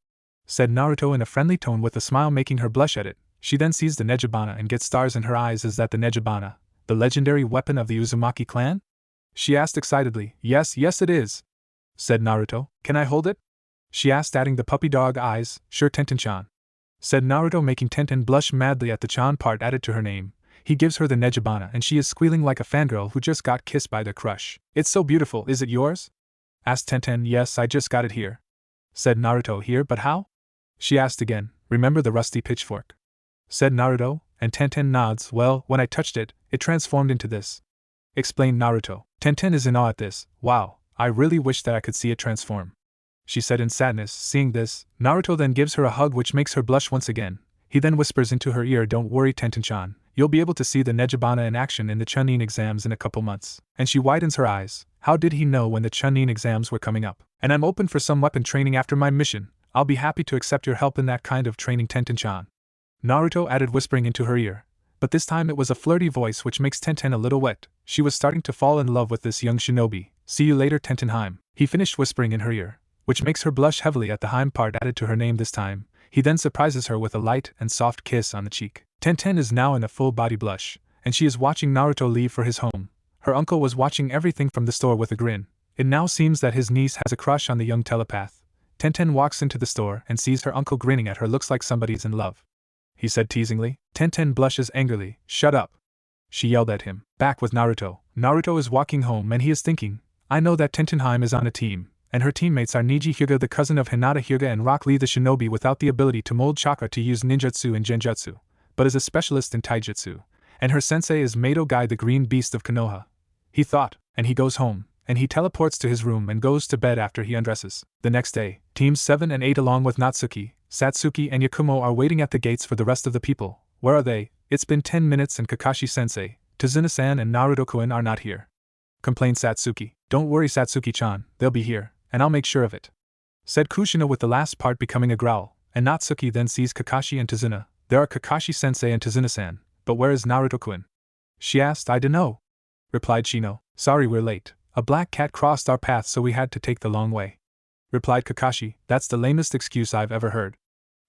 said Naruto in a friendly tone with a smile making her blush at it. She then sees the Nejibana and gets stars in her eyes. Is that the Nejibana, the legendary weapon of the Uzumaki clan? She asked excitedly. Yes it is, said Naruto. Can I hold it? She asked, adding the puppy dog eyes. Sure Tenten-chan, said Naruto, making Tenten blush madly at the chan part added to her name. He gives her the Nejibana and she is squealing like a fangirl who just got kissed by their crush. It's so beautiful. Is it yours? Asked Tenten. Yes, I just got it here, said Naruto. Here, but how? She asked again. Remember the rusty pitchfork, said Naruto, and Tenten nods. Well, when I touched it, it transformed into this, explained Naruto. Tenten is in awe at this. Wow, I really wish that I could see it transform, she said in sadness. Seeing this, Naruto then gives her a hug which makes her blush once again. He then whispers into her ear, don't worry Tenten-chan, you'll be able to see the Nejibana in action in the Chunin exams in a couple months. And she widens her eyes. How did he know when the Chunin exams were coming up? And I'm open for some weapon training after my mission. I'll be happy to accept your help in that kind of training Tenten-chan, Naruto added, whispering into her ear. But this time it was a flirty voice which makes Tenten a little wet. She was starting to fall in love with this young shinobi. See you later Tenten-heim, he finished whispering in her ear, which makes her blush heavily at the heim part added to her name this time. He then surprises her with a light and soft kiss on the cheek. Tenten is now in a full body blush, and she is watching Naruto leave for his home. Her uncle was watching everything from the store with a grin. It now seems that his niece has a crush on the young telepath. Tenten walks into the store and sees her uncle grinning at her. Looks like somebody's in love, he said teasingly. Tenten blushes angrily. Shut up, she yelled at him. Back with Naruto. Naruto is walking home and he is thinking, I know that Tenten-heim is on a team, and her teammates are Niji Hyuga the cousin of Hinata Hyuga and Rock Lee the shinobi without the ability to mold chakra to use ninjutsu and genjutsu, but is a specialist in taijutsu, and her sensei is Mado Guy the green beast of Konoha. He thought, and he goes home, and he teleports to his room and goes to bed after he undresses. The next day, Teams 7 and 8 along with Natsuki, Satsuki and Yakumo are waiting at the gates for the rest of the people. Where are they? It's been 10 minutes and Kakashi-sensei, Tazuna-san and Naruto-kun are not here, complained Satsuki. Don't worry Satsuki-chan, they'll be here, and I'll make sure of it, said Kushina, with the last part becoming a growl. And Natsuki then sees Kakashi and Tazuna. There are Kakashi-sensei and Tazuna-san, but where is Naruto-kun? She asked. I dunno, replied Shino. Sorry we're late. A black cat crossed our path, so we had to take the long way," replied Kakashi. "That's the lamest excuse I've ever heard,"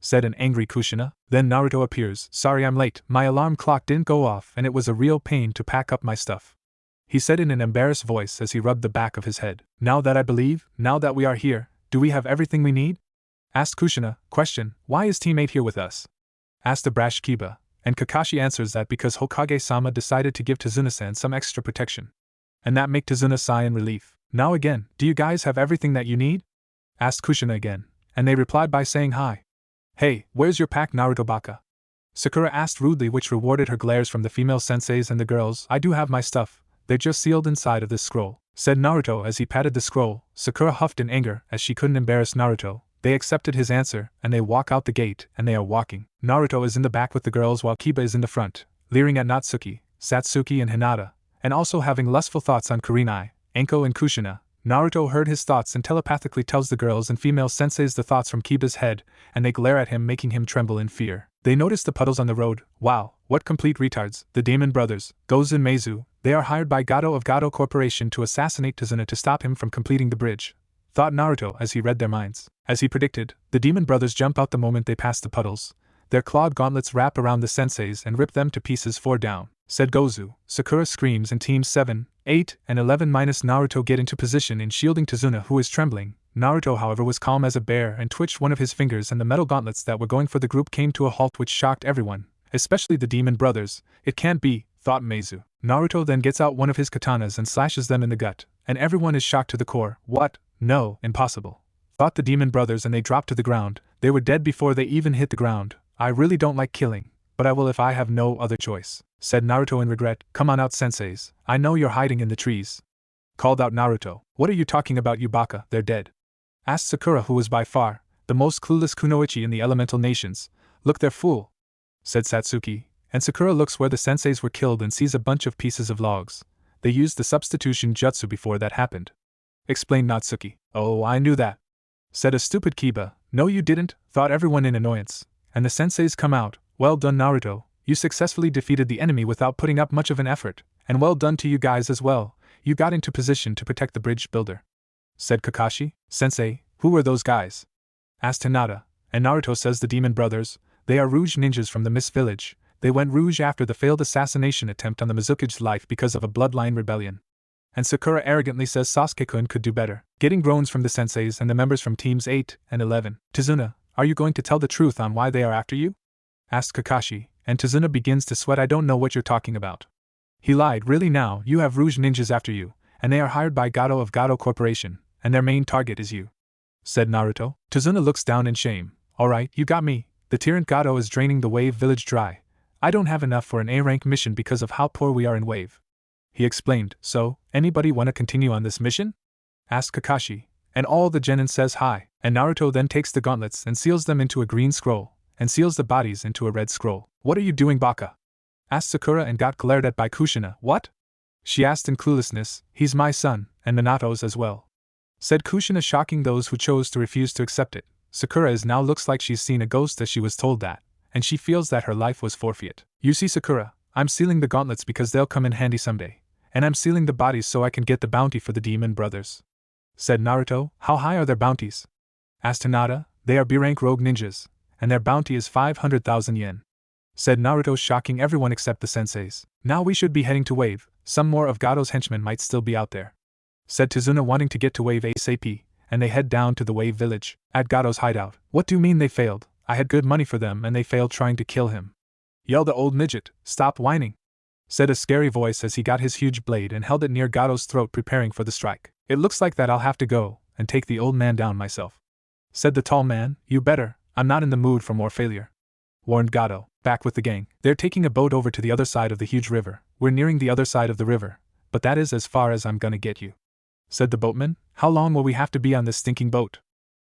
said an angry Kushina. Then Naruto appears. "Sorry I'm late, my alarm clock didn't go off and it was a real pain to pack up my stuff," he said in an embarrassed voice as he rubbed the back of his head. "Now that we are here, do we have everything we need?" asked Kushina. Question: Why is Team 8 here with us? asked the brash Kiba, and Kakashi answers that because Hokage-sama decided to give Tazuna-san some extra protection. And that make Tazuna sigh in relief. "Now again, do you guys have everything that you need?" asked Kushina again, and they replied by saying hi. "Hey, where's your pack, Naruto Baka?" Sakura asked rudely, which rewarded her glares from the female senseis and the girls. "I do have my stuff, they're just sealed inside of this scroll," said Naruto as he patted the scroll. Sakura huffed in anger as she couldn't embarrass Naruto. They accepted his answer, and they walk out the gate, and they are walking. Naruto is in the back with the girls while Kiba is in the front, leering at Natsuki, Satsuki and Hinata, and also having lustful thoughts on Kurenai, Anko and Kushina. Naruto heard his thoughts and telepathically tells the girls and female senseis the thoughts from Kiba's head, and they glare at him, making him tremble in fear. They notice the puddles on the road. Wow, what complete retards, the Demon Brothers, Gozu and Meizu. They are hired by Gato of Gato Corporation to assassinate Tazuna to stop him from completing the bridge, thought Naruto as he read their minds. As he predicted, the Demon Brothers jump out the moment they pass the puddles. Their clawed gauntlets wrap around the senseis and rip them to pieces. 4 down, said Gozu. Sakura screams and teams 7, 8, and 11 minus Naruto get into position in shielding Tazuna, who is trembling. Naruto, however, was calm as a bear and twitched one of his fingers, and the metal gauntlets that were going for the group came to a halt, which shocked everyone, especially the Demon Brothers. It can't be, thought Meizu. Naruto then gets out one of his katanas and slashes them in the gut, and everyone is shocked to the core. What? No, impossible, thought the Demon Brothers, and they dropped to the ground. They were dead before they even hit the ground. I really don't like killing, but I will if I have no other choice, said Naruto in regret. Come on out, senseis, I know you're hiding in the trees, called out Naruto. What are you talking about, you baka? They're dead, asked Sakura, who was by far the most clueless kunoichi in the elemental nations. Look, they're fool, said Satsuki, and Sakura looks where the senseis were killed and sees a bunch of pieces of logs. They used the substitution jutsu before that happened, explained Natsuki. Oh, I knew that, said a stupid Kiba. No you didn't, thought everyone in annoyance. And the senseis come out. Well done, Naruto, you successfully defeated the enemy without putting up much of an effort, and well done to you guys as well, you got into position to protect the bridge builder, said Kakashi. Sensei, who were those guys? asked Hinata, and Naruto says the Demon Brothers. They are Rouge ninjas from the Mist Village. They went Rouge after the failed assassination attempt on the Mizuki's life because of a bloodline rebellion. And Sakura arrogantly says Sasuke-kun could do better, getting groans from the senseis and the members from teams 8 and 11. Tazuna, are you going to tell the truth on why they are after you? asked Kakashi, and Tazuna begins to sweat. I don't know what you're talking about. He lied. Really now, you have Rouge ninjas after you, and they are hired by Gato of Gato Corporation, and their main target is you, said Naruto. Tazuna looks down in shame. Alright, you got me. The tyrant Gato is draining the Wave Village dry. I don't have enough for an A-rank mission because of how poor we are in Wave, he explained. So, anybody wanna continue on this mission? asked Kakashi, and all the genin says hi, and Naruto then takes the gauntlets and seals them into a green scroll, and seals the bodies into a red scroll. What are you doing, baka? asked Sakura and got glared at by Kushina. What? she asked in cluelessness. He's my son, and Minato's as well, said Kushina, shocking those who chose to refuse to accept it. Sakura is now looks like she's seen a ghost as she was told that, and she feels that her life was forfeit. You see, Sakura, I'm sealing the gauntlets because they'll come in handy someday, and I'm sealing the bodies so I can get the bounty for the Demon Brothers, said Naruto. How high are their bounties? asked Hinata. They are B-rank rogue ninjas, and their bounty is 500,000 yen, said Naruto, shocking everyone except the senseis. Now we should be heading to Wave. Some more of Gato's henchmen might still be out there, said Tazuna, wanting to get to Wave ASAP, and they head down to the Wave Village, at Gato's hideout. What do you mean they failed? I had good money for them and they failed trying to kill him, yelled the old midget. Stop whining, said a scary voice as he got his huge blade and held it near Gato's throat, preparing for the strike. It looks like that I'll have to go and take the old man down myself, said the tall man. You better, I'm not in the mood for more failure, warned Gato. Back with the gang. They're taking a boat over to the other side of the huge river. We're nearing the other side of the river, but that is as far as I'm gonna get you, said the boatman. How long will we have to be on this stinking boat?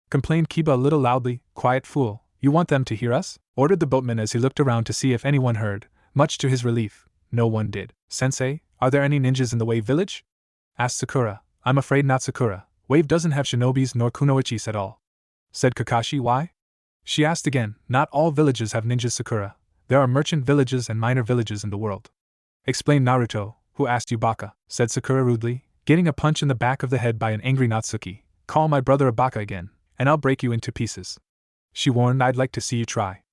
complained Kiba a little loudly. Quiet, fool. You want them to hear us? ordered the boatman as he looked around to see if anyone heard. Much to his relief, no one did. Sensei, are there any ninjas in the Wave Village? asked Sakura. I'm afraid not, Sakura. Wave doesn't have shinobis nor kunoichis at all, said Kakashi. Why? she asked again. Not all villages have ninjas, Sakura. There are merchant villages and minor villages in the world, explained Naruto. Who asked you, baka? said Sakura rudely. getting a punch in the back of the head by an angry Natsuki. Call my brother a baka again, and I'll break you into pieces. She warned, I'd like to see you try.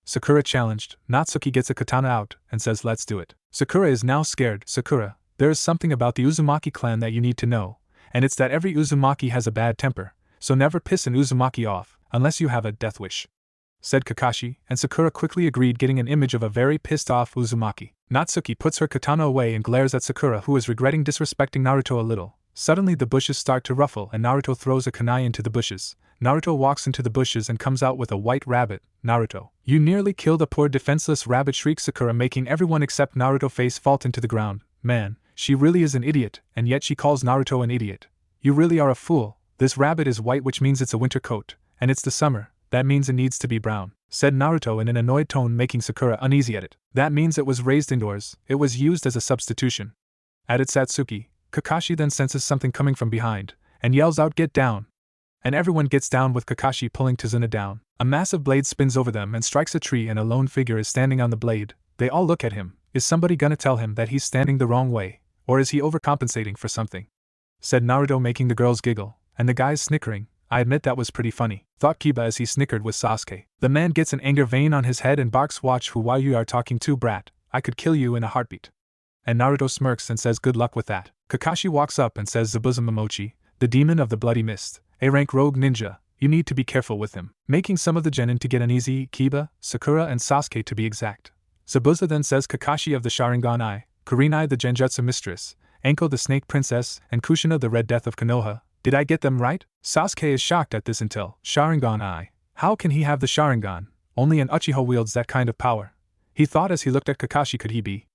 Sakura challenged. Natsuki gets a katana out and says let's do it. Sakura is now scared. Sakura, there is something about the Uzumaki clan that you need to know, and it's that every Uzumaki has a bad temper, so never piss an Uzumaki off, unless you have a death wish, said Kakashi, and Sakura quickly agreed, getting an image of a very pissed off Uzumaki. Natsuki puts her katana away and glares at Sakura, who is regretting disrespecting Naruto a little. Suddenly the bushes start to ruffle and Naruto throws a kunai into the bushes. Naruto walks into the bushes and comes out with a white rabbit. Naruto, you nearly killed a poor defenseless rabbit, shrieks Sakura, making everyone except Naruto face fault into the ground. Man, she really is an idiot, and yet she calls Naruto an idiot. You really are a fool. This rabbit is white, which means it's a winter coat, and it's the summer, that means it needs to be brown, said Naruto in an annoyed tone, making Sakura uneasy at it. That means it was raised indoors, it was used as a substitution, added Satsuki. Kakashi then senses something coming from behind, and yells out, get down! And everyone gets down, with Kakashi pulling Tazuna down. A massive blade spins over them and strikes a tree, and a lone figure is standing on the blade. They all look at him. Is somebody gonna tell him that he's standing the wrong way, or is he overcompensating for something? Said Naruto, making the girls giggle, and the guys snickering. I admit that was pretty funny, thought Kiba as he snickered with Sasuke. The man gets an anger vein on his head and barks, watch who while you are talking to, brat, I could kill you in a heartbeat. And Naruto smirks and says good luck with that. Kakashi walks up and says, Zabuza Momochi, the demon of the bloody mist, A-rank rogue ninja, you need to be careful with him, making some of the genin to get uneasy, Kiba, Sakura and Sasuke to be exact. Zabuza then says, Kakashi of the Sharingan Eye, Kurenai the Genjutsu mistress, Anko the snake princess, and Kushina the red death of Konoha, did I get them right? Sasuke is shocked at this until, Sharingan Eye, how can he have the Sharingan? Only an Uchiha wields that kind of power. He thought as he looked at Kakashi, could he be?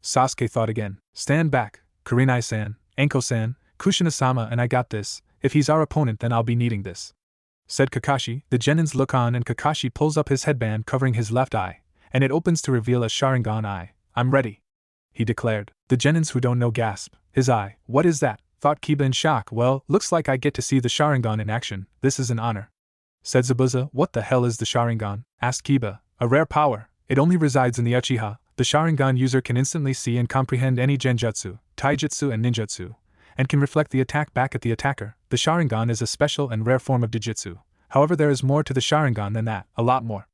Sasuke thought again. Stand back, Kurenai-san, Anko-san, Kushina-sama, and I got this. If he's our opponent, then I'll be needing this, said Kakashi. The genins look on and Kakashi pulls up his headband covering his left eye, and it opens to reveal a Sharingan eye. I'm ready, he declared. The genins who don't know gasp. His eye, what is that? Thought Kiba in shock. Well, looks like I get to see the Sharingan in action. This is an honor, said Zabuza. What the hell is the Sharingan? Asked Kiba. A rare power. It only resides in the Uchiha. The Sharingan user can instantly see and comprehend any genjutsu, taijutsu and ninjutsu, and can reflect the attack back at the attacker. The Sharingan is a special and rare form of Dijutsu. However, there is more to the Sharingan than that, a lot more,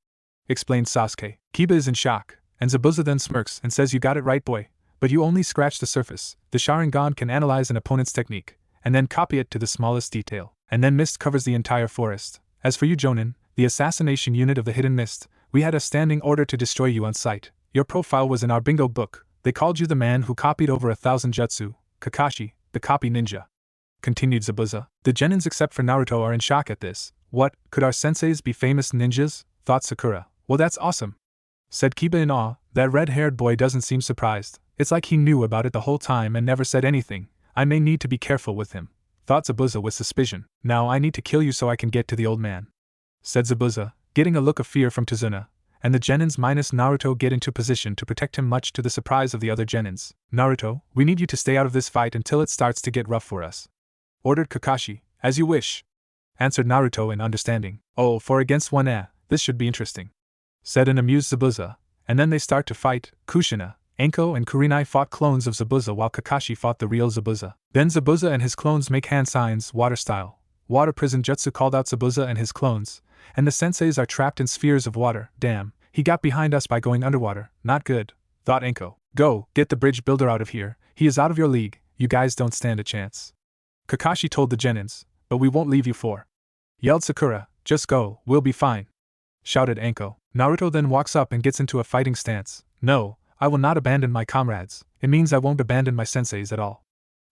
explained Sasuke. Kiba is in shock, and Zabuza then smirks and says, you got it right, boy, but you only scratched the surface. The Sharingan can analyze an opponent's technique, and then copy it to the smallest detail, and then mist covers the entire forest. As for you, Jonin, the assassination unit of the Hidden Mist, we had a standing order to destroy you on sight. Your profile was in our bingo book. They called you the man who copied over 1,000 jutsu, Kakashi, the copy ninja, continued Zabuza. The genins except for Naruto are in shock at this. What, could our senseis be famous ninjas? Thought Sakura. Well, that's awesome, said Kiba in awe. That red-haired boy doesn't seem surprised. It's like he knew about it the whole time and never said anything. I may need to be careful with him, thought Zabuza with suspicion. Now I need to kill you so I can get to the old man, said Zabuza, getting a look of fear from Tazuna, and the genins minus Naruto get into position to protect him, much to the surprise of the other genins. Naruto, we need you to stay out of this fight until it starts to get rough for us, ordered Kakashi. As you wish, answered Naruto in understanding. Oh, 4-against-1, this should be interesting, said an amused Zabuza, and then they start to fight. Kushina, Anko and Kurenai fought clones of Zabuza while Kakashi fought the real Zabuza. Then Zabuza and his clones make hand signs, water style, water prison jutsu called out Zabuza and his clones, and the senseis are trapped in spheres of water. Damn, he got behind us by going underwater. Not good, thought Anko. Go, get the bridge builder out of here. He is out of your league. You guys don't stand a chance, Kakashi told the genins. But we won't leave you for, yelled Sakura. Just go, we'll be fine, shouted Anko. Naruto then walks up and gets into a fighting stance. No, I will not abandon my comrades. It means I won't abandon my senseis at all,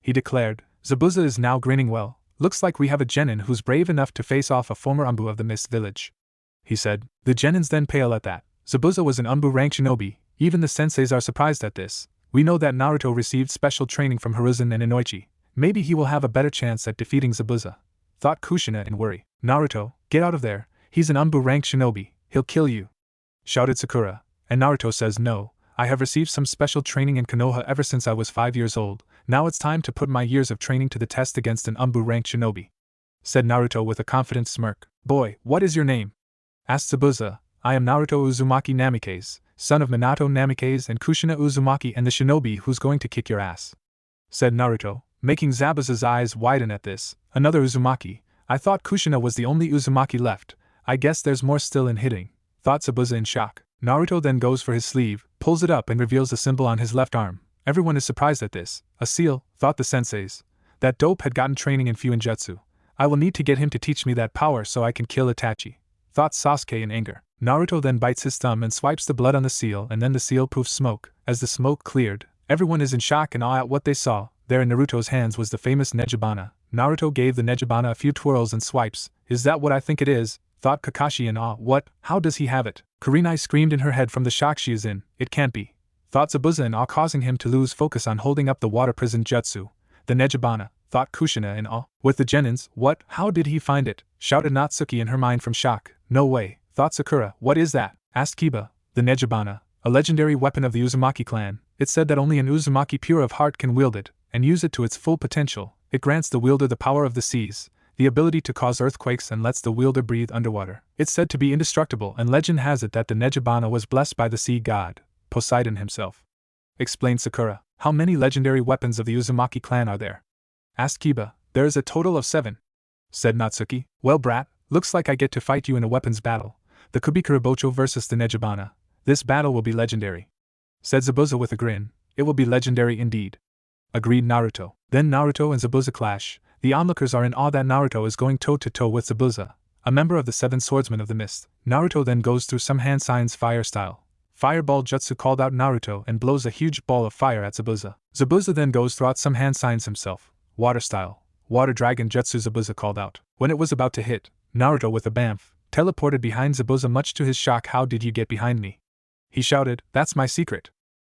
he declared. Zabuza is now grinning. Well, looks like we have a genin who's brave enough to face off a former Umbu of the Mist Village, he said. The genins then pale at that. Zabuza was an Umbu rank shinobi. Even the senseis are surprised at this. We know that Naruto received special training from Hiruzen and Inoichi. Maybe he will have a better chance at defeating Zabuza, thought Kushina in worry. Naruto, get out of there. He's an Umbu rank shinobi. He'll kill you, shouted Sakura. And Naruto says, no, I have received some special training in Konoha ever since I was 5 years old. Now it's time to put my years of training to the test against an Umbu rank shinobi, said Naruto with a confident smirk. Boy, what is your name? Asked Zabuza. I am Naruto Uzumaki Namikaze, son of Minato Namikaze and Kushina Uzumaki, and the shinobi who's going to kick your ass, said Naruto. making Zabuza's eyes widen at this. Another Uzumaki. I thought Kushina was the only Uzumaki left. I guess there's more still in hitting, thought Zabuza in shock. Naruto then goes for his sleeve, pulls it up and reveals a symbol on his left arm. Everyone is surprised at this. A seal, thought the senseis. That dope had gotten training in Fuinjutsu. I will need to get him to teach me that power so I can kill Itachi, thought Sasuke in anger. Naruto then bites his thumb and swipes the blood on the seal, and then the seal poofs smoke. As the smoke cleared, everyone is in shock and awe at what they saw. There in Naruto's hands was the famous Nejibana. Naruto gave the Nejibana a few twirls and swipes. Is that what I think it is? Thought Kakashi in awe. What? How does he have it? Kurenai screamed in her head from the shock she is in. It can't be, thought Zabuza in awe, causing him to lose focus on holding up the water prison jutsu. The Nejibana, thought Kushina in awe. With the genins, what? How did he find it? Shouted Natsuki in her mind from shock. No way, thought Sakura. What is that? Asked Kiba. The Nejibana, a legendary weapon of the Uzumaki clan. It said that only an Uzumaki pure of heart can wield it, and use it to its full potential. It grants the wielder the power of the seas, the ability to cause earthquakes, and lets the wielder breathe underwater. It's said to be indestructible, and legend has it that the Nejibana was blessed by the sea god, Poseidon himself. Explained Sakura. How many legendary weapons of the Uzumaki clan are there? Asked Kiba. There is a total of 7. Said Natsuki. Well, brat, looks like I get to fight you in a weapons battle. The Kubikarabocho versus the Nejibana. This battle will be legendary. Said Zabuza with a grin. It will be legendary indeed. Agreed Naruto. Then Naruto and Zabuza clash. The onlookers are in awe that Naruto is going toe-to-toe with Zabuza, a member of the 7 Swordsmen of the Mist. Naruto then goes through some hand signs fire style. Fireball Jutsu called out Naruto and blows a huge ball of fire at Zabuza. Zabuza then goes throughout some hand signs himself. Water style. Water Dragon Jutsu Zabuza called out. When it was about to hit, Naruto with a bamf teleported behind Zabuza, much to his shock. How did you get behind me? He shouted. That's my secret,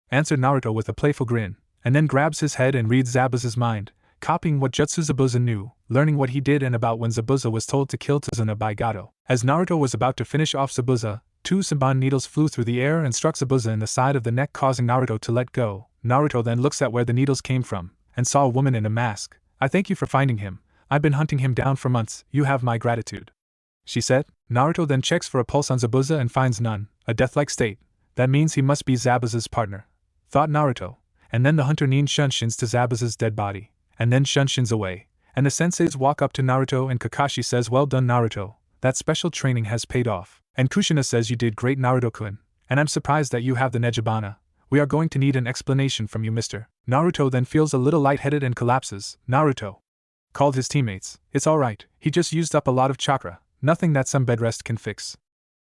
answered Naruto with a playful grin, and then grabs his head and reads Zabuza's mind, copying what Jutsu Zabuza knew, learning what he did and about when Zabuza was told to kill Tazuna by Gato. As Naruto was about to finish off Zabuza, 2 Senbon needles flew through the air and struck Zabuza in the side of the neck, causing Naruto to let go. Naruto then looks at where the needles came from, and saw a woman in a mask. I thank you for finding him. I've been hunting him down for months. You have my gratitude, she said. Naruto then checks for a pulse on Zabuza and finds none, a death-like state. That means he must be Zabuza's partner, thought Naruto. And then the hunter Nin shunshin to Zabuza's dead body, and then shunshin away, and the senseis walk up to Naruto and Kakashi says, well done Naruto, that special training has paid off. And Kushina says, you did great Naruto-kun, and I'm surprised that you have the Nejibana. We are going to need an explanation from you, mister. Naruto then feels a little lightheaded and collapses. Naruto called his teammates. It's alright, he just used up a lot of chakra, nothing that some bed rest can fix,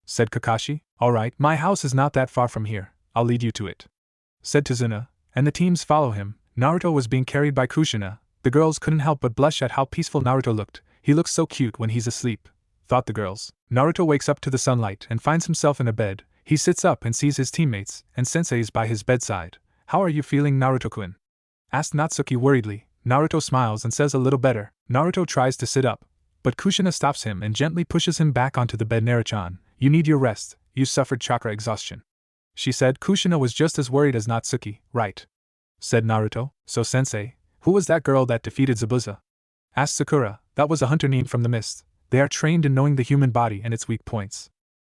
said Kakashi. Alright, my house is not that far from here, I'll lead you to it, said Tazuna, and the teams follow him. Naruto was being carried by Kushina. The girls couldn't help but blush at how peaceful Naruto looked. He looks so cute when he's asleep, thought the girls. Naruto wakes up to the sunlight and finds himself in a bed. He sits up and sees his teammates and senseis by his bedside. How are you feeling, Naruto-kun? Asked Natsuki worriedly. Naruto smiles and says a little better. Naruto tries to sit up, but Kushina stops him and gently pushes him back onto the bed. Naruto-chan, you need your rest, you suffered chakra exhaustion, she said. Kushina was just as worried as Natsuki. Right, said Naruto. So sensei, who was that girl that defeated Zabuza? Asked Sakura. That was a hunter Nin from the mist. They are trained in knowing the human body and its weak points,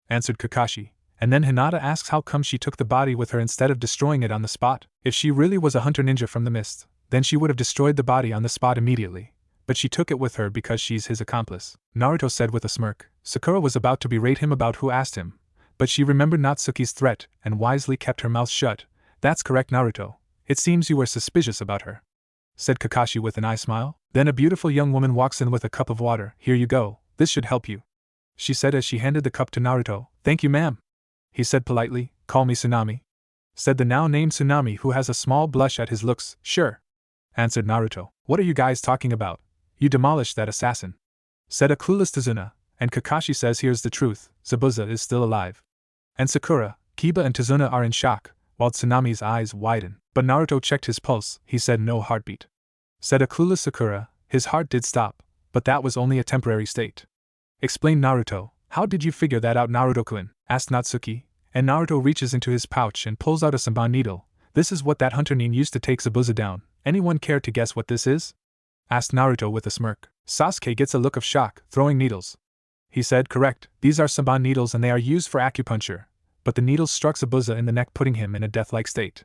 answered Kakashi. And then Hinata asks how come she took the body with her instead of destroying it on the spot. If she really was a hunter ninja from the mist, then she would have destroyed the body on the spot immediately. But she took it with her because she's his accomplice, Naruto said with a smirk. Sakura was about to berate him about who asked him, but she remembered Natsuki's threat and wisely kept her mouth shut. That's correct, Naruto. It seems you were suspicious about her, said Kakashi with an eye smile. Then a beautiful young woman walks in with a cup of water. Here you go, this should help you, she said as she handed the cup to Naruto. Thank you, ma'am, he said politely. Call me Tsunami, said the now named Tsunami, who has a small blush at his looks. Sure, answered Naruto. What are you guys talking about? You demolished that assassin, said a clueless Tazuna, and Kakashi says here's the truth, Zabuza is still alive. And Sakura, Kiba and Tazuna are in shock, while Tsunami's eyes widen. But Naruto checked his pulse. He said no heartbeat, said a clueless Sakura. His heart did stop, but that was only a temporary state, explained Naruto. How did you figure that out, Naruto-kun? Asked Natsuki, and Naruto reaches into his pouch and pulls out a Senbon needle. This is what that hunter Nin used to take Zabuza down. Anyone care to guess what this is? Asked Naruto with a smirk. Sasuke gets a look of shock. Throwing needles, he said. Correct, these are Senbon needles and they are used for acupuncture, but the needles struck Zabuza in the neck, putting him in a death-like state,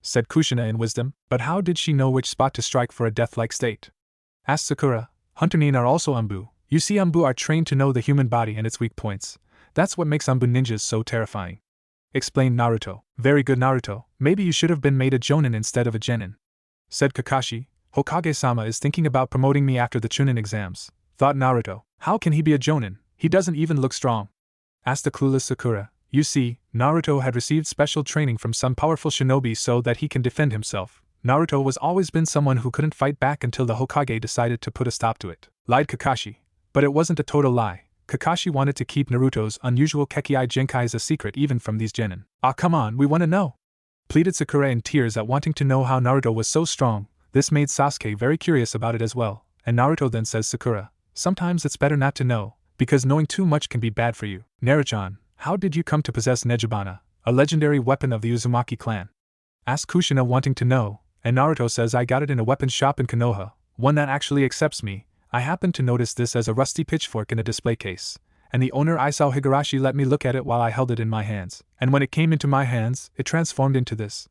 said Kushina in wisdom. But how did she know which spot to strike for a death-like state? Asked Sakura. Hunter Nin are also Anbu. You see, Anbu are trained to know the human body and its weak points. That's what makes Anbu ninjas so terrifying, explained Naruto. Very good, Naruto. Maybe you should have been made a Jonin instead of a Genin, said Kakashi. Hokage-sama is thinking about promoting me after the Chunin exams, thought Naruto. How can he be a Jonin? He doesn't even look strong, asked the clueless Sakura. You see, Naruto had received special training from some powerful shinobi so that he can defend himself. Naruto was always been someone who couldn't fight back until the Hokage decided to put a stop to it, lied Kakashi. But it wasn't a total lie. Kakashi wanted to keep Naruto's unusual Kekkei Genkais a secret even from these genin. Ah, come on, we want to know, pleaded Sakura in tears at wanting to know how Naruto was so strong. This made Sasuke very curious about it as well, and Naruto then says, Sakura, sometimes it's better not to know, because knowing too much can be bad for you. Naruto-chan, how did you come to possess Nejibana, a legendary weapon of the Uzumaki clan? Asked Kushina wanting to know, and Naruto says, I got it in a weapons shop in Konoha, one that actually accepts me. I happened to notice this as a rusty pitchfork in a display case, and the owner Isao Higurashi let me look at it while I held it in my hands, and when it came into my hands, it transformed into this.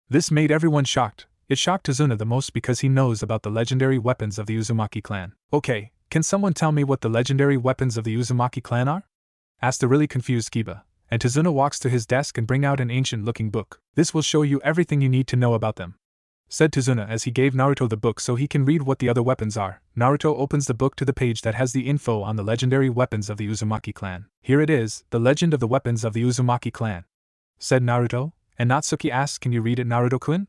This made everyone shocked. It shocked Tazuna the most because he knows about the legendary weapons of the Uzumaki clan. Okay, can someone tell me what the legendary weapons of the Uzumaki clan are? Asked the really confused Kiba, and Tazuna walks to his desk and bring out an ancient-looking book. This will show you everything you need to know about them, said Tazuna as he gave Naruto the book so he can read what the other weapons are. Naruto opens the book to the page that has the info on the legendary weapons of the Uzumaki clan. Here it is, the legend of the weapons of the Uzumaki clan, said Naruto, and Natsuki asks, can you read it, Naruto-kun?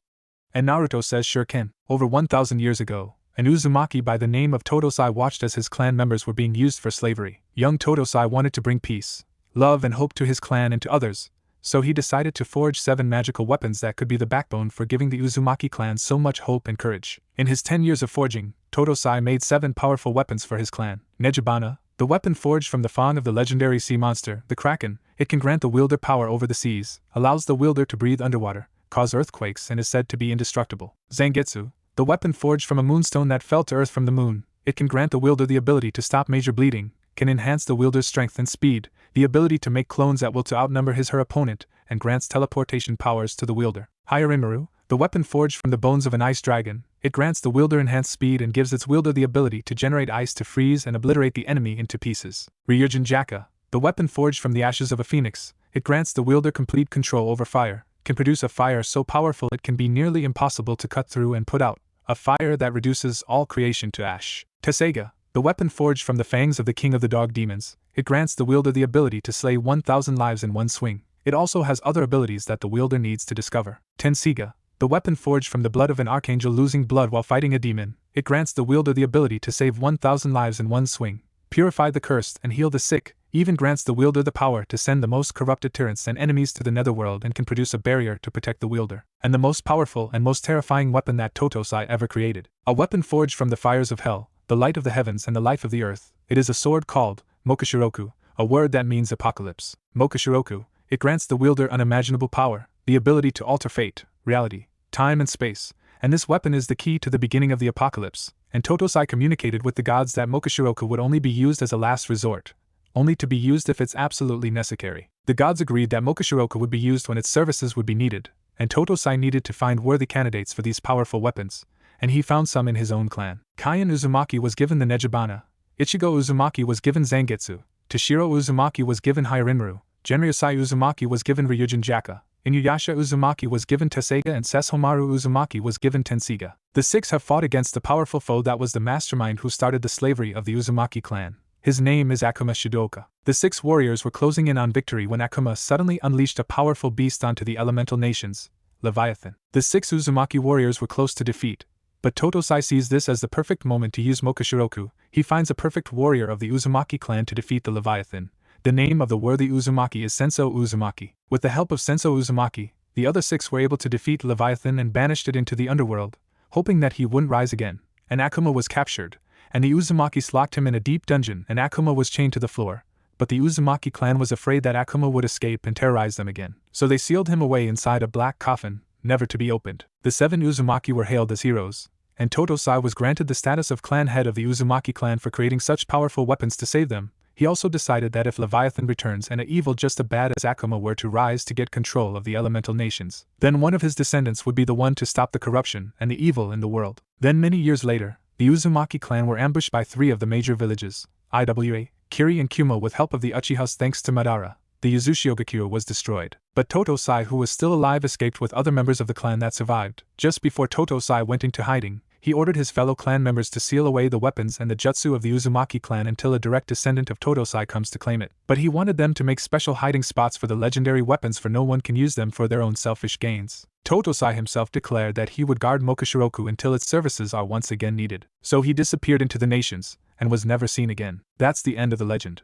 And Naruto says, sure can. Over 1,000 years ago, an Uzumaki by the name of Totosai watched as his clan members were being used for slavery. Young Totosai wanted to bring peace, love and hope to his clan and to others, so he decided to forge 7 magical weapons that could be the backbone for giving the Uzumaki clan so much hope and courage. In his 10 years of forging, Totosai made 7 powerful weapons for his clan. Nejibana, the weapon forged from the fang of the legendary sea monster, the Kraken. It can grant the wielder power over the seas, allows the wielder to breathe underwater, cause earthquakes, and is said to be indestructible. Zangetsu, the weapon forged from a moonstone that fell to earth from the moon. It can grant the wielder the ability to stop major bleeding, can enhance the wielder's strength and speed, the ability to make clones at will to outnumber his/her opponent, and grants teleportation powers to the wielder. Hyorimaru, the weapon forged from the bones of an ice dragon. It grants the wielder enhanced speed and gives its wielder the ability to generate ice to freeze and obliterate the enemy into pieces. Ryujin Jaka, the weapon forged from the ashes of a phoenix. It grants the wielder complete control over fire, can produce a fire so powerful it can be nearly impossible to cut through and put out, a fire that reduces all creation to ash. Tesega, the weapon forged from the fangs of the king of the dog demons. It grants the wielder the ability to slay 1,000 lives in one swing. It also has other abilities that the wielder needs to discover. Tensiga, the weapon forged from the blood of an archangel losing blood while fighting a demon. It grants the wielder the ability to save 1,000 lives in one swing, purify the cursed and heal the sick, even grants the wielder the power to send the most corrupted tyrants and enemies to the netherworld and can produce a barrier to protect the wielder. And the most powerful and most terrifying weapon that Totosai ever created. A weapon forged from the fires of hell, the light of the heavens and the life of the earth. It is a sword called Mokashiroku, a word that means apocalypse. Mokashiroku, it grants the wielder unimaginable power, the ability to alter fate, reality, time and space, and this weapon is the key to the beginning of the apocalypse, and Totosai communicated with the gods that Mokashiroku would only be used as a last resort, only to be used if it's absolutely necessary. The gods agreed that Mokashiroku would be used when its services would be needed, and Totosai needed to find worthy candidates for these powerful weapons, and he found some in his own clan. Kaien Uzumaki was given the Nejibana, Ichigo Uzumaki was given Zangetsu, Toshiro Uzumaki was given Hyorimaru, Genryosai Uzumaki was given Ryujin Jaka, Inuyasha Uzumaki was given Tesega, and Sesshomaru Uzumaki was given Tensiga. The 6 have fought against the powerful foe that was the mastermind who started the slavery of the Uzumaki clan. His name is Akuma Shidoka. The 6 warriors were closing in on victory when Akuma suddenly unleashed a powerful beast onto the elemental nations, Leviathan. The 6 Uzumaki warriors were close to defeat, but Totosai sees this as the perfect moment to use Mokashiroku. He finds a perfect warrior of the Uzumaki clan to defeat the Leviathan. The name of the worthy Uzumaki is Senso Uzumaki. With the help of Senso Uzumaki, the other 6 were able to defeat Leviathan and banished it into the underworld, hoping that he wouldn't rise again. And Akuma was captured, and the Uzumakis locked him in a deep dungeon, and Akuma was chained to the floor. But the Uzumaki clan was afraid that Akuma would escape and terrorize them again, so they sealed him away inside a black coffin, never to be opened. The 7 Uzumaki were hailed as heroes, and Totosai was granted the status of clan head of the Uzumaki clan for creating such powerful weapons to save them. he also decided that if Leviathan returns and an evil just as bad as Akuma were to rise to get control of the elemental nations, then one of his descendants would be the one to stop the corruption and the evil in the world. Then many years later, the Uzumaki clan were ambushed by 3 of the major villages, Iwa, Kiri and Kumo, with help of the Uchihas. Thanks to Madara, the Yuzushiogakure was destroyed. But Totosai, who was still alive, escaped with other members of the clan that survived. Just before Totosai went into hiding, he ordered his fellow clan members to seal away the weapons and the jutsu of the Uzumaki clan until a direct descendant of Totosai comes to claim it. But he wanted them to make special hiding spots for the legendary weapons, for no one can use them for their own selfish gains. Totosai himself declared that he would guard Mokashiroku until its services are once again needed. So he disappeared into the nations, and was never seen again. That's the end of the legend,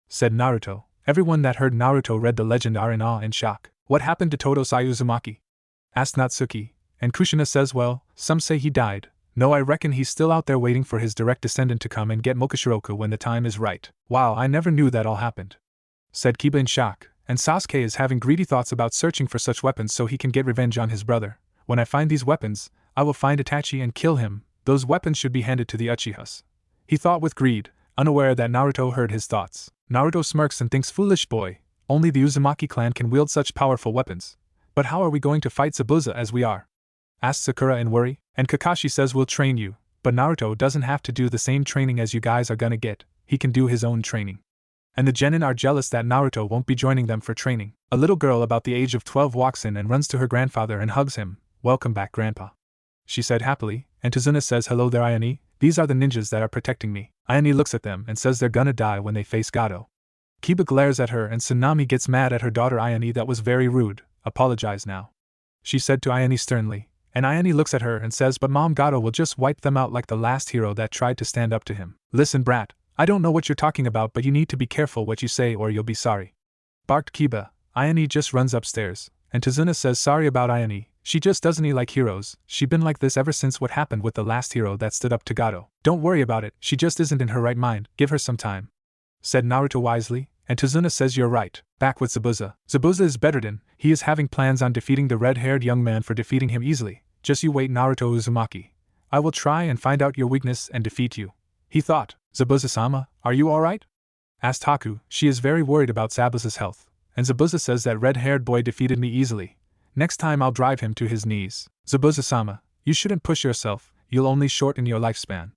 said Naruto. Everyone that heard Naruto read the legend are in awe and shock. What happened to Totosai Uzumaki? Asked Natsuki, and Kushina says, well, some say he died. No, I reckon he's still out there waiting for his direct descendant to come and get Mokashiroku when the time is right. Wow, I never knew that all happened, said Kiba in shock. And Sasuke is having greedy thoughts about searching for such weapons so he can get revenge on his brother. When I find these weapons, I will find Itachi and kill him. Those weapons should be handed to the Uchihas, he thought with greed, unaware that Naruto heard his thoughts. Naruto smirks and thinks, foolish boy, only the Uzumaki clan can wield such powerful weapons. But how are we going to fight Zabuza as we are? Asked Sakura in worry. And Kakashi says, we'll train you, but Naruto doesn't have to do the same training as you guys are gonna get, he can do his own training. And the genin are jealous that Naruto won't be joining them for training. A little girl about the age of 12 walks in and runs to her grandfather and hugs him. Welcome back, Grandpa, she said happily, and Tazuna says, hello there, Ayane, these are the ninjas that are protecting me. Ayane looks at them and says they're gonna die when they face Gato. Kiba glares at her and Tsunami gets mad at her daughter Ayane. That was very rude, apologize now, she said to Ayane sternly. And Ayane looks at her and says, but Mom, Gato will just wipe them out like the last hero that tried to stand up to him. Listen, brat, I don't know what you're talking about, but you need to be careful what you say or you'll be sorry, barked Kiba. Ayane just runs upstairs, and Tazuna says sorry about Ayane, she just doesn't like heroes, she been like this ever since what happened with the last hero that stood up to Gato. Don't worry about it, she just isn't in her right mind, give her some time, said Naruto wisely, and Tazuna says you're right. Back with Zabuza. Zabuza is better than, he is having plans on defeating the red-haired young man, for defeating him easily. Just you wait, Naruto Uzumaki. I will try and find out your weakness and defeat you, he thought. Zabuza-sama, are you alright? Asked Haku. She is very worried about Zabuza's health, and Zabuza says that red-haired boy defeated me easily. Next time I'll drive him to his knees. Zabuza-sama, you shouldn't push yourself, you'll only shorten your lifespan,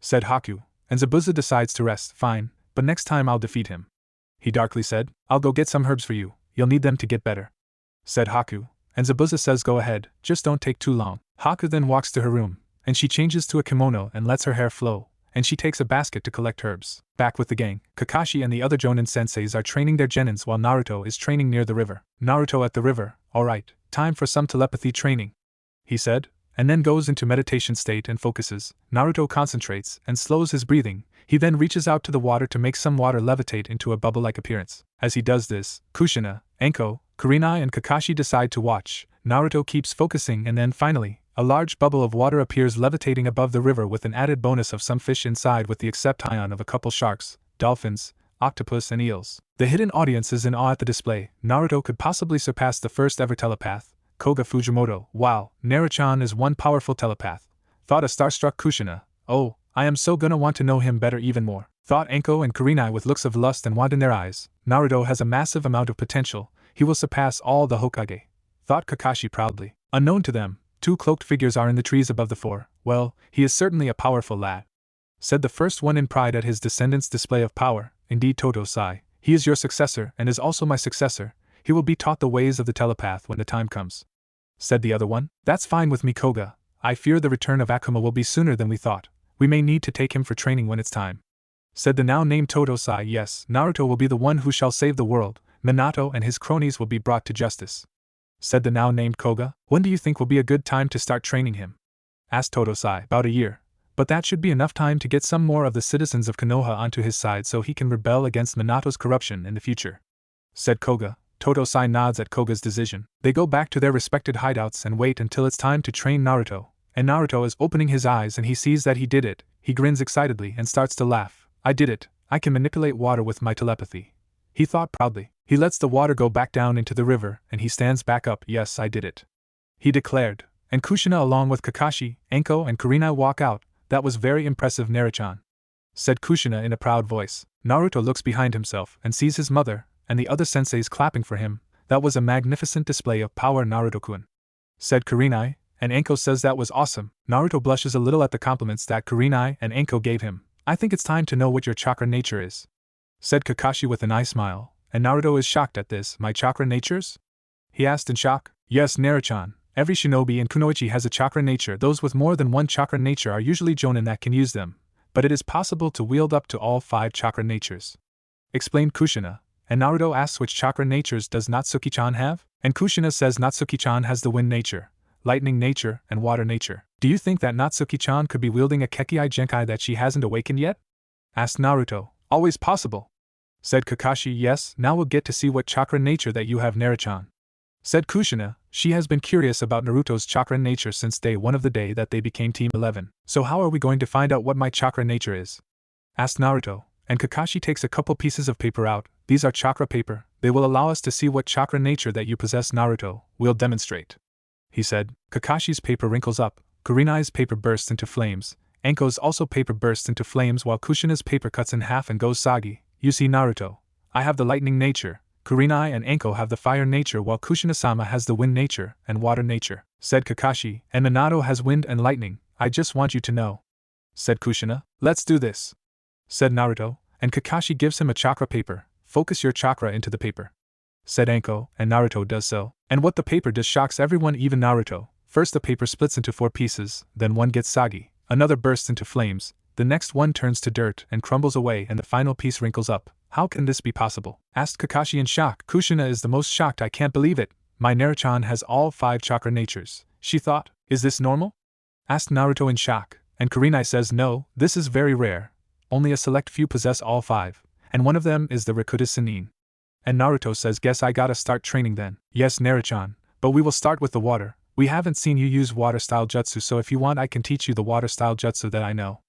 said Haku, and Zabuza decides to rest. Fine, but next time I'll defeat him, he darkly said. I'll go get some herbs for you, you'll need them to get better, said Haku, and Zabuza says go ahead, just don't take too long. Haku then walks to her room, and she changes to a kimono and lets her hair flow, and she takes a basket to collect herbs. Back with the gang, Kakashi and the other Jonin senseis are training their genins while Naruto is training near the river. Naruto at the river, alright, time for some telepathy training, he said, and then goes into meditation state and focuses. Naruto concentrates and slows his breathing. He then reaches out to the water to make some water levitate into a bubble-like appearance. As he does this, Kushina, Enko, Kurenai and Kakashi decide to watch. Naruto keeps focusing and then finally, a large bubble of water appears levitating above the river with an added bonus of some fish inside with the exception of a couple sharks, dolphins, octopus and eels. The hidden audience is in awe at the display. Naruto could possibly surpass the first ever telepath, Koga Fujimoto. Wow, Naruto is one powerful telepath, thought a starstruck Kushina. Oh, I am so gonna want to know him better even more, thought Enko and Kurenai with looks of lust and want in their eyes. Naruto has a massive amount of potential, he will surpass all the Hokage, thought Kakashi proudly. Unknown to them, 2 cloaked figures are in the trees above the 4. Well, he is certainly a powerful lad, said the first one in pride at his descendant's display of power. Indeed, Totosai, he is your successor and is also my successor, he will be taught the ways of the telepath when the time comes, said the other one. That's fine with me, Koga, I fear the return of Akuma will be sooner than we thought, we may need to take him for training when it's time, said the now named Totosai. Yes, Naruto will be the one who shall save the world, Minato and his cronies will be brought to justice, said the now named Koga. When do you think will be a good time to start training him? Asked Totosai. About a year, but that should be enough time to get some more of the citizens of Konoha onto his side so he can rebel against Minato's corruption in the future, said Koga. Totosai nods at Koga's decision. They go back to their respected hideouts and wait until it's time to train Naruto, and Naruto is opening his eyes and he sees that he did it. He grins excitedly and starts to laugh. I did it, I can manipulate water with my telepathy, he thought proudly. He lets the water go back down into the river and he stands back up. Yes, I did it, he declared, and Kushina along with Kakashi, Enko and Kurenai walk out. That was very impressive, Naruto, said Kushina in a proud voice. Naruto looks behind himself and sees his mother and the other senseis clapping for him. That was a magnificent display of power, Naruto-kun, said Kurenai, and Anko says that was awesome. Naruto blushes a little at the compliments that Kurenai and Anko gave him. I think it's time to know what your chakra nature is, said Kakashi with an eye smile, and Naruto is shocked at this. My chakra natures? He asked in shock. Yes, Naruto-chan. Every shinobi and kunoichi has a chakra nature. Those with more than one chakra nature are usually jonin that can use them, but it is possible to wield up to all 5 chakra natures, explained Kushina, and Naruto asks which chakra natures does Natsuki-chan have? And Kushina says Natsuki-chan has the wind nature, lightning nature, and water nature. Do you think that Natsuki-chan could be wielding a Kekkei Genkai that she hasn't awakened yet? Asked Naruto. Always possible, said Kakashi. Yes, now we'll get to see what chakra nature that you have, Naruto-chan, said Kushina. She has been curious about Naruto's chakra nature since day 1 of the day that they became Team 11. So how are we going to find out what my chakra nature is? Asked Naruto, and Kakashi takes a couple pieces of paper out. These are chakra paper. They will allow us to see what chakra nature that you possess, Naruto. We'll demonstrate, he said. Kakashi's paper wrinkles up, Kurenai's paper bursts into flames, Anko's also paper bursts into flames while Kushina's paper cuts in half and goes soggy. You see, Naruto, I have the lightning nature, Kurenai and Anko have the fire nature while Kushina-sama has the wind nature and water nature, said Kakashi, and Minato has wind and lightning. I just want you to know, said Kushina. Let's do this, said Naruto, and Kakashi gives him a chakra paper. Focus your chakra into the paper, said Anko, and Naruto does so. And what the paper does shocks everyone, even Naruto. First the paper splits into 4 pieces, then one gets soggy, another bursts into flames, the next one turns to dirt and crumbles away, and the final piece wrinkles up. How can this be possible? Asked Kakashi in shock. Kushina is the most shocked. I can't believe it. My Naruto-chan has all 5 chakra natures, she thought. Is this normal? Asked Naruto in shock, and Kurenai says no, this is very rare. Only a select few possess all 5, and one of them is the Rakuta Sannin. And Naruto says, guess I gotta start training then. Yes, Naruto-chan, but we will start with the water. We haven't seen you use water-style jutsu, so if you want I can teach you the water-style jutsu that I know,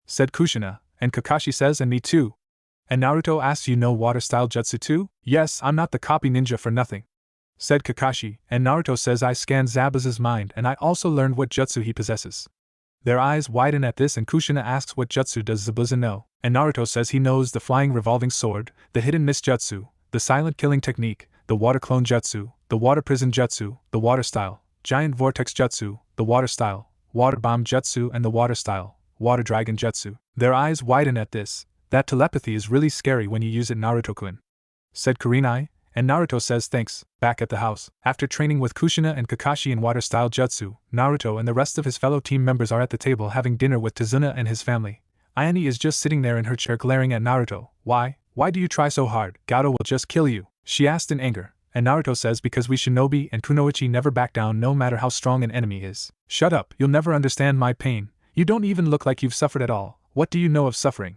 said Kushina, and Kakashi says, and me too. And Naruto asks, you know water-style jutsu too? Yes, I'm not the copy ninja for nothing, said Kakashi, and Naruto says, I scanned Zabuza's mind and I also learned what jutsu he possesses. Their eyes widen at this, and Kushina asks what jutsu does Zabuza know, and Naruto says he knows the flying revolving sword, the hidden mist jutsu, the silent killing technique, the water clone jutsu, the water prison jutsu, the water style, giant vortex jutsu, the water style, water bomb jutsu, and the water style, water dragon jutsu. Their eyes widen at this. That telepathy is really scary when you use it, Naruto-kun, said Kurenai, and Naruto says thanks. Back at the house, after training with Kushina and Kakashi in water-style jutsu, Naruto and the rest of his fellow team members are at the table having dinner with Tazuna and his family. Ayane is just sitting there in her chair glaring at Naruto. Why do you try so hard? Gato will just kill you, she asked in anger, and Naruto says because we shinobi and kunoichi never back down no matter how strong an enemy is. Shut up, you'll never understand my pain. You don't even look like you've suffered at all. What do you know of suffering?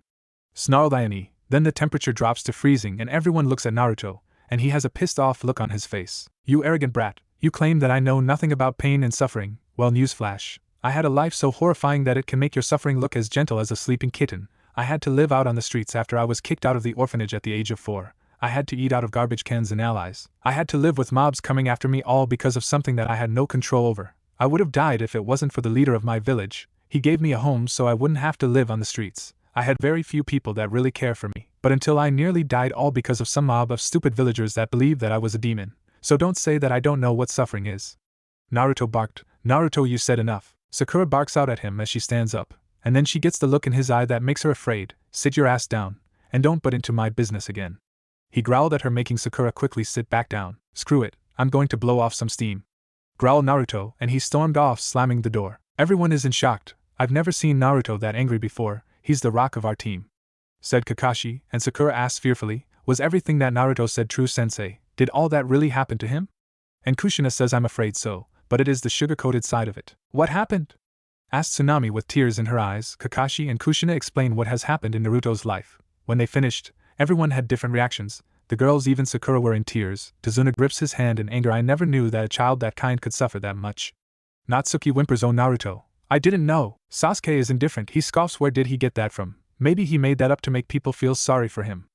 Snarled Ayane. Then the temperature drops to freezing and everyone looks at Naruto, and he has a pissed-off look on his face. You arrogant brat, you claim that I know nothing about pain and suffering. Well, newsflash. I had a life so horrifying that it can make your suffering look as gentle as a sleeping kitten. I had to live out on the streets after I was kicked out of the orphanage at the age of 4. I had to eat out of garbage cans and allies. I had to live with mobs coming after me, all because of something that I had no control over. I would have died if it wasn't for the leader of my village. He gave me a home so I wouldn't have to live on the streets. I had very few people that really care for me, but until I nearly died, all because of some mob of stupid villagers that believed that I was a demon. So don't say that I don't know what suffering is. Naruto barked. Naruto, you said enough. Sakura barks out at him as she stands up, and then she gets the look in his eye that makes her afraid. Sit your ass down, and don't butt into my business again. He growled at her, making Sakura quickly sit back down. Screw it, I'm going to blow off some steam, growled Naruto, and he stormed off, slamming the door. Everyone is in shock. I've never seen Naruto that angry before. He's the rock of our team, said Kakashi, and Sakura asked fearfully, was everything that Naruto said true, sensei? Did all that really happen to him? And Kushina says, I'm afraid so, but it is the sugar-coated side of it. What happened? Asked Tsunami with tears in her eyes. Kakashi and Kushina explain what has happened in Naruto's life. When they finished, everyone had different reactions. The girls, even Sakura, were in tears. Tazuna grips his hand in anger. I never knew that a child that kind could suffer that much. Natsuki whimpers, oh Naruto, I didn't know. Sasuke is indifferent, he scoffs. Where did he get that from? Maybe he made that up to make people feel sorry for him.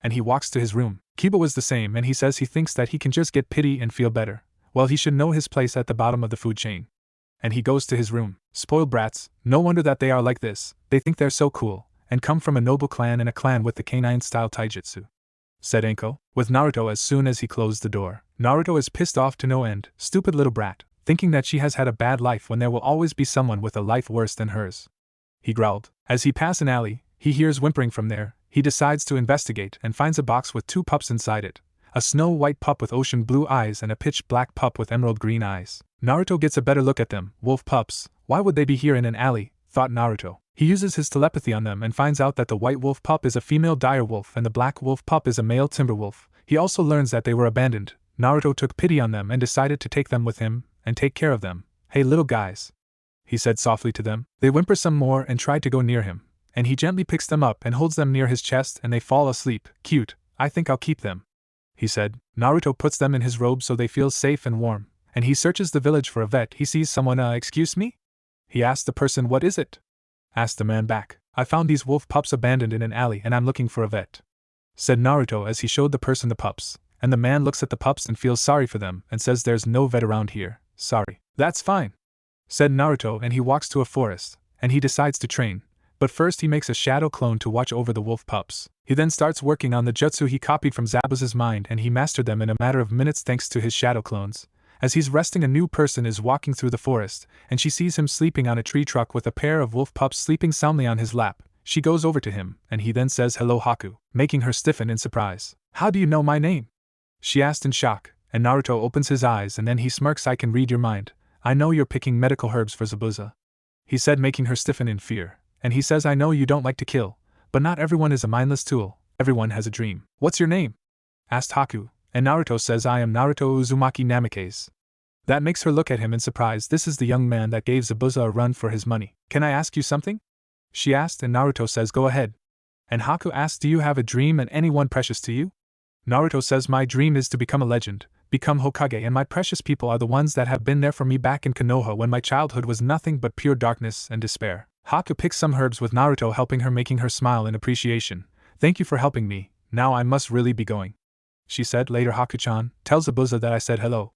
And he walks to his room. Kiba was the same, and he says he thinks that he can just get pity and feel better. Well, he should know his place at the bottom of the food chain. And he goes to his room. Spoiled brats, no wonder that they are like this. They think they're so cool, and come from a noble clan and a clan with the canine-style taijutsu," said Enko, with Naruto as soon as he closed the door. Naruto is pissed off to no end, stupid little brat, thinking that she has had a bad life when there will always be someone with a life worse than hers. He growled. As he passes an alley, he hears whimpering from there. He decides to investigate and finds a box with 2 pups inside it. A snow-white pup with ocean blue eyes and a pitch-black pup with emerald green eyes. Naruto gets a better look at them. Wolf pups, why would they be here in an alley, thought Naruto. He uses his telepathy on them and finds out that the white wolf pup is a female dire wolf and the black wolf pup is a male timber wolf. He also learns that they were abandoned. Naruto took pity on them and decided to take them with him and take care of them. "Hey little guys," he said softly to them. They whimper some more and try to go near him, and he gently picks them up and holds them near his chest and they fall asleep. "Cute, I think I'll keep them," he said. Naruto puts them in his robe so they feel safe and warm, and he searches the village for a vet. He sees someone. Excuse me?" He asks the person. "What is it?" asked the man back. "I found these wolf pups abandoned in an alley and I'm looking for a vet," said Naruto as he showed the person the pups, and the man looks at the pups and feels sorry for them and says there's no vet around here. "Sorry." "That's fine," said Naruto, and he walks to a forest, and he decides to train. But first he makes a shadow clone to watch over the wolf pups. He then starts working on the jutsu he copied from Zabuza's mind and he mastered them in a matter of minutes thanks to his shadow clones. As he's resting, a new person is walking through the forest, and she sees him sleeping on a tree trunk with a pair of wolf pups sleeping soundly on his lap. She goes over to him, and he then says hello Haku, making her stiffen in surprise. "How do you know my name?" she asked in shock, and Naruto opens his eyes and then he smirks. "I can read your mind. I know you're picking medical herbs for Zabuza," he said, making her stiffen in fear. And he says, "I know you don't like to kill, but not everyone is a mindless tool, everyone has a dream." "What's your name?" asked Haku, and Naruto says, "I am Naruto Uzumaki Namikaze." That makes her look at him in surprise. This is the young man that gave Zabuza a run for his money. "Can I ask you something?" she asked, and Naruto says, "Go ahead." And Haku asks, "Do you have a dream and anyone precious to you?" Naruto says, "My dream is to become a legend, become Hokage, and my precious people are the ones that have been there for me back in Konoha when my childhood was nothing but pure darkness and despair." Haku picks some herbs with Naruto helping her, making her smile in appreciation. "Thank you for helping me, now I must really be going," she said. "Later Haku-chan, tell Zabuza that I said hello,"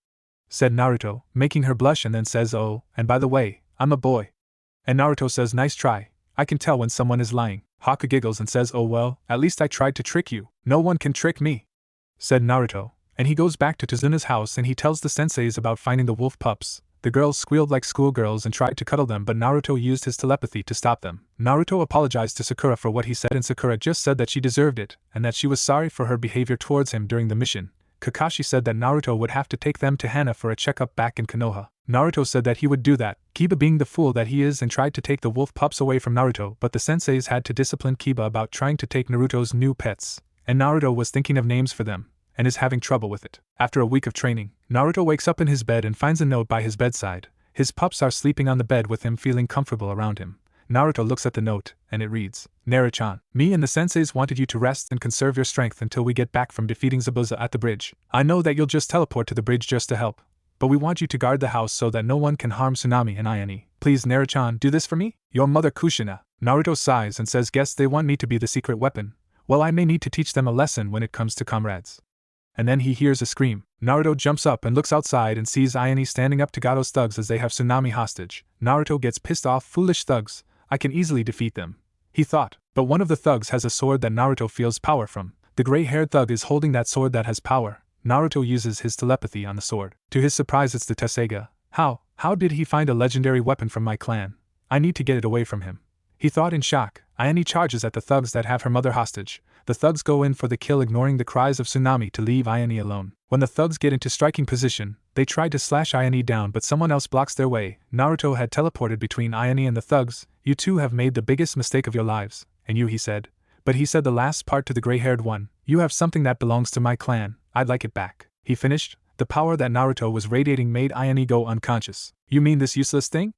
said Naruto, making her blush, and then says, "Oh, and by the way, I'm a boy." And Naruto says, "Nice try, I can tell when someone is lying." Haku giggles and says, "Oh well, at least I tried to trick you." "No one can trick me," said Naruto, and he goes back to Tazuna's house and he tells the senseis about finding the wolf pups. The girls squealed like schoolgirls and tried to cuddle them, but Naruto used his telepathy to stop them. Naruto apologized to Sakura for what he said, and Sakura just said that she deserved it, and that she was sorry for her behavior towards him during the mission. Kakashi said that Naruto would have to take them to Hana for a checkup back in Konoha. Naruto said that he would do that, Kiba being the fool that he is and tried to take the wolf pups away from Naruto, but the senseis had to discipline Kiba about trying to take Naruto's new pets, and Naruto was thinking of names for them, and is having trouble with it. After a week of training, Naruto wakes up in his bed and finds a note by his bedside. His pups are sleeping on the bed with him, feeling comfortable around him. Naruto looks at the note, and it reads, "Naru-chan, me and the senseis wanted you to rest and conserve your strength until we get back from defeating Zabuza at the bridge. I know that you'll just teleport to the bridge just to help, but we want you to guard the house so that no one can harm Tsunami and Ayane. Please Naru-chan, do this for me? Your mother Kushina." Naruto sighs and says, "Guess they want me to be the secret weapon. Well, I may need to teach them a lesson when it comes to comrades." And then he hears a scream. Naruto jumps up and looks outside and sees Ayane standing up to Gado's thugs as they have Tsunami hostage. Naruto gets pissed off. "Foolish thugs, I can easily defeat them," he thought. But one of the thugs has a sword that Naruto feels power from. The gray-haired thug is holding that sword that has power. Naruto uses his telepathy on the sword. To his surprise, it's the Tesseiga. How did he find a legendary weapon from my clan? I need to get it away from him," he thought in shock. Ayane charges at the thugs that have her mother hostage. The thugs go in for the kill, ignoring the cries of Tsunami to leave Ayane alone. When the thugs get into striking position, they try to slash Ayane down, but someone else blocks their way. Naruto had teleported between Ayane and the thugs. "You two have made the biggest mistake of your lives, and you," he said. But he said the last part to the gray-haired one, "You have something that belongs to my clan, I'd like it back." He finished. The power that Naruto was radiating made Ayane go unconscious. "You mean this useless thing?"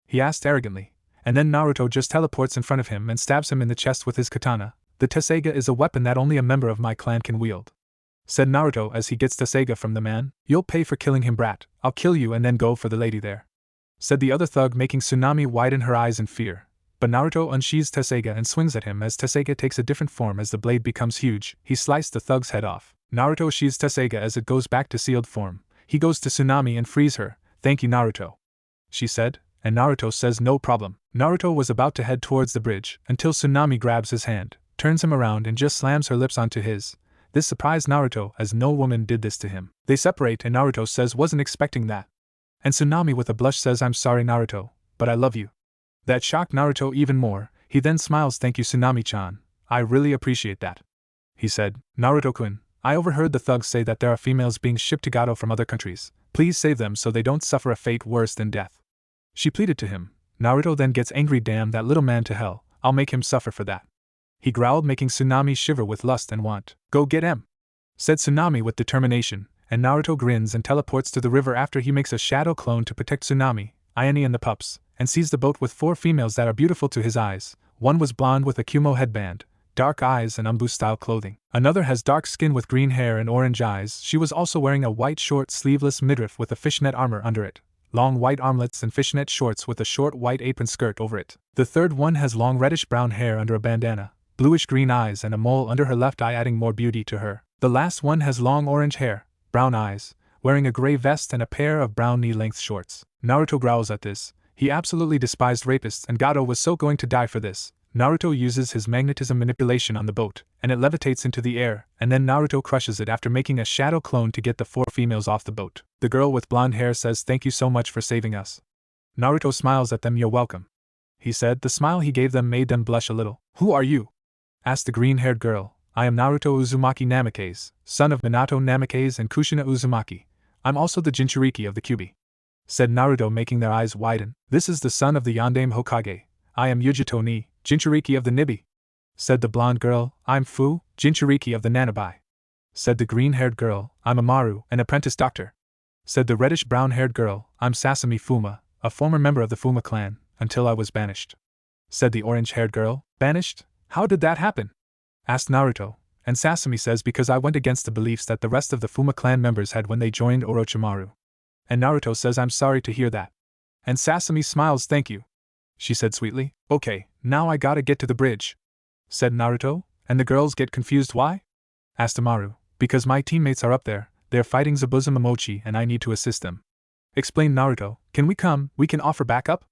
he asked arrogantly. And then Naruto just teleports in front of him and stabs him in the chest with his katana. "The Tesseiga is a weapon that only a member of my clan can wield," said Naruto as he gets Tesseiga from the man. "You'll pay for killing him, brat. I'll kill you and then go for the lady there," said the other thug, making Tsunami widen her eyes in fear. But Naruto unsheathes Tesseiga and swings at him as Tesseiga takes a different form. As the blade becomes huge, he sliced the thug's head off. Naruto sheathes Tesseiga as it goes back to sealed form. He goes to Tsunami and frees her. "Thank you, Naruto," she said, and Naruto says no problem. Naruto was about to head towards the bridge until Tsunami grabs his hand, turns him around and just slams her lips onto his. This surprised Naruto as no woman did this to him. They separate and Naruto says wasn't expecting that. And Tsunami with a blush says I'm sorry Naruto, but I love you. That shocked Naruto even more. He then smiles, thank you Tsunami-chan, I really appreciate that. He said, Naruto-kun, I overheard the thugs say that there are females being shipped to Gato from other countries. Please save them so they don't suffer a fate worse than death. She pleaded to him. Naruto then gets angry, damn that little man to hell, I'll make him suffer for that. He growled, making Tsunami shiver with lust and want. Go get him, said Tsunami with determination, and Naruto grins and teleports to the river after he makes a shadow clone to protect Tsunami, Ayane and the pups, and sees the boat with 4 females that are beautiful to his eyes. One was blonde with a Kumo headband, dark eyes and umbu-style clothing. Another has dark skin with green hair and orange eyes. She was also wearing a white short sleeveless midriff with a fishnet armor under it, long white armlets and fishnet shorts with a short white apron skirt over it. The third one has long reddish-brown hair under a bandana, bluish-green eyes and a mole under her left eye adding more beauty to her. The last one has long orange hair, brown eyes, wearing a gray vest and a pair of brown knee-length shorts. Naruto growls at this. He absolutely despised rapists and Gato was so going to die for this. Naruto uses his magnetism manipulation on the boat, and it levitates into the air, and then Naruto crushes it after making a shadow clone to get the 4 females off the boat. The girl with blonde hair says thank you so much for saving us. Naruto smiles at them, you're welcome, he said. The smile he gave them made them blush a little. Who are you? Asked the green-haired girl. I am Naruto Uzumaki Namikaze, son of Minato Namikaze and Kushina Uzumaki. I'm also the Jinchuriki of the Kyuubi, said Naruto, making their eyes widen. This is the son of the Yondaime Hokage. I am Yujito ni, Jinchuriki of the Nibi, said the blonde girl. I'm Fu, Jinchuriki of the Nanabai, said the green-haired girl. I'm Amaru, an apprentice doctor, said the reddish-brown-haired girl. I'm Sasami Fuma, a former member of the Fuma clan, until I was banished, said the orange-haired girl. Banished? How did that happen? Asked Naruto, and Sasami says because I went against the beliefs that the rest of the Fuma clan members had when they joined Orochimaru. And Naruto says I'm sorry to hear that. And Sasami smiles, thank you, she said sweetly. Okay, now I gotta get to the bridge, said Naruto, and the girls get confused. Why? Asked Amaru. Because my teammates are up there, they're fighting Zabuza Momochi and I need to assist them, explained Naruto. Can we come, we can offer backup?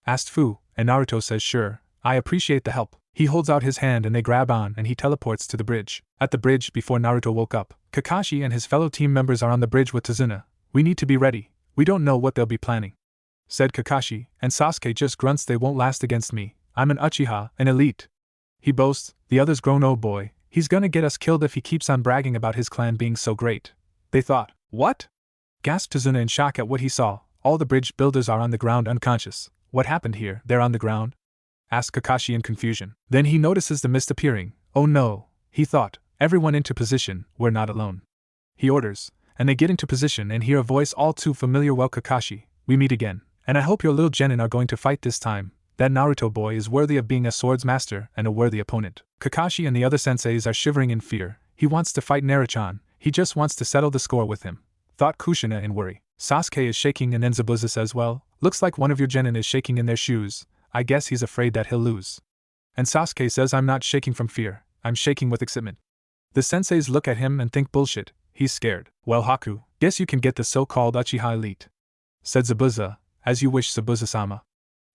Asked Fu, and Naruto says sure, I appreciate the help. He holds out his hand and they grab on and he teleports to the bridge. At the bridge, before Naruto woke up, Kakashi and his fellow team members are on the bridge with Tazuna. We need to be ready, we don't know what they'll be planning, said Kakashi, and Sasuke just grunts. They won't last against me, I'm an Uchiha, an elite, he boasts. The others groan, oh boy, he's gonna get us killed if he keeps on bragging about his clan being so great. They thought. What? Gasped Tazuna in shock at what he saw. All the bridge builders are on the ground unconscious. What happened here? They're on the ground? Asked Kakashi in confusion. Then he notices the mist appearing. Oh no, he thought. Everyone into position, we're not alone, he orders, and they get into position and hear a voice all too familiar. Well Kakashi, we meet again, and I hope your little genin are going to fight this time. That Naruto boy is worthy of being a swords master and a worthy opponent. Kakashi and the other senseis are shivering in fear. He wants to fight Naruto-chan, he just wants to settle the score with him, thought Kushina in worry. Sasuke is shaking and then Zabuza says, well, looks like one of your genin is shaking in their shoes. I guess he's afraid that he'll lose. And Sasuke says, I'm not shaking from fear, I'm shaking with excitement. The senseis look at him and think bullshit, he's scared. Well Haku, guess you can get the so-called Uchiha elite, said Zabuza. As you wish Zabuza-sama,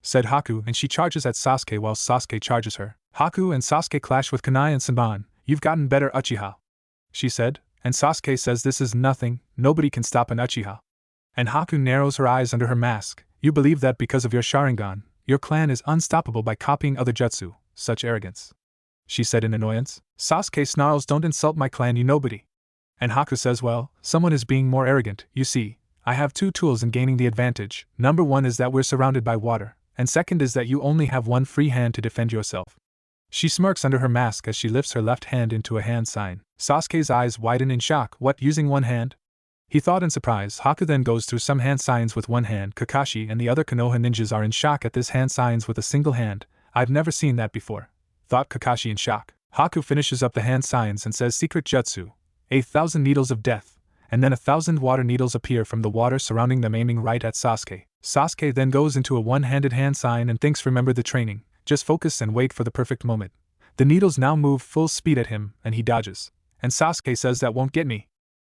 said Haku, and she charges at Sasuke while Sasuke charges her. Haku and Sasuke clash with Kunai and Senban. You've gotten better Uchiha, she said, and Sasuke says this is nothing, nobody can stop an Uchiha. And Haku narrows her eyes under her mask. You believe that because of your Sharingan, your clan is unstoppable by copying other jutsu, such arrogance, she said in annoyance. Sasuke snarls, don't insult my clan, you nobody. And Haku says, well, someone is being more arrogant. You see, I have 2 tools in gaining the advantage. Number 1 is that we're surrounded by water, and second is that you only have 1 free hand to defend yourself. She smirks under her mask as she lifts her left hand into a hand sign. Sasuke's eyes widen in shock. What, using 1 hand? He thought in surprise. Haku then goes through some hand signs with 1 hand. Kakashi and the other Konoha ninjas are in shock at this hand signs with a single hand. I've never seen that before, thought Kakashi in shock. Haku finishes up the hand signs and says secret jutsu, 1,000 needles of death, and then 1,000 water needles appear from the water surrounding them, aiming right at Sasuke. Sasuke then goes into a 1-handed hand sign and thinks, remember the training, just focus and wait for the perfect moment. The needles now move full speed at him, and he dodges. And Sasuke says, that won't get me.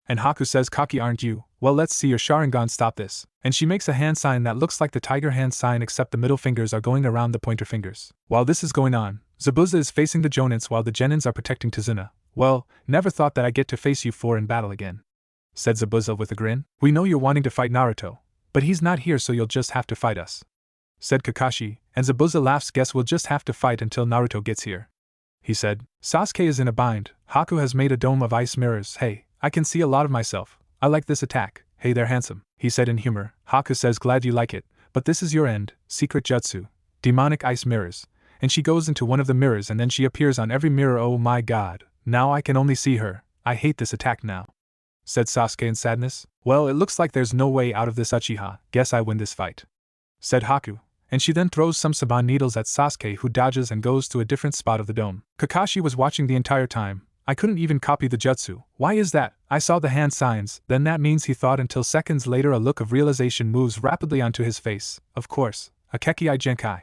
And Haku says, cocky aren't you? Well, let's see your Sharingan stop this. And she makes a hand sign that looks like the tiger hand sign, except the middle fingers are going around the pointer fingers. While this is going on, Zabuza is facing the Jonins while the Genins are protecting Tazuna. Well, never thought that I'd get to face you four in battle again, said Zabuza with a grin. We know you're wanting to fight Naruto, but he's not here, so you'll just have to fight us, said Kakashi, and Zabuza laughs. Guess we'll just have to fight until Naruto gets here, he said. Sasuke is in a bind. Haku has made a dome of ice mirrors. Hey, I can see a lot of myself. I like this attack. Hey, they're handsome, he said in humor. Haku says, glad you like it, but this is your end. Secret jutsu, demonic ice mirrors. And she goes into one of the mirrors and then she appears on every mirror. Oh my god, now I can only see her. I hate this attack now, said Sasuke in sadness. Well, it looks like there's no way out of this, Uchiha. Guess I win this fight, said Haku. And she then throws some Saban needles at Sasuke, who dodges and goes to a different spot of the dome. Kakashi was watching the entire time. I couldn't even copy the jutsu. Why is that? I saw the hand signs. Then that means, he thought, until seconds later a look of realization moves rapidly onto his face. Of course, a Kekkei Genkai,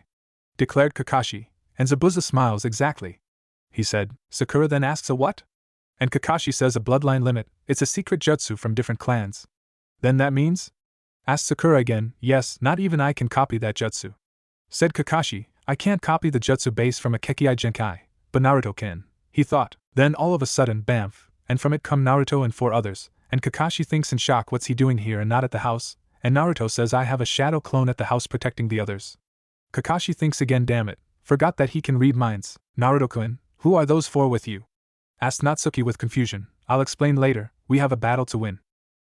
declared Kakashi. And Zabuza smiles. Exactly, he said. Sakura then asks, a what? And Kakashi says, a bloodline limit. It's a secret jutsu from different clans. Then that means? Asked Sakura again. Yes, not even I can copy that jutsu, said Kakashi. I can't copy the jutsu base from a Kekkei Genkai, but Naruto can, he thought. Then all of a sudden, bamf, and from it come Naruto and 4 others, and Kakashi thinks in shock, what's he doing here and not at the house? And Naruto says, I have a shadow clone at the house protecting the others. Kakashi thinks again, damn it, forgot that he can read minds. Naruto-kun, who are those 4 with you? Asked Natsuki with confusion. I'll explain later, we have a battle to win,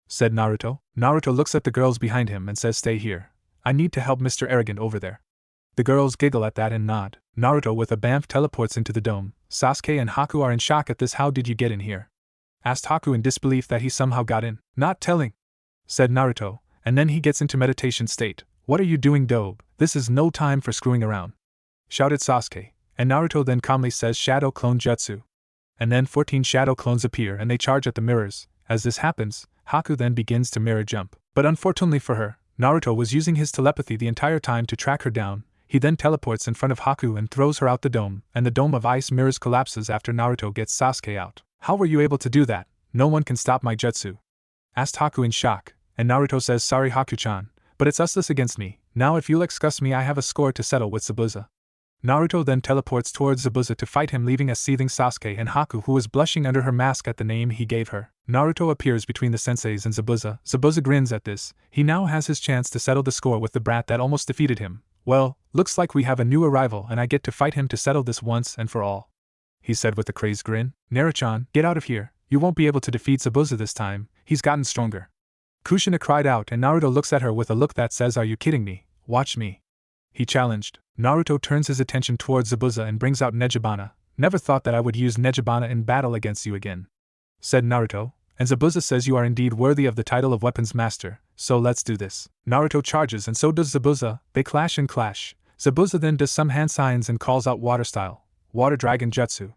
said Naruto. Naruto looks at the girls behind him and says, stay here. I need to help Mr. Arrogant over there. The girls giggle at that and nod. Naruto with a bamf teleports into the dome. Sasuke and Haku are in shock at this. How did you get in here? Asked Haku in disbelief that he somehow got in. Not telling, said Naruto, and then he gets into meditation state. What are you doing, Dobe? This is no time for screwing around, shouted Sasuke, and Naruto then calmly says, shadow clone jutsu. And then 14 shadow clones appear and they charge at the mirrors. As this happens, Haku then begins to mirror jump. But unfortunately for her, Naruto was using his telepathy the entire time to track her down. He then teleports in front of Haku and throws her out the dome, and the dome of ice mirrors collapses after Naruto gets Sasuke out. How were you able to do that? No one can stop my jutsu, asked Haku in shock, and Naruto says, sorry Haku-chan, but it's us against me. Now if you'll excuse me, I have a score to settle with Zabuza. Naruto then teleports towards Zabuza to fight him, leaving a seething Sasuke and Haku, who was blushing under her mask at the name he gave her. Naruto appears between the senseis and Zabuza. Zabuza grins at this. He now has his chance to settle the score with the brat that almost defeated him. Well, looks like we have a new arrival and I get to fight him to settle this once and for all, he said with a crazed grin. Naruto-chan, get out of here. You won't be able to defeat Zabuza this time. He's gotten stronger, Kushina cried out, and Naruto looks at her with a look that says, are you kidding me? Watch me, he challenged. Naruto turns his attention towards Zabuza and brings out Nejibana. Never thought that I would use Nejibana in battle against you again, said Naruto, and Zabuza says, you are indeed worthy of the title of weapons master, so let's do this. Naruto charges and so does Zabuza. They clash and clash. Zabuza then does some hand signs and calls out water style, water dragon jutsu.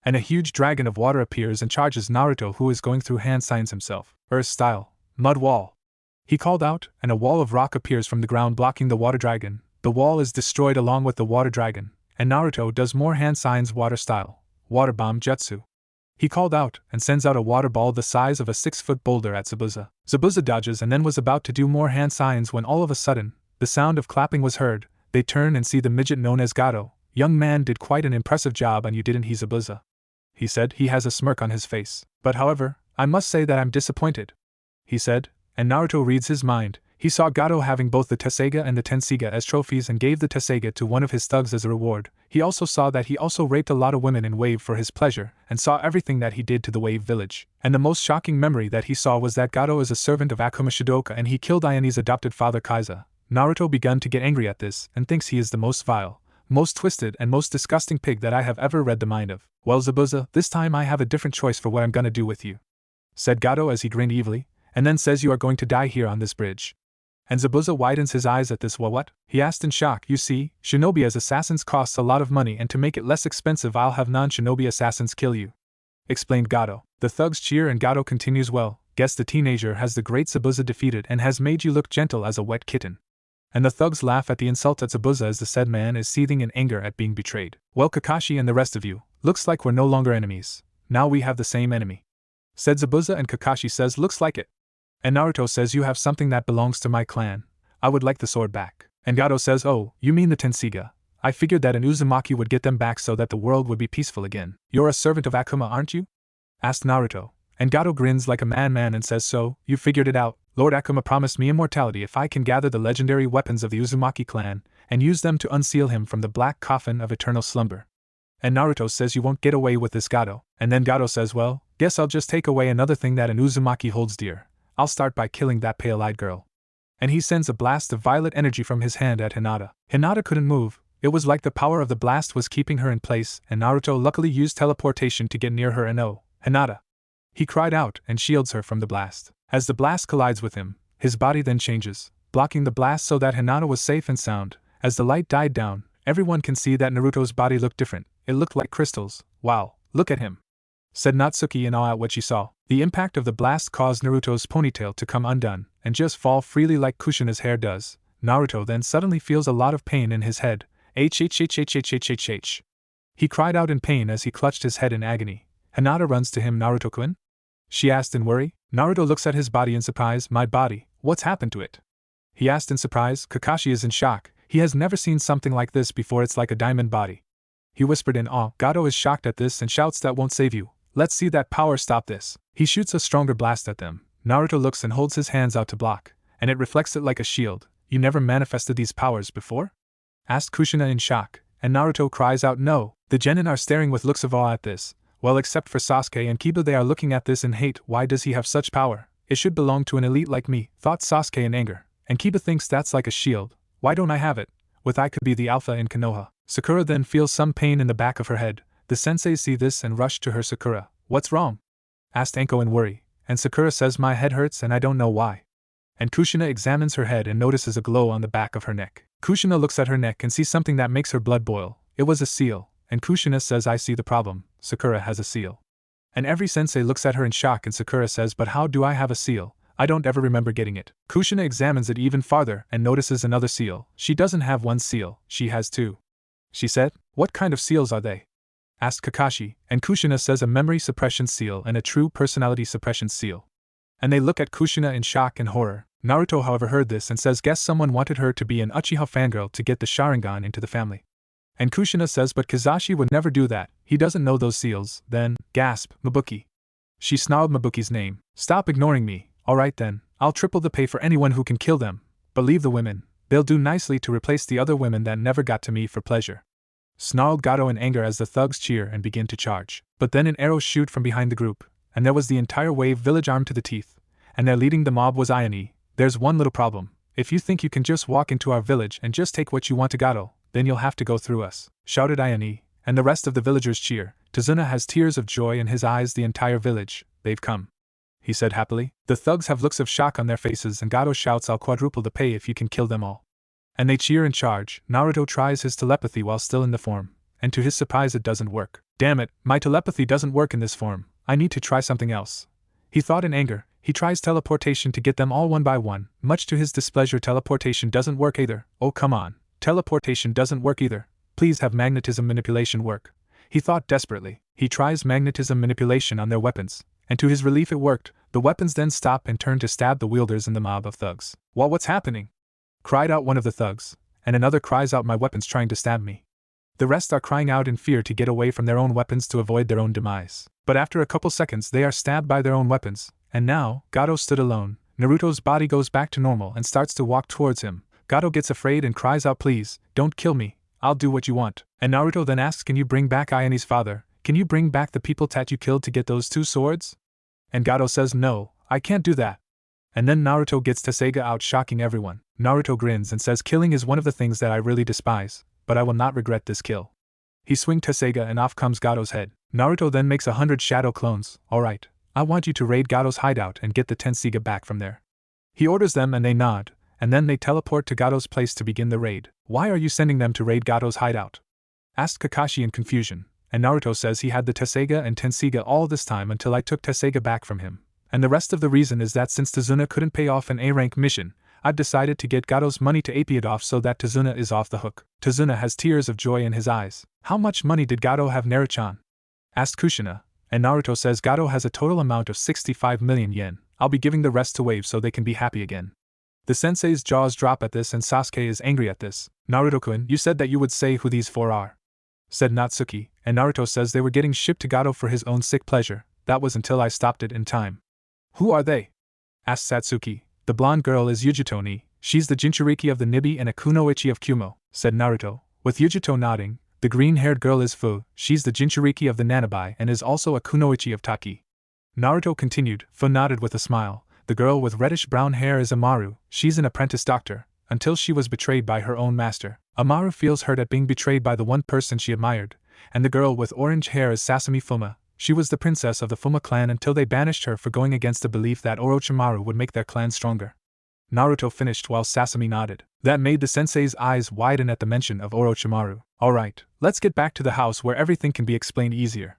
And a huge dragon of water appears and charges Naruto, who is going through hand signs himself. Earth style, mud wall, he called out, and a wall of rock appears from the ground blocking the water dragon. The wall is destroyed along with the water dragon, and Naruto does more hand signs, water style, water bomb jutsu. He called out and sends out a water ball the size of a 6-foot boulder at Zabuza. Zabuza dodges and then was about to do more hand signs when all of a sudden, the sound of clapping was heard. They turn and see the midget known as Gato. Young man did quite an impressive job on you, didn't he, Zabuza? He said. He has a smirk on his face. But however, I must say that I'm disappointed, he said, and Naruto reads his mind. He saw Gato having both the Tesseiga and the Tenseiga as trophies and gave the Tesseiga to one of his thugs as a reward. He also saw that he also raped a lot of women in Wave for his pleasure, and saw everything that he did to the Wave village. And the most shocking memory that he saw was that Gato is a servant of Akuma Shidoka and he killed Ayane's adopted father Kaiza. Naruto began to get angry at this and thinks he is the most vile, most twisted and most disgusting pig that I have ever read the mind of. Well, Zabuza, this time I have a different choice for what I'm gonna do with you, said Gato as he grinned evilly, and then says, you are going to die here on this bridge. And Zabuza widens his eyes at this. Well, what? He asked in shock. You see, shinobi as assassins costs a lot of money, and to make it less expensive I'll have non-shinobi assassins kill you, explained Gato. The thugs cheer and Gato continues, well, guess the teenager has the great Zabuza defeated and has made you look gentle as a wet kitten. And the thugs laugh at the insult at Zabuza as the said man is seething in anger at being betrayed. Well, Kakashi and the rest of you, looks like we're no longer enemies. Now we have the same enemy, said Zabuza, and Kakashi says looks like it. And Naruto says you have something that belongs to my clan. I would like the sword back. And Gato says oh, you mean the Tenseiga. I figured that an Uzumaki would get them back so that the world would be peaceful again. You're a servant of Akuma, aren't you? Asked Naruto. And Gato grins like a madman and says so, you figured it out. Lord Akuma promised me immortality if I can gather the legendary weapons of the Uzumaki clan and use them to unseal him from the black coffin of eternal slumber. And Naruto says you won't get away with this, Gato. And then Gato says well, guess I'll just take away another thing that an Uzumaki holds dear. I'll start by killing that pale-eyed girl. And he sends a blast of violet energy from his hand at Hinata. Hinata couldn't move. It was like the power of the blast was keeping her in place, and Naruto luckily used teleportation to get near her and oh, Hinata! He cried out and shields her from the blast. As the blast collides with him, his body then changes, blocking the blast so that Hinata was safe and sound. As the light died down, everyone can see that Naruto's body looked different. It looked like crystals. Wow, look at him, said Natsuki in awe at what she saw. The impact of the blast caused Naruto's ponytail to come undone and just fall freely like Kushina's hair does. Naruto then suddenly feels a lot of pain in his head. H. He cried out in pain as he clutched his head in agony. Hinata runs to him. Naruto-kun? She asked in worry. Naruto looks at his body in surprise. My body, what's happened to it? He asked in surprise. Kakashi is in shock. He has never seen something like this before. It's like a diamond body. He whispered in awe. Gato is shocked at this and shouts that won't save you. Let's see that power stop this. He shoots a stronger blast at them. Naruto looks and holds his hands out to block, and it reflects it like a shield. You never manifested these powers before? Asked Kushina in shock, and Naruto cries out no. The genin are staring with looks of awe at this. Well, except for Sasuke and Kiba, they are looking at this in hate. Why does he have such power? It should belong to an elite like me, thought Sasuke in anger. And Kiba thinks that's like a shield. Why don't I have it? With I could be the alpha in Konoha. Sakura then feels some pain in the back of her head. The senseis see this and rush to her. Sakura, what's wrong? Asked Anko in worry, and Sakura says my head hurts and I don't know why. And Kushina examines her head and notices a glow on the back of her neck. Kushina looks at her neck and sees something that makes her blood boil. It was a seal, and Kushina says I see the problem. Sakura has a seal. And every sensei looks at her in shock, and Sakura says but how do I have a seal? I don't ever remember getting it. Kushina examines it even farther and notices another seal. She doesn't have one seal, she has two. She said, what kind of seals are they? Asked Kakashi, and Kushina says a memory suppression seal and a true personality suppression seal. And they look at Kushina in shock and horror. Naruto however heard this and says guess someone wanted her to be an Uchiha fangirl to get the Sharingan into the family. And Kushina says but Kizashi would never do that, he doesn't know those seals. Then, gasp, Mabuki. She snarled Mabuki's name. Stop ignoring me. Alright then, I'll triple the pay for anyone who can kill them. But leave the women, they'll do nicely to replace the other women that never got to me for pleasure. Snarled Gato in anger as the thugs cheer and begin to charge. But then an arrow shoot from behind the group, and there was the entire wave village armed to the teeth, and their leading the mob was Ayane. There's one little problem. If you think you can just walk into our village and just take what you want to Gato, then you'll have to go through us, shouted Ayane, and the rest of the villagers cheer. Tazuna has tears of joy in his eyes. The entire village, they've come, he said happily. The thugs have looks of shock on their faces and Gato shouts I'll quadruple the pay if you can kill them all. And they cheer and charge. Naruto tries his telepathy while still in the form, and to his surprise it doesn't work. Damn it, my telepathy doesn't work in this form, I need to try something else. He thought in anger. He tries teleportation to get them all one by one. Much to his displeasure, teleportation doesn't work either. Oh come on, teleportation doesn't work either. Please have magnetism manipulation work. He thought desperately. He tries magnetism manipulation on their weapons, and to his relief it worked. The weapons then stop and turn to stab the wielders in the mob of thugs. Well, what's happening? Cried out one of the thugs, and another cries out my weapon's trying to stab me. The rest are crying out in fear to get away from their own weapons to avoid their own demise. But after a couple seconds they are stabbed by their own weapons, and now, Gato stood alone. Naruto's body goes back to normal and starts to walk towards him. Gato gets afraid and cries out please, don't kill me, I'll do what you want. And Naruto then asks can you bring back Ayane's father? Can you bring back the people that you killed to get those two swords? And Gato says no, I can't do that. And then Naruto gets Tenseiga out shocking everyone. Naruto grins and says killing is one of the things that I really despise, but I will not regret this kill. He swings Tenseiga and off comes Gato's head. Naruto then makes 100 shadow clones. Alright, I want you to raid Gato's hideout and get the Tenseiga back from there. He orders them and they nod, and then they teleport to Gato's place to begin the raid. Why are you sending them to raid Gato's hideout? Asked Kakashi in confusion, and Naruto says he had the Tenseiga and Tenseiga all this time until I took Tenseiga back from him. And the rest of the reason is that since Tazuna couldn't pay off an A-rank mission, I've decided to get Gato's money to AP it off so that Tazuna is off the hook. Tazuna has tears of joy in his eyes. How much money did Gato have, Naruchan? Asked Kushina, And Naruto says Gato has a total amount of 65 million yen. I'll be giving the rest to Wave so they can be happy again. The sensei's jaws drop at this and Sasuke is angry at this. Naruto-kun, you said that you would say who these four are, said Natsuki, and Naruto says they were getting shipped to Gato for his own sick pleasure. That was until I stopped it in time. Who are they? Asked Satsuki. The blonde girl is Yujito-ni. She's the Jinchuriki of the Nibi and a Kunoichi of Kumo, said Naruto, with Yujito nodding. The green-haired girl is Fu. She's the Jinchuriki of the Nanabai and is also a Kunoichi of Taki. Naruto continued. Fu nodded with a smile. The girl with reddish-brown hair is Amaru. She's an apprentice doctor, until she was betrayed by her own master. Amaru feels hurt at being betrayed by the one person she admired, and the girl with orange hair is Sasami Fuma. She was the princess of the Fuma clan until they banished her for going against the belief that Orochimaru would make their clan stronger. Naruto finished while Sasami nodded. That made the sensei's eyes widen at the mention of Orochimaru. Alright, let's get back to the house where everything can be explained easier,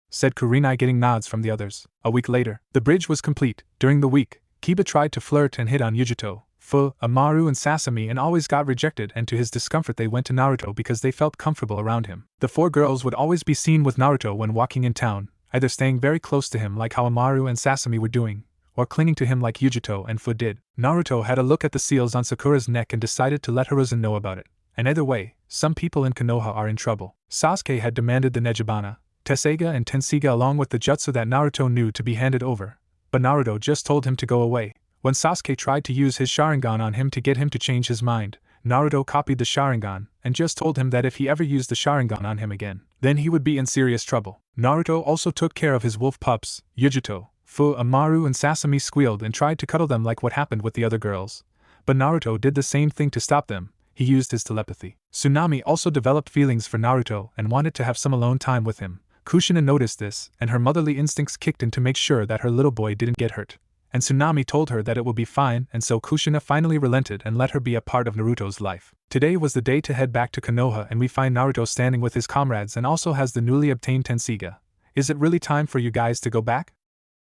said Kurenai, getting nods from the others. A week later, the bridge was complete. During the week, Kiba tried to flirt and hit on Yujito, Fu, Amaru and Sasami and always got rejected, and to his discomfort they went to Naruto because they felt comfortable around him. The four girls would always be seen with Naruto when walking in town, either staying very close to him like how Amaru and Sasami were doing, or clinging to him like Yujito and Fu did. Naruto had a look at the seals on Sakura's neck and decided to let Hiruzen know about it. And either way, some people in Konoha are in trouble. Sasuke had demanded the Nejibana, Tesseiga and Tensiga along with the jutsu that Naruto knew to be handed over, but Naruto just told him to go away. When Sasuke tried to use his Sharingan on him to get him to change his mind, Naruto copied the Sharingan and just told him that if he ever used the Sharingan on him again, then he would be in serious trouble. Naruto also took care of his wolf pups. Yujito, Fu, Amaru and Sasami squealed and tried to cuddle them like what happened with the other girls, but Naruto did the same thing to stop them. He used his telepathy. Tsunami also developed feelings for Naruto and wanted to have some alone time with him. Kushina noticed this, and her motherly instincts kicked in to make sure that her little boy didn't get hurt. And Tsunami told her that it will be fine, and so Kushina finally relented and let her be a part of Naruto's life. Today was the day to head back to Konoha, and we find Naruto standing with his comrades and also has the newly obtained Tensiga. Is it really time for you guys to go back?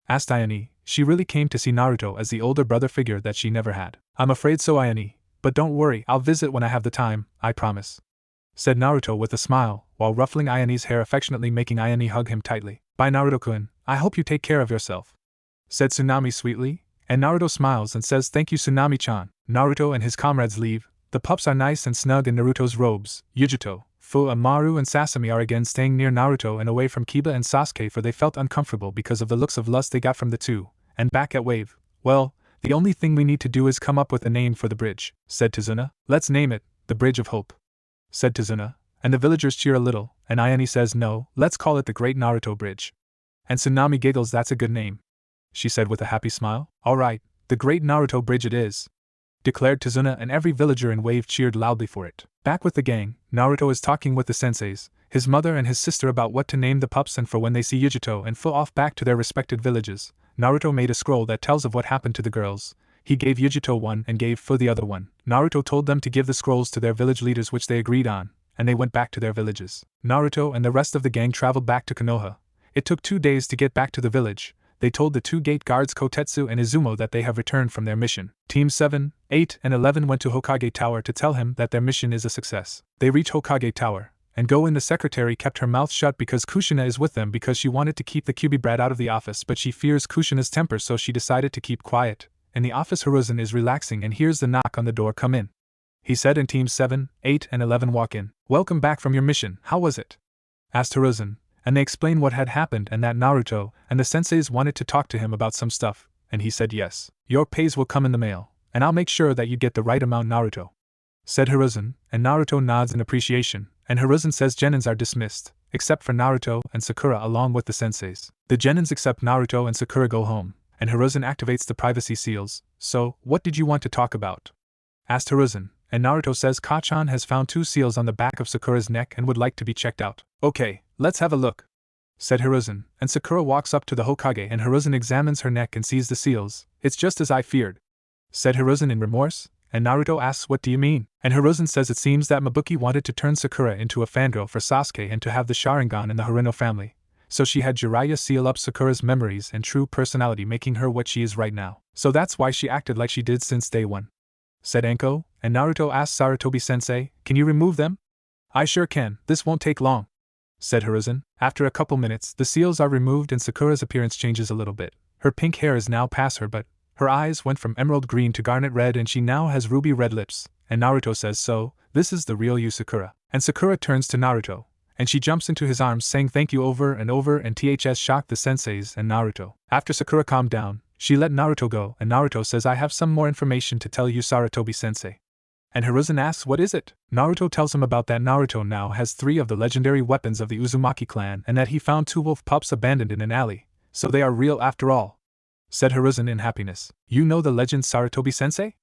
Asked Ayane. She really came to see Naruto as the older brother figure that she never had. I'm afraid so, Ayane. But don't worry, I'll visit when I have the time, I promise, said Naruto with a smile, while ruffling Ayane's hair affectionately, making Ayane hug him tightly. Bye Naruto-kun, I hope you take care of yourself, said Tsunami sweetly, and Naruto smiles and says thank you Tsunami-chan. Naruto and his comrades leave. The pups are nice and snug in Naruto's robes. Yujito, Fu, Amaru and Sasami are again staying near Naruto and away from Kiba and Sasuke, for they felt uncomfortable because of the looks of lust they got from the two. And back at Wave, well, the only thing we need to do is come up with a name for the bridge, said Tazuna. Let's name it, the Bridge of Hope, said Tazuna, and the villagers cheer a little, and Ayane says no, let's call it the Great Naruto Bridge. And Tsunami giggles, that's a good name, she said with a happy smile. Alright, the Great Naruto Bridge it is, declared Tazuna, and every villager in Wave cheered loudly for it. Back with the gang, Naruto is talking with the senseis, his mother and his sister about what to name the pups, and for when they see Yujito and Fu off back to their respected villages, Naruto made a scroll that tells of what happened to the girls. He gave Yujito one and gave Fu the other one. Naruto told them to give the scrolls to their village leaders, which they agreed on, and they went back to their villages. Naruto and the rest of the gang traveled back to Konoha. It took 2 days to get back to the village. They told the 2 gate guards Kotetsu and Izumo that they have returned from their mission. Team 7, 8, and 11 went to Hokage Tower to tell him that their mission is a success. They reach Hokage Tower, and Go-in, the secretary, kept her mouth shut because Kushina is with them, because she wanted to keep the Kyuubi brat out of the office, but she fears Kushina's temper, so she decided to keep quiet. In the office, Hiruzen is relaxing and hears the knock on the door. Come in, he said, and Team 7, 8, and 11 walk in. Welcome back from your mission, how was it? Asked Hiruzen, and they explained what had happened and that Naruto and the senseis wanted to talk to him about some stuff, and he said yes. Your pays will come in the mail, and I'll make sure that you get the right amount, Naruto, said Hiruzen, and Naruto nods in appreciation, and Hiruzen says genins are dismissed, except for Naruto and Sakura along with the senseis. The genins except Naruto and Sakura go home, and Hiruzen activates the privacy seals. So, what did you want to talk about? Asked Hiruzen, and Naruto says Kachan has found 2 seals on the back of Sakura's neck and would like to be checked out. Okay, let's have a look, said Hiruzen, and Sakura walks up to the Hokage and Hiruzen examines her neck and sees the seals. It's just as I feared, said Hiruzen in remorse, and Naruto asks what do you mean? And Hiruzen says it seems that Mabuki wanted to turn Sakura into a fangirl for Sasuke and to have the Sharingan in the Harino family, so she had Jiraiya seal up Sakura's memories and true personality, making her what she is right now. So that's why she acted like she did since day one, said Anko, and Naruto asked Sarutobi-sensei, can you remove them? I sure can, this won't take long, said Hiruzen. After a couple minutes, the seals are removed and Sakura's appearance changes a little bit. Her pink hair is now past her, but her eyes went from emerald green to garnet red and she now has ruby red lips. And Naruto says, "So, this is the real you, Sakura." And Sakura turns to Naruto, and she jumps into his arms saying thank you over and ths shocked the senseis and Naruto. After Sakura calmed down, she let Naruto go and Naruto says, "I have some more information to tell you, Sarutobi-sensei." And Hiruzen asks what is it? Naruto tells him about that Naruto now has 3 of the legendary weapons of the Uzumaki clan and that he found 2 wolf pups abandoned in an alley, so they are real after all, said Hiruzen in happiness. "You know the legend, Sarutobi-sensei?"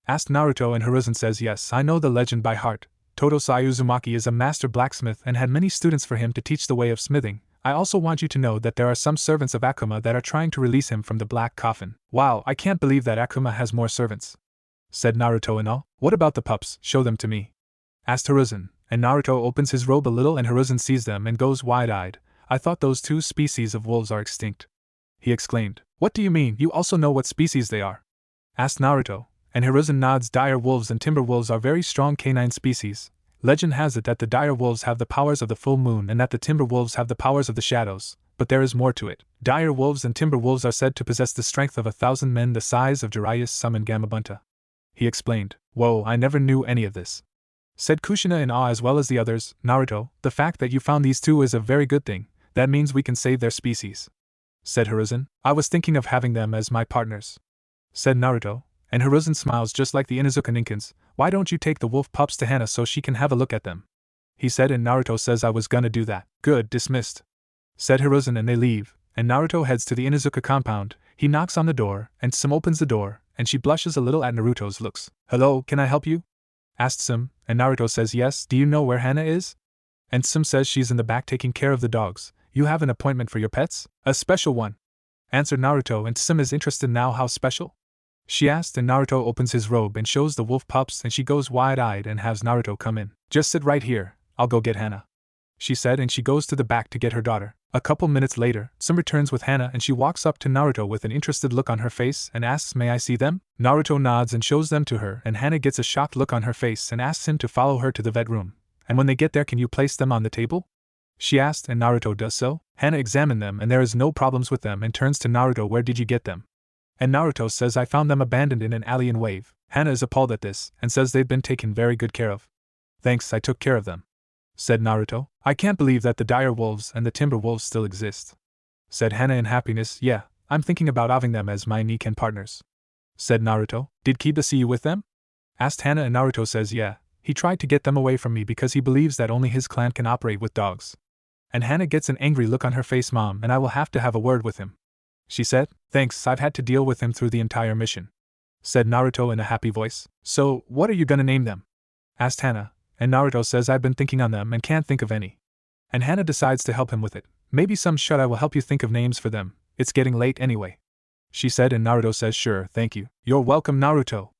asked Naruto and Hiruzen says, "Yes, I know the legend by heart. Totosai Uzumaki is a master blacksmith and had many students for him to teach the way of smithing. I also want you to know that there are some servants of Akuma that are trying to release him from the black coffin." "Wow, I can't believe that Akuma has more servants," said Naruto in awe. "What about the pups? Show them to me," asked Hiruzen, and Naruto opens his robe a little and Hiruzen sees them and goes wide-eyed. "I thought those 2 species of wolves are extinct," he exclaimed. "What do you mean? You also know what species they are?" asked Naruto, and Hiruzen nods. "Dire wolves and timber wolves are very strong canine species. Legend has it that the dire wolves have the powers of the full moon and that the timber wolves have the powers of the shadows, but there is more to it. Dire wolves and timber wolves are said to possess the strength of 1,000 men the size of Jiraiya's summoned Gamabunta," he explained. "Whoa, I never knew any of this," said Kushina in awe as well as the others. "Naruto, the fact that you found these 2 is a very good thing. That means we can save their species," said Hiruzen. "I was thinking of having them as my partners," said Naruto, and Hiruzen smiles just like the Inuzuka Ninkins. "Why don't you take the wolf pups to Hana so she can have a look at them?" he said, and Naruto says, "I was gonna do that." "Good, dismissed," said Hiruzen, and they leave, and Naruto heads to the Inuzuka compound. He knocks on the door, and Sim opens the door, and she blushes a little at Naruto's looks. "Hello, can I help you?" asked Sim, and Naruto says, "Yes, do you know where Hana is?" And Sim says she's in the back taking care of the dogs. "You have an appointment for your pets?" "A special one," answered Naruto, and Sim is interested now. "How special?" she asked, and Naruto opens his robe and shows the wolf pups and she goes wide-eyed and has Naruto come in. "Just sit right here, I'll go get Hana," she said, and she goes to the back to get her daughter. A couple minutes later, Sim returns with Hana and she walks up to Naruto with an interested look on her face and asks, "May I see them?" Naruto nods and shows them to her, and Hana gets a shocked look on her face and asks him to follow her to the vet room. "And when they get there, can you place them on the table?" she asked, and Naruto does so. Hana examines them and there is no problems with them and turns to Naruto. "Where did you get them?" And Naruto says, "I found them abandoned in an alley in Wave." Hana is appalled at this, and says they've been taken very good care of. "Thanks, I took care of them," said Naruto. "I can't believe that the dire wolves and the timber wolves still exist," said Hana in happiness. "Yeah, I'm thinking about having them as my Niken partners," said Naruto. "Did Kiba see you with them?" asked Hana, and Naruto says, "Yeah, he tried to get them away from me because he believes that only his clan can operate with dogs." And Hana gets an angry look on her face. "Mom, and I will have to have a word with him," she said. "Thanks, I've had to deal with him through the entire mission," said Naruto in a happy voice. "So, what are you gonna name them?" asked Hana, and Naruto says, "I've been thinking on them and can't think of any." And Hana decides to help him with it. "Maybe some shut-eye will help you think of names for them, it's getting late anyway," she said, and Naruto says, "Sure, thank you." "You're welcome, Naruto,"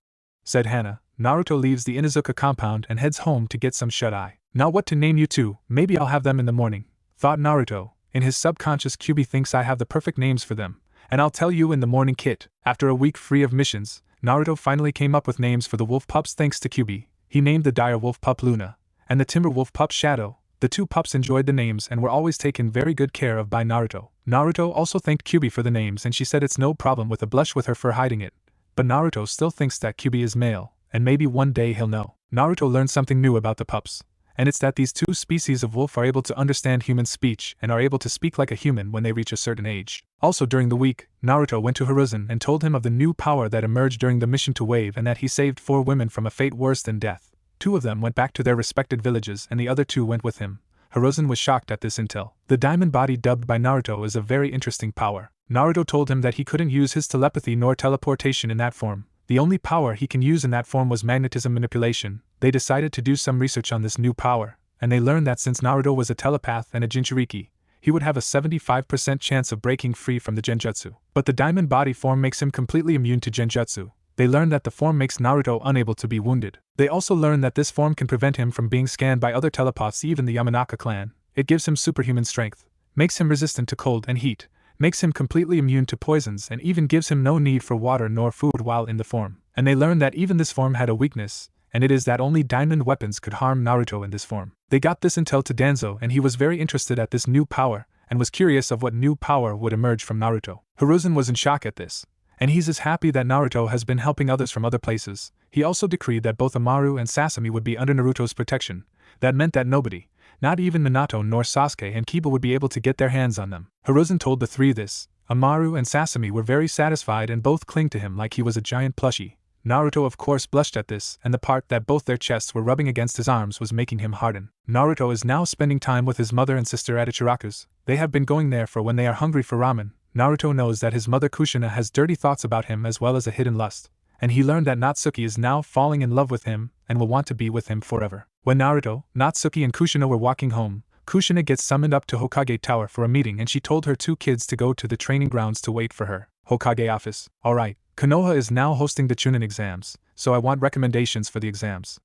said Hana. Naruto leaves the Inuzuka compound and heads home to get some shut-eye. "Now what to name you two? Maybe I'll have them in the morning," thought Naruto. In his subconscious, Kyubi thinks I have the perfect names for them, and I'll tell you in the morning, Kit. After a week free of missions, Naruto finally came up with names for the wolf pups thanks to Kyubi. He named the dire wolf pup Luna, and the timber wolf pup Shadow. The 2 pups enjoyed the names and were always taken very good care of by Naruto. Naruto also thanked Kyubi for the names, and she said it's no problem, with a blush with her for hiding it. But Naruto still thinks that Kyubi is male, and maybe one day he'll know. Naruto learned something new about the pups, and it's that these 2 species of wolf are able to understand human speech and are able to speak like a human when they reach a certain age. Also during the week, Naruto went to Hiruzen and told him of the new power that emerged during the mission to Wave and that he saved 4 women from a fate worse than death. 2 of them went back to their respected villages and the other 2 went with him. Hiruzen was shocked at this intel. The diamond body dubbed by Naruto is a very interesting power. Naruto told him that he couldn't use his telepathy nor teleportation in that form. The only power he can use in that form was magnetism manipulation. They decided to do some research on this new power, and they learned that since Naruto was a telepath and a Jinchuriki, he would have a 75% chance of breaking free from the Genjutsu. But the diamond body form makes him completely immune to Genjutsu. They learned that the form makes Naruto unable to be wounded. They also learned that this form can prevent him from being scanned by other telepaths, even the Yamanaka clan. It gives him superhuman strength, makes him resistant to cold and heat, makes him completely immune to poisons, and even gives him no need for water nor food while in the form. And they learned that even this form had a weakness, and it is that only diamond weapons could harm Naruto in this form. They got this intel to Danzo and he was very interested at this new power, and was curious of what new power would emerge from Naruto. Hiruzen was in shock at this, and he's as happy that Naruto has been helping others from other places. He also decreed that both Amaru and Sasami would be under Naruto's protection. That meant that nobody, not even Minato nor Sasuke and Kiba, would be able to get their hands on them. Hiruzen told the three this. Amaru and Sasami were very satisfied and both clung to him like he was a giant plushie. Naruto of course blushed at this, and the part that both their chests were rubbing against his arms was making him harden. Naruto is now spending time with his mother and sister at Ichiraku's. They have been going there for when they are hungry for ramen. Naruto knows that his mother Kushina has dirty thoughts about him as well as a hidden lust, and he learned that Natsuki is now falling in love with him and will want to be with him forever. When Naruto, Natsuki and Kushina were walking home, Kushina gets summoned up to Hokage Tower for a meeting and she told her two kids to go to the training grounds to wait for her. Hokage office. Alright, Konoha is now hosting the Chunin exams, so I want recommendations for the exams,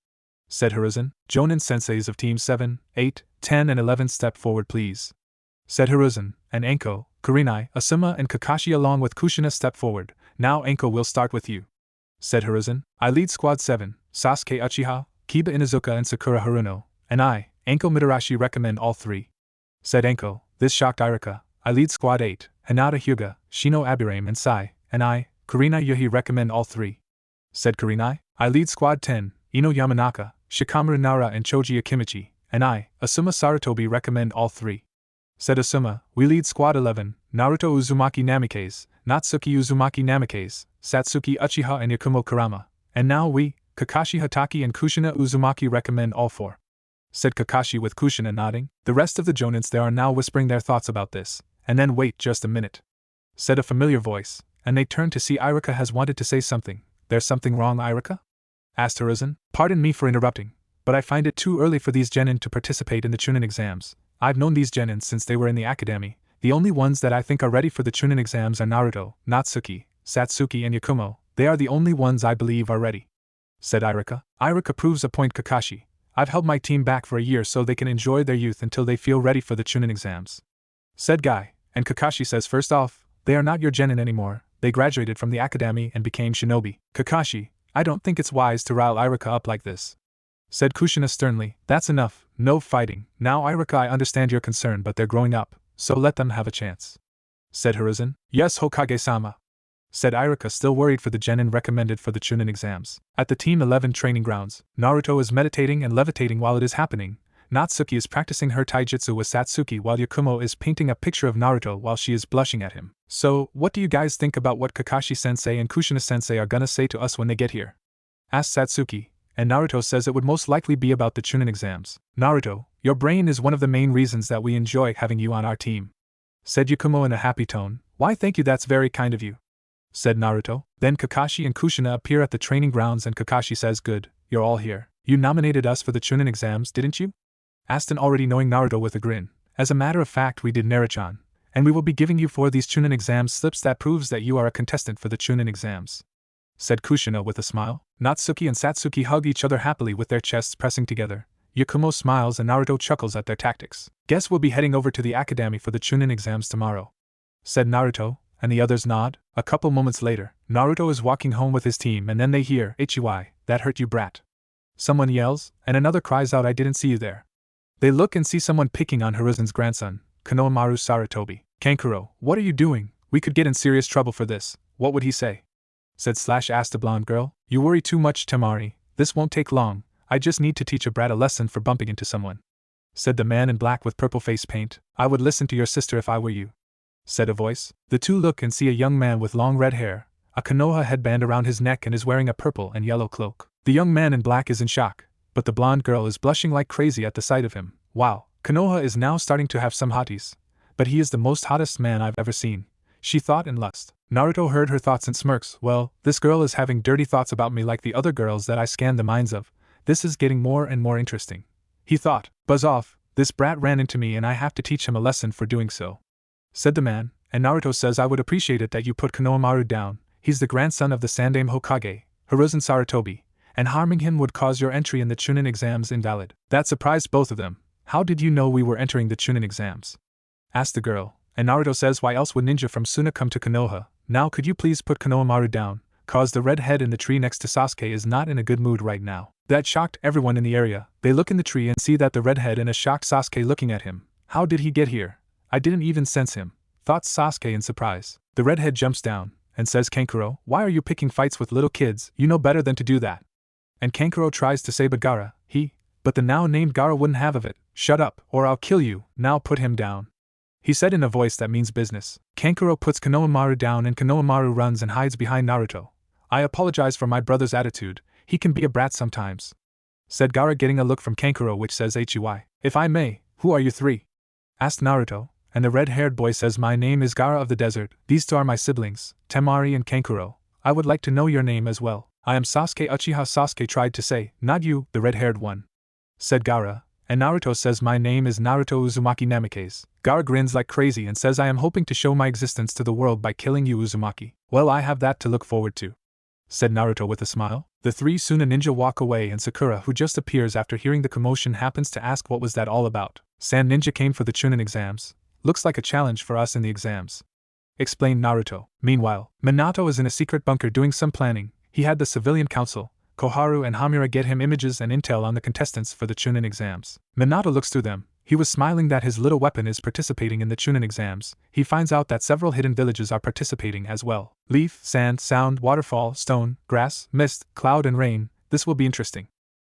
said Hiruzen. Jonin senseis of Team 7, 8, 10 and 11 step forward please, said Hiruzen, and Anko, Kurenai, Asuma and Kakashi along with Kushina step forward. Now Anko will start with you, said Hiruzen. I lead Squad 7, Sasuke Uchiha, Kiba Inuzuka and Sakura Haruno, and I, Anko Mitarashi, recommend all three, said Anko. This shocked Iruka. I lead Squad 8, Hinata Hyuga, Shino Abirame and Sai, and I, Kurenai Yuhi, recommend all three, said Kurenai. I lead Squad 10, Ino Yamanaka, Shikamaru Nara and Choji Akimichi, and I, Asuma Sarutobi, recommend all three, said Asuma. We lead Squad 11, Naruto Uzumaki Namikaze, Natsuki Uzumaki Namikaze, Satsuki Uchiha and Yakumo Kurama, and now we, Kakashi Hatake and Kushina Uzumaki, recommend all four, said Kakashi with Kushina nodding. The rest of the Jonins there are now whispering their thoughts about this, and then wait just a minute, said a familiar voice, and they turned to see Iruka has wanted to say something. There's something wrong, Iruka? Asked Hiruzen. Pardon me for interrupting, but I find it too early for these genin to participate in the Chunin exams. I've known these genin since they were in the academy. The only ones that I think are ready for the Chunin exams are Naruto, Natsuki, Satsuki and Yakumo. They are the only ones I believe are ready, said Iruka. Iruka proves a point, Kakashi. I've held my team back for a year so they can enjoy their youth until they feel ready for the Chunin exams, said Guy, and Kakashi says first off, they are not your genin anymore. They graduated from the academy and became shinobi. Kakashi, I don't think it's wise to rile Iruka up like this, said Kushina sternly. That's enough, no fighting. Now Iruka, I understand your concern, but they're growing up, so let them have a chance, said Hiruzen. Yes, Hokage-sama, said Iruka, still worried for the genin recommended for the Chunin exams. At the Team 11 training grounds, Naruto is meditating and levitating while it is happening. Natsuki is practicing her taijutsu with Satsuki while Yakumo is painting a picture of Naruto while she is blushing at him. So, what do you guys think about what Kakashi-sensei and Kushina-sensei are gonna say to us when they get here? Asked Satsuki, and Naruto says it would most likely be about the Chunin exams. Naruto, your brain is one of the main reasons that we enjoy having you on our team, said Yakumo in a happy tone. Why thank you, that's very kind of you, said Naruto. Then Kakashi and Kushina appear at the training grounds and Kakashi says, good, you're all here. You nominated us for the Chunin exams, didn't you? Asked an already knowing Naruto with a grin. As a matter of fact, we did, Naruchan, and we will be giving you for these Chunin exams slips that proves that you are a contestant for the Chunin exams, said Kushina with a smile. Natsuki and Satsuki hug each other happily with their chests pressing together. Yakumo smiles and Naruto chuckles at their tactics. Guess we'll be heading over to the academy for the Chunin exams tomorrow, said Naruto, and the others nod. A couple moments later, Naruto is walking home with his team and then they hear, Ichiwai, that hurt you, brat. Someone yells, and another cries out, I didn't see you there. They look and see someone picking on Hiruzen's grandson, Konohamaru Sarutobi. Kankuro, what are you doing? We could get in serious trouble for this. What would he say? Asked a blonde girl. You worry too much, Temari. This won't take long. I just need to teach a brat a lesson for bumping into someone, said the man in black with purple face paint. I would listen to your sister if I were you, said a voice. The two look and see a young man with long red hair, a Konoha headband around his neck, and is wearing a purple and yellow cloak. The young man in black is in shock, but the blonde girl is blushing like crazy at the sight of him. Wow, Konoha is now starting to have some hotties, but he is the most hottest man I've ever seen, she thought in lust. Naruto heard her thoughts and smirks. Well, this girl is having dirty thoughts about me like the other girls that I scanned the minds of. This is getting more and more interesting, he thought. Buzz off, this brat ran into me and I have to teach him a lesson for doing so, said the man, and Naruto says I would appreciate it that you put Konohamaru down. He's the grandson of the Sandaime Hokage, Hiruzen Sarutobi, and harming him would cause your entry in the Chunin exams invalid. That surprised both of them. How did you know we were entering the Chunin exams? Asked the girl, and Naruto says why else would ninja from Suna come to Konoha? Now could you please put Konohamaru down? cause the redhead in the tree next to Sasuke is not in a good mood right now. That shocked everyone in the area. They look in the tree and see that the redhead and a shocked Sasuke looking at him. How did he get here? I didn't even sense him, thought Sasuke in surprise. The redhead jumps down and says, Kankuro, why are you picking fights with little kids? You know better than to do that. And Kankuro tries to say but Gaara, but the now named Gaara wouldn't have of it. Shut up, or I'll kill you, now put him down. He said in a voice that means business. Kankuro puts Konohamaru down and Konohamaru runs and hides behind Naruto. I apologize for my brother's attitude, he can be a brat sometimes, said Gaara, getting a look from Kankuro which says HUI. If I may, who are you three? Asked Naruto, and the red-haired boy says my name is Gaara of the Desert, these two are my siblings, Temari and Kankuro. I would like to know your name as well. I am Sasuke Uchiha. Sasuke tried to say, not you, the red-haired one, said Gaara, and Naruto says my name is Naruto Uzumaki Namikaze. Gaara grins like crazy and says I am hoping to show my existence to the world by killing you Uzumaki. Well, I have that to look forward to, said Naruto with a smile. The three Suna ninja walk away and Sakura, who just appears after hearing the commotion, happens to ask what was that all about. Sand ninja came for the Chunin exams. Looks like a challenge for us in the exams, explained Naruto. Meanwhile, Minato is in a secret bunker doing some planning. He had the civilian council, Koharu and Hamura, get him images and intel on the contestants for the Chunin exams. Minato looks through them. He was smiling that his little weapon is participating in the Chunin exams. He finds out that several hidden villages are participating as well. Leaf, sand, sound, waterfall, stone, grass, mist, cloud and rain. This will be interesting,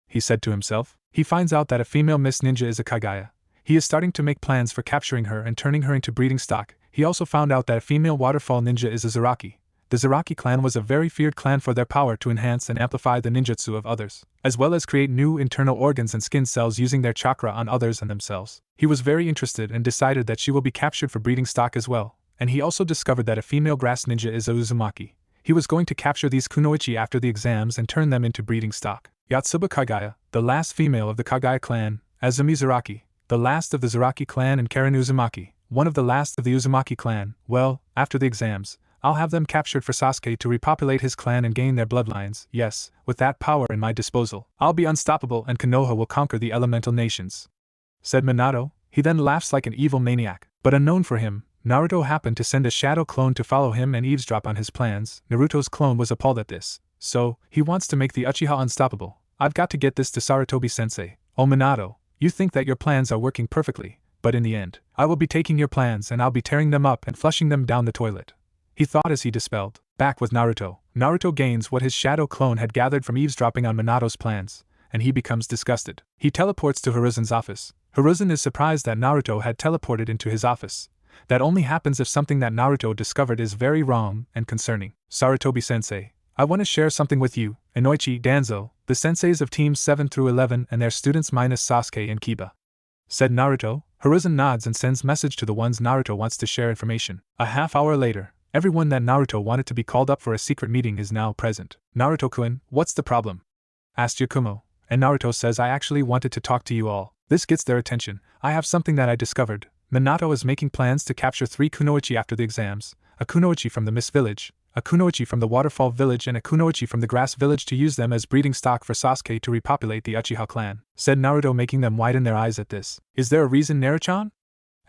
he said to himself. He finds out that a female mist ninja is a Kagaya. He is starting to make plans for capturing her and turning her into breeding stock. He also found out that a female waterfall ninja is a Zaraki. The Zaraki clan was a very feared clan for their power to enhance and amplify the ninjutsu of others, as well as create new internal organs and skin cells using their chakra on others and themselves. He was very interested and decided that she will be captured for breeding stock as well, and he also discovered that a female grass ninja is a Uzumaki. He was going to capture these kunoichi after the exams and turn them into breeding stock. Yotsuba Kagaya, the last female of the Kagaya clan, Azumi Zaraki, the last of the Zaraki clan, and Karen Uzumaki, one of the last of the Uzumaki clan. Well, after the exams, I'll have them captured for Sasuke to repopulate his clan and gain their bloodlines. Yes, with that power in my disposal, I'll be unstoppable and Konoha will conquer the elemental nations, said Minato. He then laughs like an evil maniac. But unknown for him, Naruto happened to send a shadow clone to follow him and eavesdrop on his plans. Naruto's clone was appalled at this. So, he wants to make the Uchiha unstoppable. I've got to get this to Sarutobi-sensei. Oh Minato, you think that your plans are working perfectly, but in the end, I will be taking your plans and I'll be tearing them up and flushing them down the toilet, he thought as he dispelled. Back with Naruto. Naruto gains what his shadow clone had gathered from eavesdropping on Minato's plans, and he becomes disgusted. He teleports to Hiruzen's office. Hiruzen is surprised that Naruto had teleported into his office. That only happens if something that Naruto discovered is very wrong and concerning. Sarutobi-sensei, I want to share something with you, Inoichi, Danzo, the senseis of teams 7 through 11 and their students minus Sasuke and Kiba, said Naruto. Hiruzen nods and sends message to the ones Naruto wants to share information. A half hour later, everyone that Naruto wanted to be called up for a secret meeting is now present. Naruto-kun, what's the problem? Asked Yakumo, and Naruto says I actually wanted to talk to you all. This gets their attention. I have something that I discovered. Minato is making plans to capture 3 kunoichi after the exams, a kunoichi from the Mist Village, a kunoichi from the Waterfall Village and a kunoichi from the Grass Village to use them as breeding stock for Sasuke to repopulate the Uchiha clan, said Naruto, making them widen their eyes at this. Is there a reason, Naruto-chan?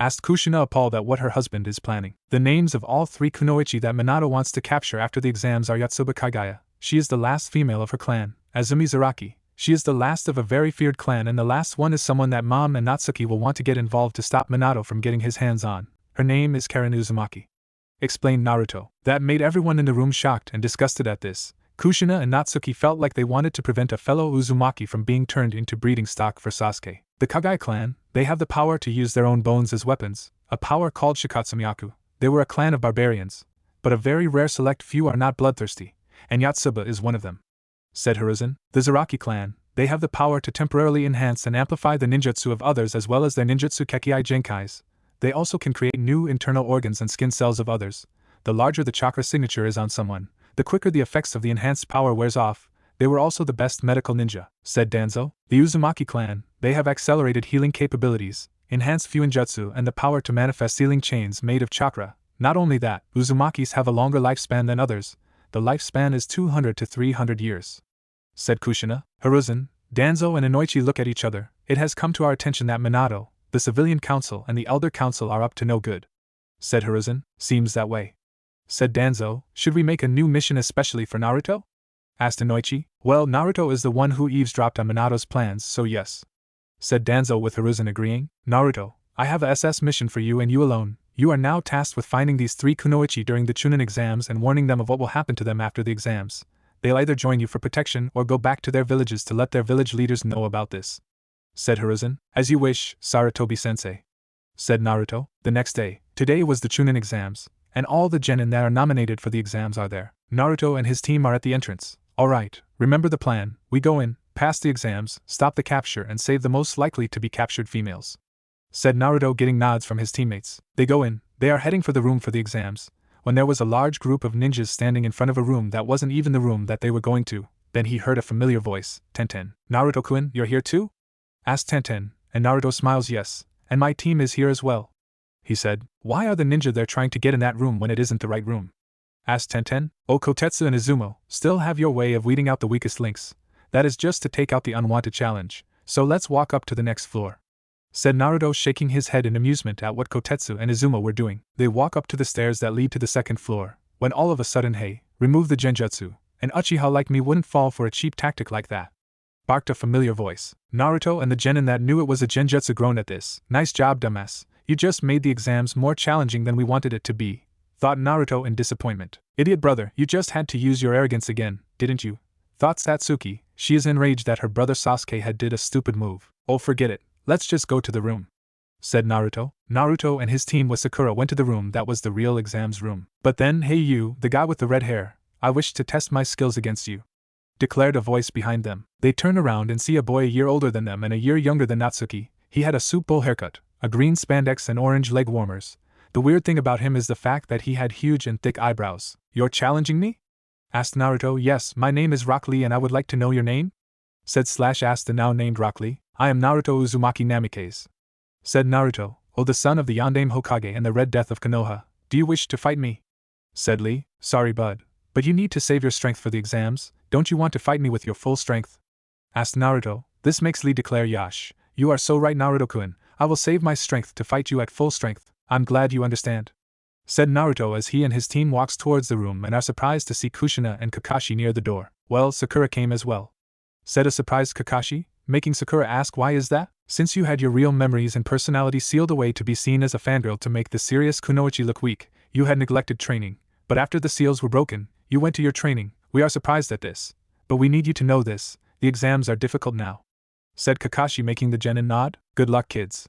Asked Kushina, appalled at what her husband is planning. The names of all 3 kunoichi that Minato wants to capture after the exams are Yotsuba Kagaya. She is the last female of her clan. Azumi Zaraki. She is the last of a very feared clan, and the last one is someone that Mom and Natsuki will want to get involved to stop Minato from getting his hands on. Her name is Karen Uzumaki, explained Naruto. That made everyone in the room shocked and disgusted at this. Kushina and Natsuki felt like they wanted to prevent a fellow Uzumaki from being turned into breeding stock for Sasuke. The Kagaya clan, they have the power to use their own bones as weapons, a power called Shikatsumiyaku. They were a clan of barbarians, but a very rare select few are not bloodthirsty, and Yotsuba is one of them, said Hiruzen. The Zaraki clan, they have the power to temporarily enhance and amplify the ninjutsu of others as well as their ninjutsu Kekkei Genkais. They also can create new internal organs and skin cells of others. The larger the chakra signature is on someone, the quicker the effects of the enhanced power wears off. They were also the best medical ninja, said Danzo. The Uzumaki clan, they have accelerated healing capabilities, enhanced Fuinjutsu and the power to manifest sealing chains made of chakra. Not only that, Uzumakis have a longer lifespan than others. The lifespan is 200 to 300 years, said Kushina. Hiruzen, Danzo and Inoichi look at each other. It has come to our attention that Minato, the civilian council and the elder council are up to no good, said Hiruzen. Seems that way, said Danzo. Should we make a new mission especially for Naruto? Asked Inoichi. Well, Naruto is the one who eavesdropped on Minato's plans, so yes, said Danzo with Hiruzen agreeing. Naruto, I have a SS mission for you and you alone. You are now tasked with finding these 3 kunoichi during the Chunin exams and warning them of what will happen to them after the exams. They'll either join you for protection or go back to their villages to let their village leaders know about this, said Hiruzen. As you wish, Sarutobi-sensei, said Naruto. The next day, today was the Chunin exams, and all the genin that are nominated for the exams are there. Naruto and his team are at the entrance. Alright, remember the plan. We go in, pass the exams, stop the capture and save the most likely to be captured females, said Naruto, getting nods from his teammates. They go in, they are heading for the room for the exams, when there was a large group of ninjas standing in front of a room that wasn't even the room that they were going to. Then he heard a familiar voice. Tenten. Naruto-kun, you're here too? Asked Tenten, and Naruto smiles. Yes, and my team is here as well, he said. Why are the ninja there trying to get in that room when it isn't the right room? Asked Tenten. Oh, Kotetsu and Izumo still have your way of weeding out the weakest links. That is just to take out the unwanted challenge, so let's walk up to the next floor, said Naruto, shaking his head in amusement at what Kotetsu and Izumo were doing. They walk up to the stairs that lead to the second floor, when all of a sudden, hey, remove the genjutsu, an Uchiha like me wouldn't fall for a cheap tactic like that, barked a familiar voice. Naruto and the genin that knew it was a genjutsu groaned at this. Nice job, dumbass. You just made the exams more challenging than we wanted it to be, thought Naruto in disappointment. Idiot brother, you just had to use your arrogance again, didn't you? Thought Satsuki. She is enraged that her brother Sasuke had did a stupid move. Oh, forget it. Let's just go to the room, said Naruto. Naruto and his team with Sakura went to the room that was the real exams room. But then, hey you, the guy with the red hair, I wish to test my skills against you, declared a voice behind them. They turn around and see a boy a year older than them and a year younger than Natsuki. He had a soup bowl haircut, a green spandex and orange leg warmers. The weird thing about him is the fact that he had huge and thick eyebrows. You're challenging me? Asked Naruto. Yes, my name is Rock Lee and I would like to know your name? Said / asked the now named Rock Lee. I am Naruto Uzumaki Namikaze, said Naruto. Oh, the son of the Yondaime Hokage and the Red Death of Konoha. Do you wish to fight me? Said Lee. Sorry bud, but you need to save your strength for the exams. Don't you want to fight me with your full strength? Asked Naruto. This makes Lee declare. Yash, you are so right Naruto-kun. I will save my strength to fight you at full strength. I'm glad you understand, said Naruto as he and his team walks towards the room and are surprised to see Kushina and Kakashi near the door. Well, Sakura came as well, said a surprised Kakashi, making Sakura ask why is that? Since you had your real memories and personality sealed away to be seen as a fangirl to make the serious kunoichi look weak, you had neglected training, but after the seals were broken, you went to your training. We are surprised at this, but we need you to know this, the exams are difficult now, said Kakashi, making the genin nod. Good luck kids,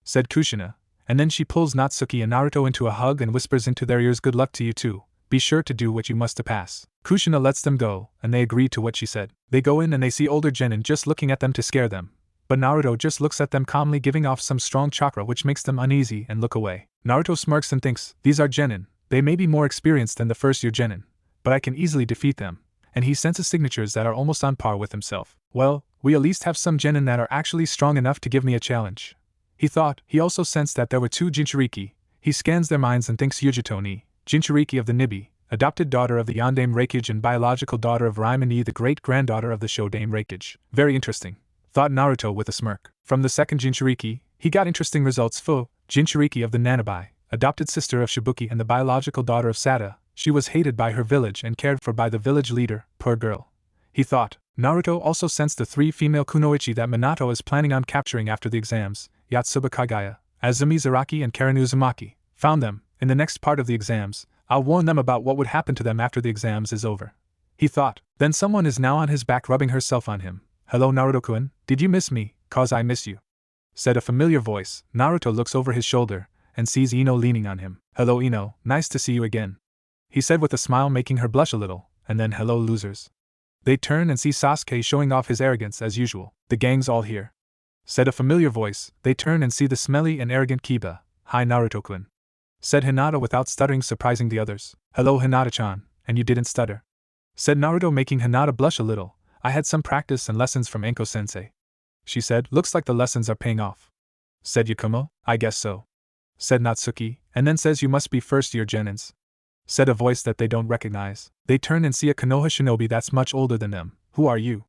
said Kushina, and then she pulls Natsuki and Naruto into a hug and whispers into their ears, good luck to you too, be sure to do what you must to pass. Kushina lets them go, and they agree to what she said. They go in and they see older genin just looking at them to scare them, but Naruto just looks at them calmly, giving off some strong chakra which makes them uneasy and look away. Naruto smirks and thinks, these are genin, they may be more experienced than the first year genin, but I can easily defeat them, and he senses signatures that are almost on par with himself. Well, we at least have some genin that are actually strong enough to give me a challenge, he thought. He also sensed that there were 2 Jinchuriki. He scans their minds and thinks Yujito ni, Jinchuriki of the Nibi, adopted daughter of the Yondaime Reikage and biological daughter of Raimani, the great-granddaughter of the Shodaime Reikage. Very interesting, thought Naruto with a smirk. From the second Jinchuriki, he got interesting results. Fu, Jinchuriki of the Nanabai, adopted sister of Shibuki and the biological daughter of Sada. She was hated by her village and cared for by the village leader. Poor girl, he thought. Naruto also sensed the 3 female kunoichi that Minato is planning on capturing after the exams, Yatsuba Kagaya, Azumi Zaraki and Karen Uzumaki. Found them. In the next part of the exams, I'll warn them about what would happen to them after the exams is over, he thought. Then someone is now on his back rubbing herself on him. Hello Naruto-kun, did you miss me? Cause I miss you, said a familiar voice. Naruto looks over his shoulder and sees Ino leaning on him. Hello Ino, nice to see you again, he said with a smile, making her blush a little, and then hello losers. They turn and see Sasuke showing off his arrogance as usual. The gang's all here, said a familiar voice. They turn and see the smelly and arrogant Kiba. Hi Naruto-kun, said Hinata without stuttering, surprising the others. Hello Hinata-chan, and you didn't stutter, said Naruto, making Hinata blush a little. I had some practice and lessons from Enko-sensei, she said. Looks like the lessons are paying off, said Yakumo. I guess so, said Natsuki, and then says you must be first-year genins, said a voice that they don't recognize. They turn and see a Konoha shinobi that's much older than them. Who are you?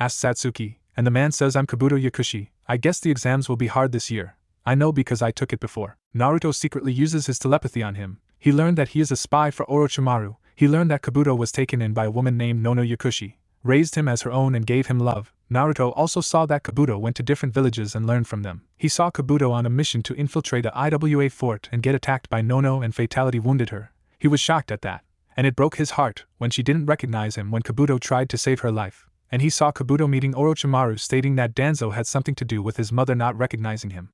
asked Satsuki, and the man says I'm Kabuto Yakushi. I guess the exams will be hard this year. I know because I took it before. Naruto secretly uses his telepathy on him, He learned that he is a spy for Orochimaru. He learned that Kabuto was taken in by a woman named Nono Yakushi, raised him as her own and gave him love. Naruto also saw that Kabuto went to different villages and learned from them. He saw Kabuto on a mission to infiltrate a IWA fort and get attacked by Nono and fatality wounded her. He was shocked at that, and it broke his heart when she didn't recognize him when Kabuto tried to save her life. And he saw Kabuto meeting Orochimaru stating that Danzo had something to do with his mother not recognizing him.